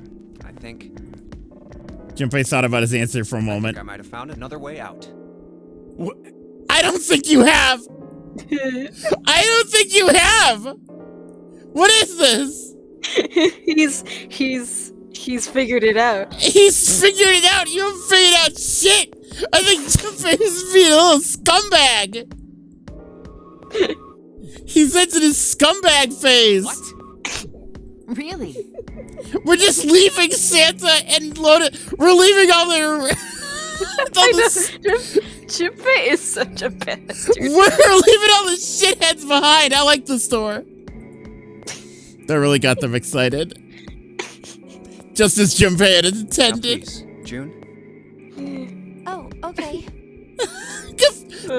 I think Junpei thought about his answer for a moment. I might have found another way out. What? I don't think you have. I don't think you have. What is this? He's figured it out. He's figured it out. You haven't figured out shit. I think Junpei is being a little scumbag. He's into his scumbag phase. What? Really? We're just leaving Santa and Lotus. We're leaving all their. Junpei is such a bastard. We're leaving all the shitheads behind. I like the store. That really got them excited. Just as Junpei had intended. Now, please, June. Oh, okay.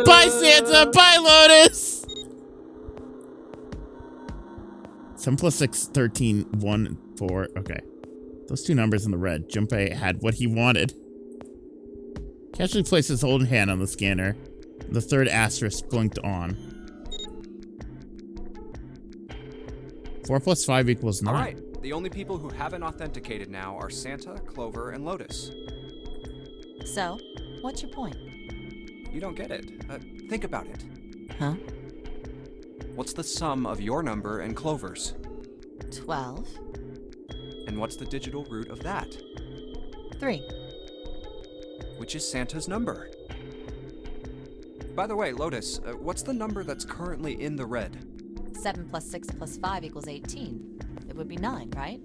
Bye, Santa. Bye, Lotus. 7 plus 6, 13, 1, 4. Okay. Those two numbers in the red. Junpei had what he wanted. Casually placed his holding hand on the scanner. The third asterisk blinked on. 4 plus 5 equals 9. All right. The only people who haven't authenticated now are Santa, Clover, and Lotus. So, what's your point? You don't get it. Think about it. Huh? What's the sum of your number and Clover's? 12. And what's the digital root of that? 3. Which is Santa's number. By the way, Lotus, what's the number that's currently in the red? 7 plus 6 plus 5 equals 18. It would be 9, right?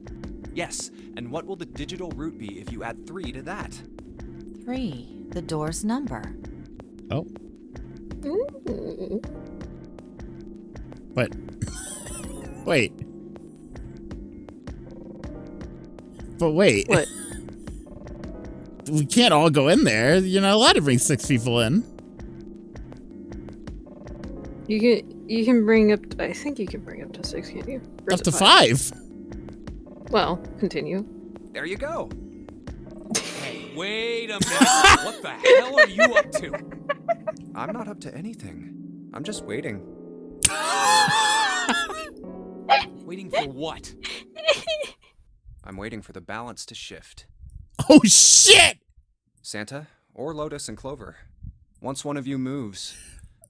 Yes, and what will the digital root be if you add 3 to that? 3. The door's number. Oh. But wait. But wait. What? We can't all go in there. You're not allowed to bring 6 people in. You can bring up. I think you can bring up to 6, can't you? Or is Up it to 5. Well, continue. There you go. Hey, wait a minute. What the hell are you up to? I'm not up to anything. I'm just waiting. Waiting for what? I'm waiting for the balance to shift. Oh shit! Santa, or Lotus and Clover. Once one of you moves,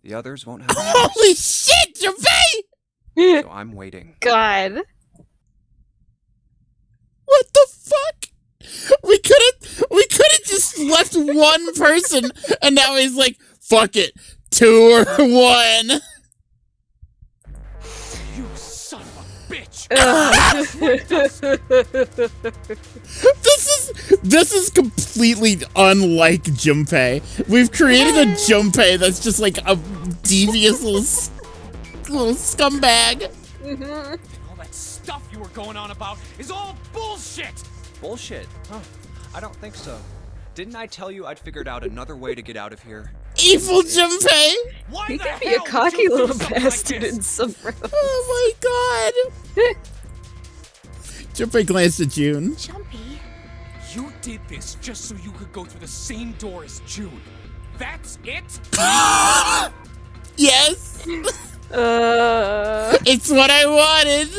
the others won't have a Holy choice. shit, Gervais! So I'm waiting. God. What the fuck? We could've just left one person, and now he's like, fuck it, 2 or 1. You son of a bitch! This is completely unlike Junpei. We've created a Junpei that's just like a devious little scumbag. All that stuff you were going on about is all bullshit! Bullshit? Huh. I don't think so. Didn't I tell you I'd figured out another way to get out of here? Evil Junpei! Why He the could be a hell would cocky you do little something like bastard this? in some room. Oh my god! Junpei glanced at June. Jumpy. You did this just so you could go through the same door as June. That's it? Yes! It's what I wanted!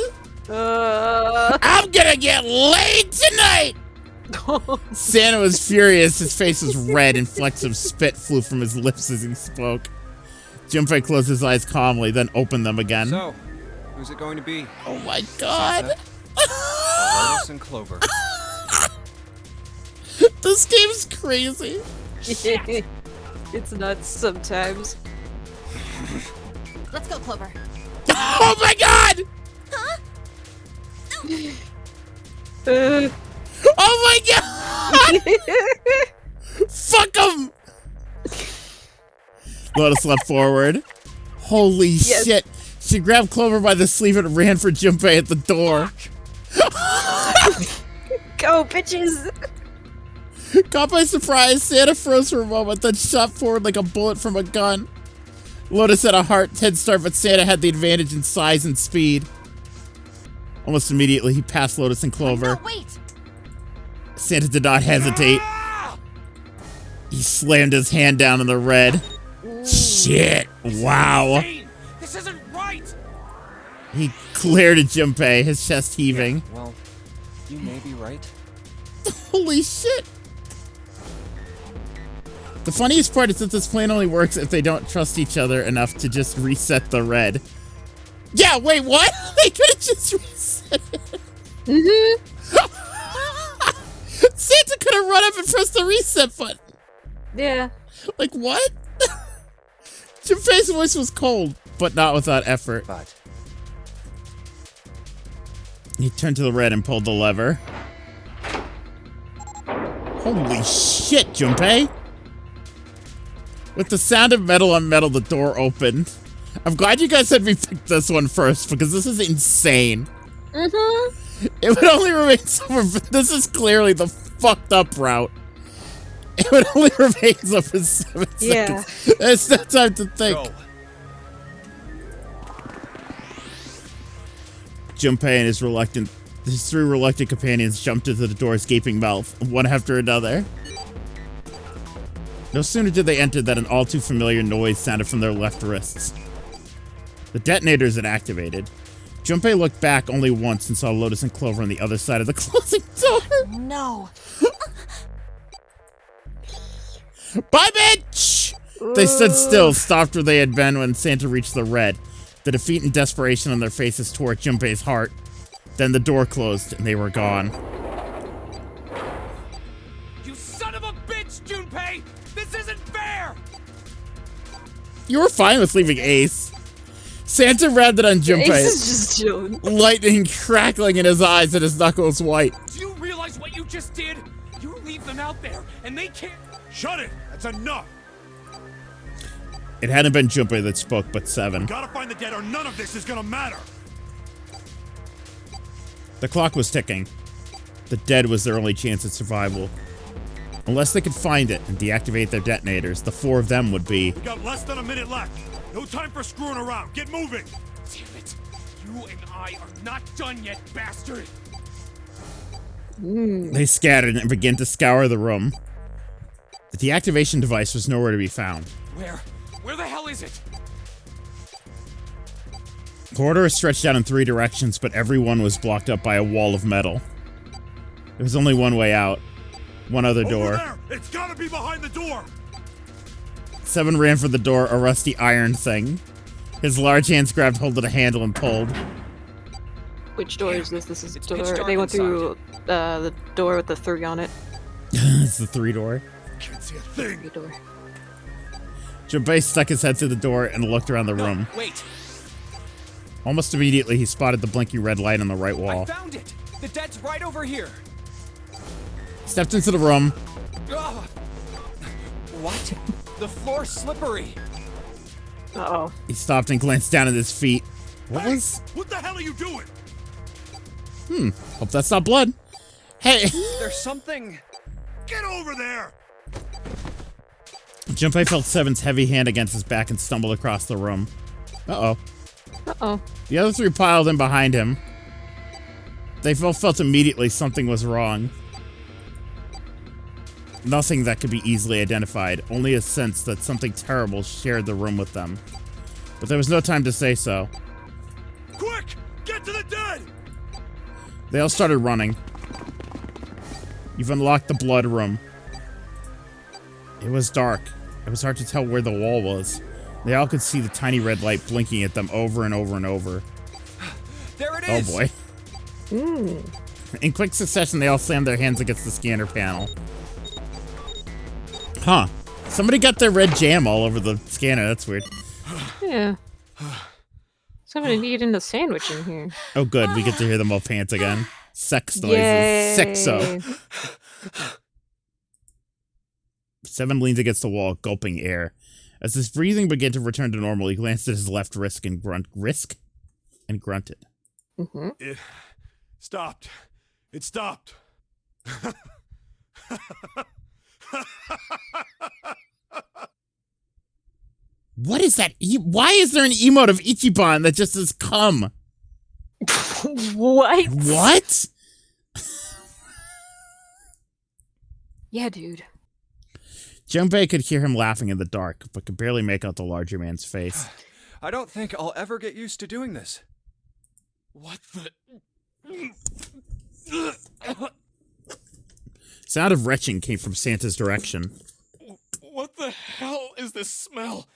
I'm gonna get laid tonight! Santa was furious. His face was red and flecks of spit flew from his lips as he spoke. Junpei closed his eyes calmly, then opened them again. So, who's it going to be? Oh my god! Santa, or Lotus and Clover. This game's crazy. It's nuts sometimes. Let's go, Clover. Oh my god! Oh my god! Fuck him! Lotus leapt forward. Holy shit. She grabbed Clover by the sleeve and ran for Junpei at the door. Go, bitches! Caught by surprise, Santa froze for a moment, then shot forward like a bullet from a gun. Lotus had a head start, but Santa had the advantage in size and speed. Almost immediately, he passed Lotus and Clover. No, wait! Santa did not hesitate. He slammed his hand down in the red. Shit. Wow. This isn't right! He glared at Junpei, his chest heaving. Well, you may be right. Holy shit. The funniest part is that this plan only works if they don't trust each other enough to just reset the red. Yeah, wait, what? They could have just reset it. Santa could have run up and pressed the reset button. Yeah. Like, what? Junpei's voice was cold, but not without effort. But He turned to the red and pulled the lever. Holy shit, Junpei! With the sound of metal on metal, the door opened. I'm glad you guys had me pick this one first, because this is insane. It would only remain summer, but this is clearly the fucked up route. It would only remain so for 7 seconds. There's no time to think. Go. Junpei and his 3 reluctant companions jumped into the door's gaping mouth, one after another. No sooner did they enter than an all too familiar noise sounded from their left wrists. The detonators had activated. Junpei looked back only once and saw Lotus and Clover on the other side of the closing door. No. Bye, bitch! They stood still, stopped where they had been when Santa reached the red. The defeat and desperation on their faces tore at Junpei's heart. Then the door closed and they were gone. You son of a bitch, Junpei! This isn't fair! You were fine with leaving Ace. Santa rounded on Junpei. Ace is just chilling. Lightning crackling in his eyes and his knuckles white. Do you realize what you just did? You leave them out there, and they can't— Shut it! That's enough! It hadn't been Junpei that spoke, but 7. Gotta find the dead or none of this is gonna matter! The clock was ticking. The dead was their only chance at survival. Unless they could find it and deactivate their detonators, the 4 of them would be— We got less than a minute left! No time for screwing around! Get moving! Damn it! You and I are not done yet, bastard! They scattered and began to scour the room. The deactivation device was nowhere to be found. Where the hell is it? Corridors stretched out in 3 directions, but every one was blocked up by a wall of metal. There was only one way out. One other door. Over there! It's gotta be behind the door! 7 ran for the door, a rusty iron thing. His large hands grabbed hold of the handle and pulled. Which door is this? This is the pitch door. dark They went inside. through the door with the 3 on it. It's the 3 door. Can't see a thing! The door. Junpei stuck his head through the door and looked around the room. Wait! Almost immediately, he spotted the blinking red light on the right I wall. found it! The dead's right over here! Stepped into the room. Ugh. What? The floor's slippery! Uh-oh. He stopped and glanced down at his feet. What was? What the hell are you doing? Hope that's not blood. Hey! There's something— Get over there! Junpei felt 7's heavy hand against his back and stumbled across the room. Uh-oh. Uh-oh. The other 3 piled in behind him. They both felt immediately something was wrong. Nothing that could be easily identified, only a sense that something terrible shared the room with them. But there was no time to say so. Quick! Get to the dead! They all started running. You've unlocked the blood room. It was dark. It was hard to tell where the wall was. They all could see the tiny red light blinking at them over and over and over. There it Oh is! boy. In quick succession, they all slammed their hands against the scanner panel. Huh. Somebody got their red jam all over the scanner. That's weird. Yeah. Somebody eating a sandwich in here. Oh, good. We get to hear them all pant again. Sex noises. Yay. Sexo. 7 leans against the wall, gulping air. As his breathing began to return to normal, he glanced at his left wrist and grunted. It stopped. It stopped. What is that? Why is there an emote of Ichiban that just says come? What? What? Yeah, dude. Junpei could hear him laughing in the dark, but could barely make out the larger man's face. I don't think I'll ever get used to doing this. What the? Sound of retching came from Santa's direction. What the hell is this smell?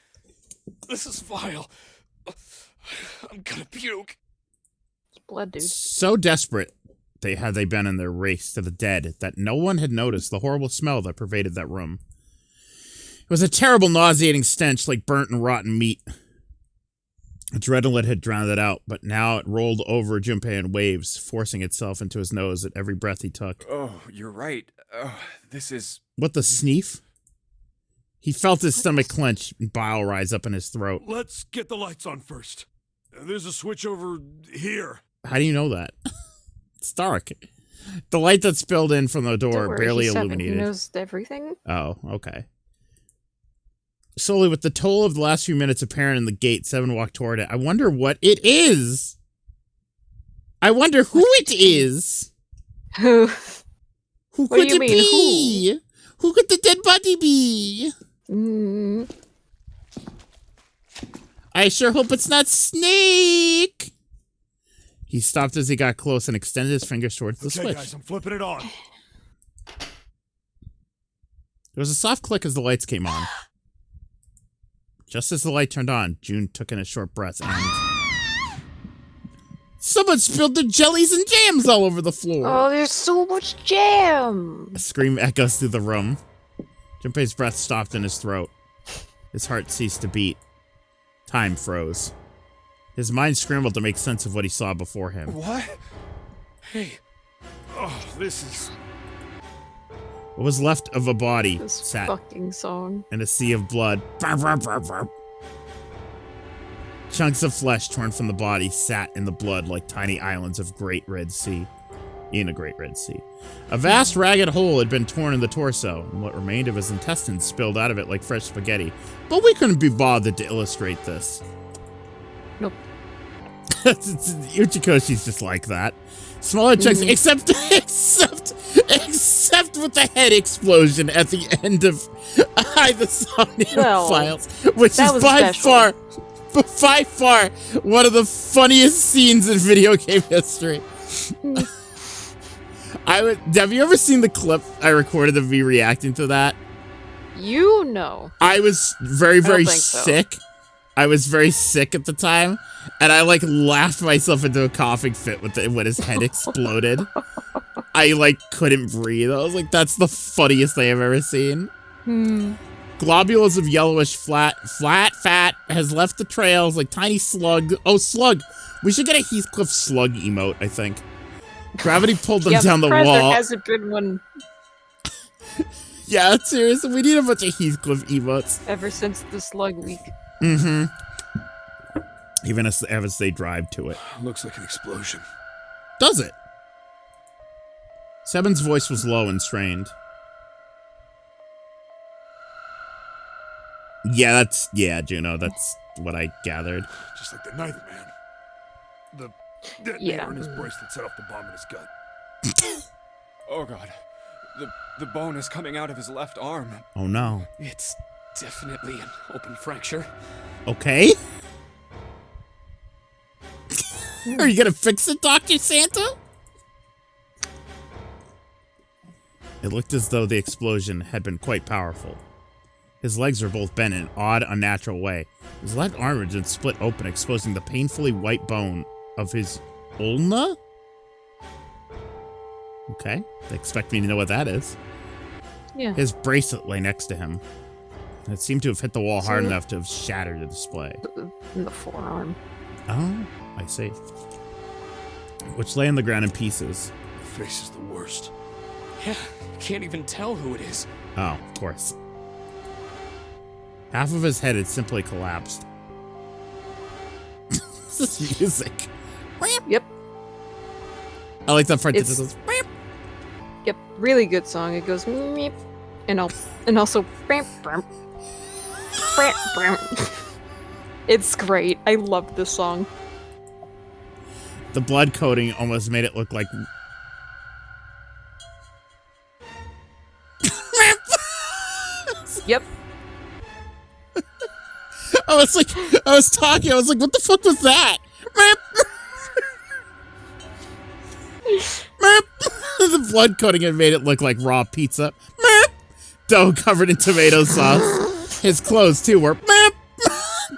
This is vile. I'm gonna puke. It's blood, dude. So desperate had they been in their race to the dead that no one had noticed the horrible smell that pervaded that room. It was a terrible, nauseating stench like burnt and rotten meat. Adrenaline had drowned it out, but now it rolled over Junpei in waves, forcing itself into his nose at every breath he took. Oh, you're right. This is... What the sneef? He felt his stomach clench and bile rise up in his throat. Let's get the lights on first. There's a switch over here. How do you know that? It's dark. The light that spilled in from the door Don't worry, barely he's 7. illuminated. He knows everything. Oh, okay. Slowly, with the toll of the last few minutes apparent in the gate, 7 walked toward it. I wonder what it is. I wonder who it is. Who? Who What could do you it mean, be? Who could the dead body be? I sure hope it's not Snake. He stopped as he got close and extended his fingers towards the switch. Guys, I'm flipping it on. There was a soft click as the lights came on. Just as the light turned on, June took in a short breath and... Someone spilled their jellies and jams all over the floor. Oh, there's so much jam. A scream echoes through the room. Junpei's breath stopped in his throat. His heart ceased to beat. Time froze. His mind scrambled to make sense of what he saw before him. What? Hey. Oh, this is... What was left of a body This sat fucking song. in a sea of blood. Chunks of flesh torn from the body sat in the blood like tiny islands of Great Red Sea. In a Great Red Sea. A vast ragged hole had been torn in the torso, and what remained of his intestines spilled out of it like fresh spaghetti. But we couldn't be bothered to illustrate this. Nope. Uchikoshi's just like that. Smaller chunks, except with the head explosion at the end of the Somnium Files, which is by far one of the funniest scenes in video game history. Have you ever seen the clip I recorded of me reacting to that? You know. I was very, very so. sick. I was very sick at the time, and I like laughed myself into a coughing fit when his head exploded. I like couldn't breathe. I was like, that's the funniest thing I've ever seen. Globules of yellowish fat has left the trails like tiny slug. Oh, slug. We should get a Heathcliff slug emote, I think. Gravity pulled them down the wall. There hasn't been one. Yeah, seriously, we need a bunch of Heathcliff emotes. Ever since the slug week. Mm-hmm. Even as they drive to it. Looks like an explosion. Does it? Seven's voice was low and strained. Yeah, Juno, that's what I gathered. Just like the Ninth Man. The detonator in his bracelet set off the bomb in his gut. Oh god. The bone is coming out of his left arm. Oh no. It's definitely an open fracture. Okay. Are you gonna fix it, Dr. Santa? It looked as though the explosion had been quite powerful. His legs were both bent in an odd, unnatural way. His left arm had been split open, exposing the painfully white bone of his ulna? Okay, they expect me to know what that is. Yeah. His bracelet lay next to him. It seemed to have hit the wall hard enough to have shattered the display. In the forearm. Oh, I see. Which lay on the ground in pieces. Her face is the worst. Yeah, can't even tell who it is. Oh, of course. Half of his head had simply collapsed. This is music. Yep. I like that part that It's- goes. Yep. Really good song. It goes meep, and also It's great. I love this song. The blood coating almost made it look like. Yep. I was like, I was like, what the fuck was that? The blood coating had made it look like raw pizza. Dough covered in tomato sauce. His clothes, too, were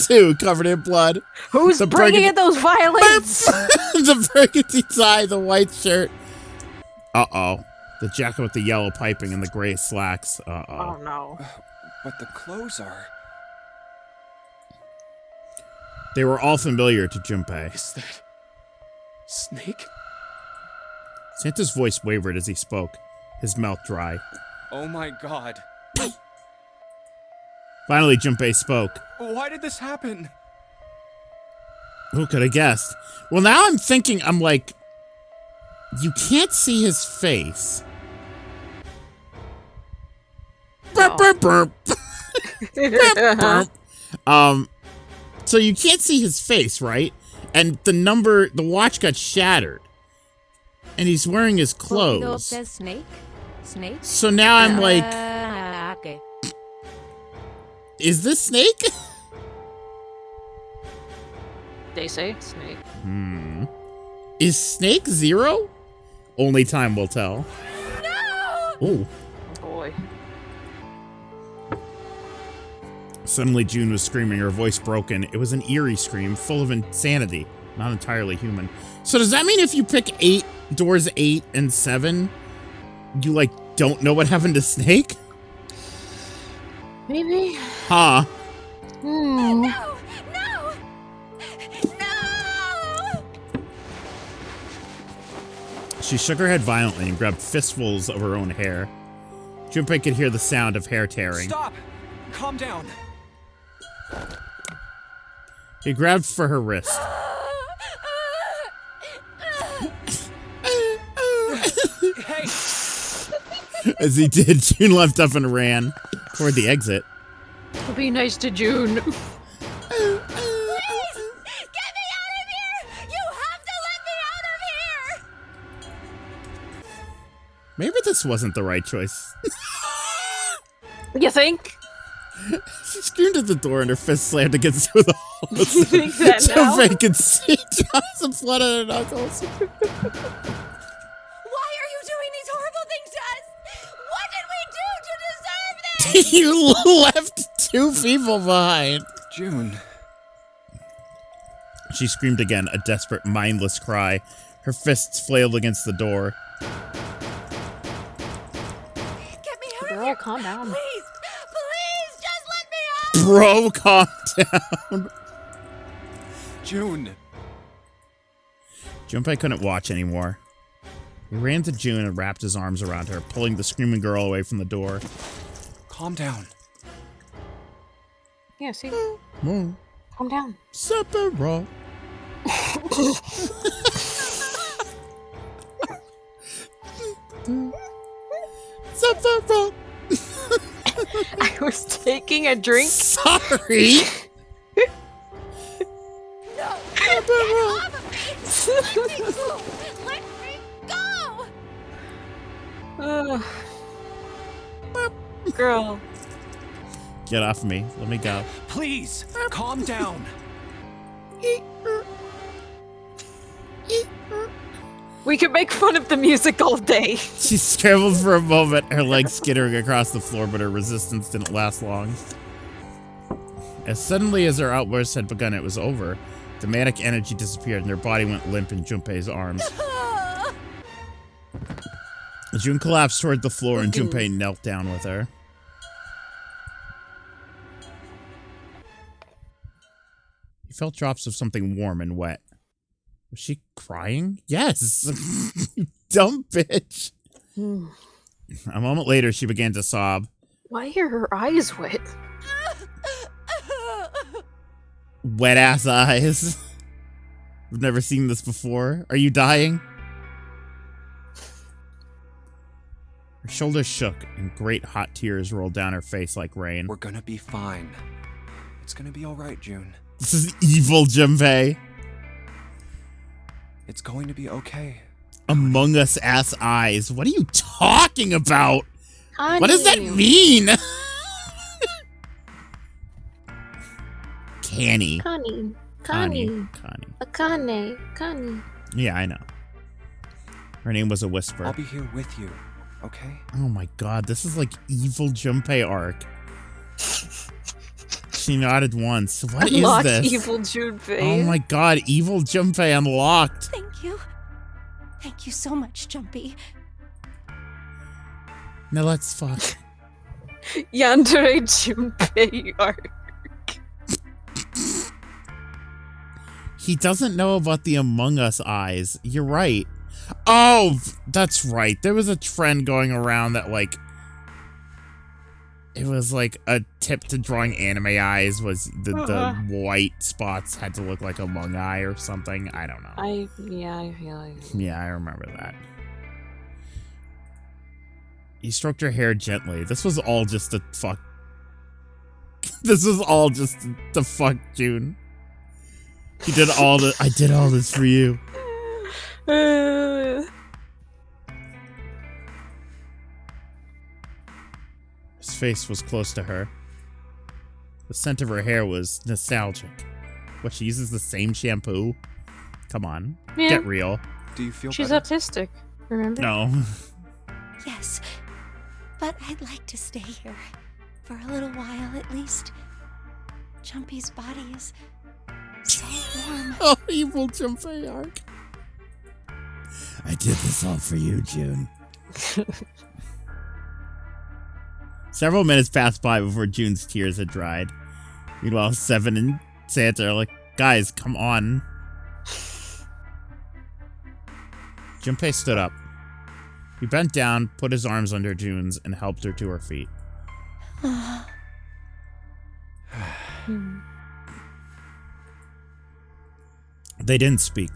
too covered in blood. Who's bringing in those violins? The burgundy tie, the white shirt. Uh-oh. The jacket with the yellow piping and the gray slacks. Uh-oh. Oh, no. But the clothes are... They were all familiar to Junpei. Is that Snake? Santa's voice wavered as he spoke, his mouth dry. Oh my god. Finally, Junpei spoke. Why did this happen? Who could have guessed? Well, now I'm thinking, I'm like, you can't see his face. Burp, burp, burp. Burp, burp. So you can't see his face, right? And the watch got shattered. And he's wearing his clothes. Says snake? Snake? So now I'm like, Okay. is this Snake? They say Snake. Is Snake Zero? Only time will tell. No! Oh. Boy. Suddenly, June was screaming, her voice broken. It was an eerie scream, full of insanity, not entirely human. So does that mean if you pick doors 8 and 7, you, like, don't know what happened to Snake? Maybe. Huh. No! No! No! She shook her head violently and grabbed fistfuls of her own hair. Junpei could hear the sound of hair tearing. Stop! Calm down. He grabbed for her wrist. Hey! As he did, June leapt up and ran toward the exit. Be nice to June. Please! Get me out of here! You have to let me out of here! Maybe this wasn't the right choice. You think? She screamed at the door and her fist slammed against the wall. You think that so now? Faye could see drops of blood on her knuckles. Why are you doing these horrible things to us? What did we do to deserve this? You left 2 people behind. June. She screamed again, a desperate, mindless cry. Her fists flailed against the door. Get me out of Girl, here! calm down. Please! Please! Just let me out! Bro, calm down. June. Junpei couldn't watch anymore. He ran to June and wrapped his arms around her, pulling the screaming girl away from the door. Calm down. Yeah, see? Calm Calm down. Sephiroth. Sephiroth. I was taking a drink. Sorry. No! Get off of me! Let me go! Girl. Get off me. Let me go. Please, calm down. We could make fun of the music all day. She scrambled for a moment, her legs skittering across the floor, but her resistance didn't last long. As suddenly as her outburst had begun, it was over. The manic energy disappeared, and her body went limp in Junpei's arms. June collapsed toward the floor, and Junpei knelt down with her. He felt drops of something warm and wet. Was she crying? Yes! You dumb bitch! A moment later, she began to sob. Why are her eyes wet? Wet-ass eyes. I've never seen this before. Are you dying? Her shoulders shook, and great hot tears rolled down her face like rain. We're gonna be fine. It's gonna be alright, June. This is evil, Junpei. It's going to be okay. Among Us ass eyes. What are you talking about? Honey. What does that mean? Canny. Connie. Connie. Connie. Yeah, I know. Her name was a whisper. I'll be here with you, okay? Oh my god, this is like evil Junpei arc. She nodded once. What Unlocked is this? evil Junpei. Oh my god, evil Junpei unlocked. Thank you. Thank you so much, Jumpy. Now let's fuck. Yandere Junpei arc. He doesn't know about the Among Us eyes. You're right. Oh, that's right. There was a trend going around that, like, it was like a tip to drawing anime eyes was the white spots had to look like a Among Eye or something. I don't know. I feel like... Yeah, I remember that. He stroked her hair gently. This was all just to fuck. This was all just to fuck June. He did all the. I did all this for you. His face was close to her. The scent of her hair was nostalgic. What, she uses the same shampoo? Come on, Yeah. get real. Do you feel She's better? autistic, remember? No. Yes, but I'd like to stay here for a little while at least. Jumpy's body is so warm. Oh, evil Junpei arc. I did this all for you, June. Several minutes passed by before June's tears had dried. Meanwhile, Seven and Santa are like, guys, come on. Junpei stood up. He bent down, put his arms under June's, and helped her to her feet. They didn't speak.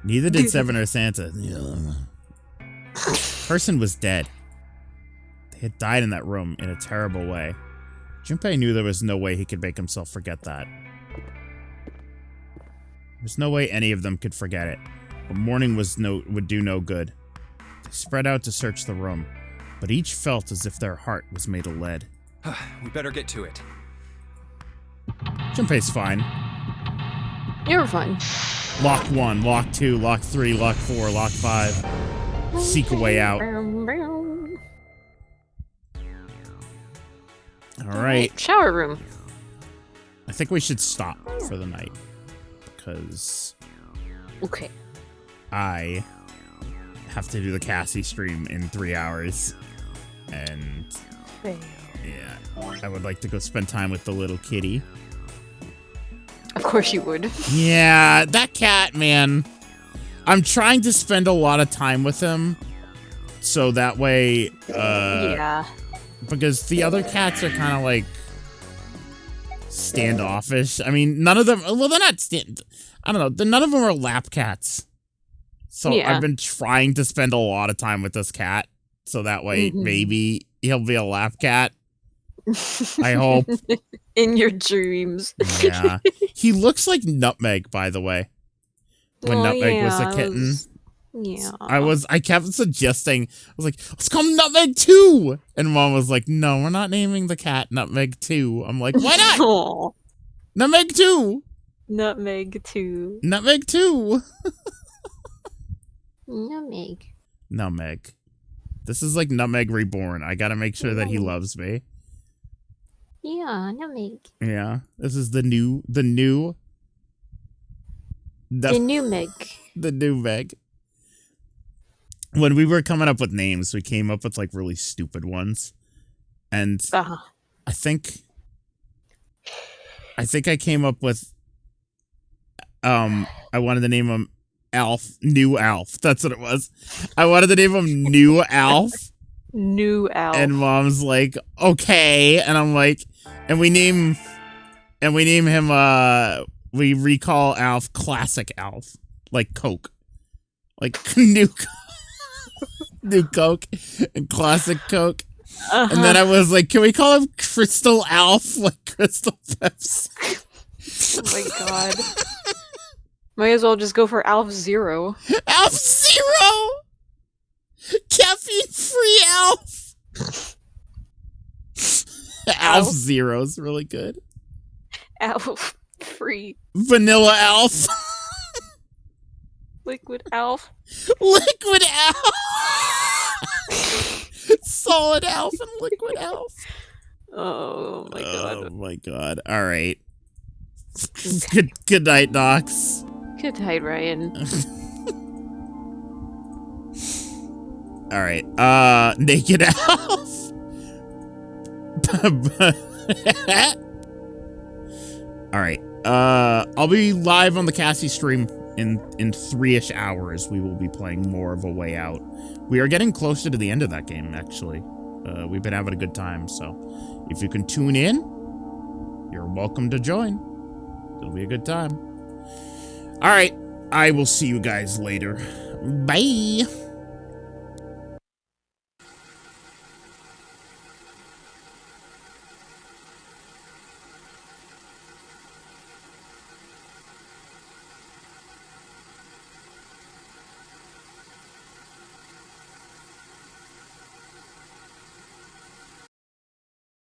Neither did Seven or Santa. Person was dead. They had died in that room in a terrible way. Junpei knew there was no way he could make himself forget that. There's no way any of them could forget it. But mourning would do no good. They spread out to search the room, but each felt as if their heart was made of lead. We better get to it. Junpei's fine. You're fine. Lock 1, Lock 2, Lock 3, Lock 4, Lock 5. Seek a way out. Alright. Shower room. I think we should stop for the night. Because Okay. I have to do the Cassie stream in 3 hours. And yeah, I would like to go spend time with the little kitty. Of course you would. Yeah, that cat, man. I'm trying to spend a lot of time with him. So that way, yeah. Because the other cats are kind of like standoffish. I mean, none of them, well, they're not I don't know, none of them are lap cats. So Yeah. I've been trying to spend a lot of time with this cat. So that way, maybe he'll be a lap cat. I hope. In your dreams. Yeah. He looks like Nutmeg, by the way. When Nutmeg was a kitten. Yeah. I kept suggesting, I was like, let's call him Nutmeg 2. And Mom was like, no, we're not naming the cat Nutmeg 2. I'm like, why not? Aw. Nutmeg 2. Nutmeg 2. Nutmeg 2. Nutmeg. Nutmeg. This is like Nutmeg Reborn. I gotta make sure that he loves me. Yeah, Nutmeg. Yeah. This is the new The new Meg. The new Meg. When we were coming up with names, we came up with like really stupid ones. And I think I came up with I wanted to name him Alf, New Alf. That's what it was. I wanted to name him New Alf. New Alf. And Mom's like, okay. And I'm like, and we name him we recall Alf Classic Alf. Like Coke. Like new Coke and Classic Coke. And then I was like, can we call him Crystal Alf? Like Crystal Pepsi. Oh my god. Might as well just go for Alf Zero. Alf Zero! Caffeine free Alf! Alf Zero's really good. Alf Free. Vanilla Alf. Liquid Alf. Liquid Alf! Solid Alf and Liquid Alf. Oh my god. Oh my god. Alright. Good night, Nox. Good night, Ryan. Alright. Naked Alf. All right. I'll be live on the Cassie stream in 3-ish hours. We will be playing more of A Way Out. We are getting closer to the end of that game, actually. We've been having a good time, so if you can tune in, you're welcome to join. It'll be a good time. All right. I will see you guys later. Bye.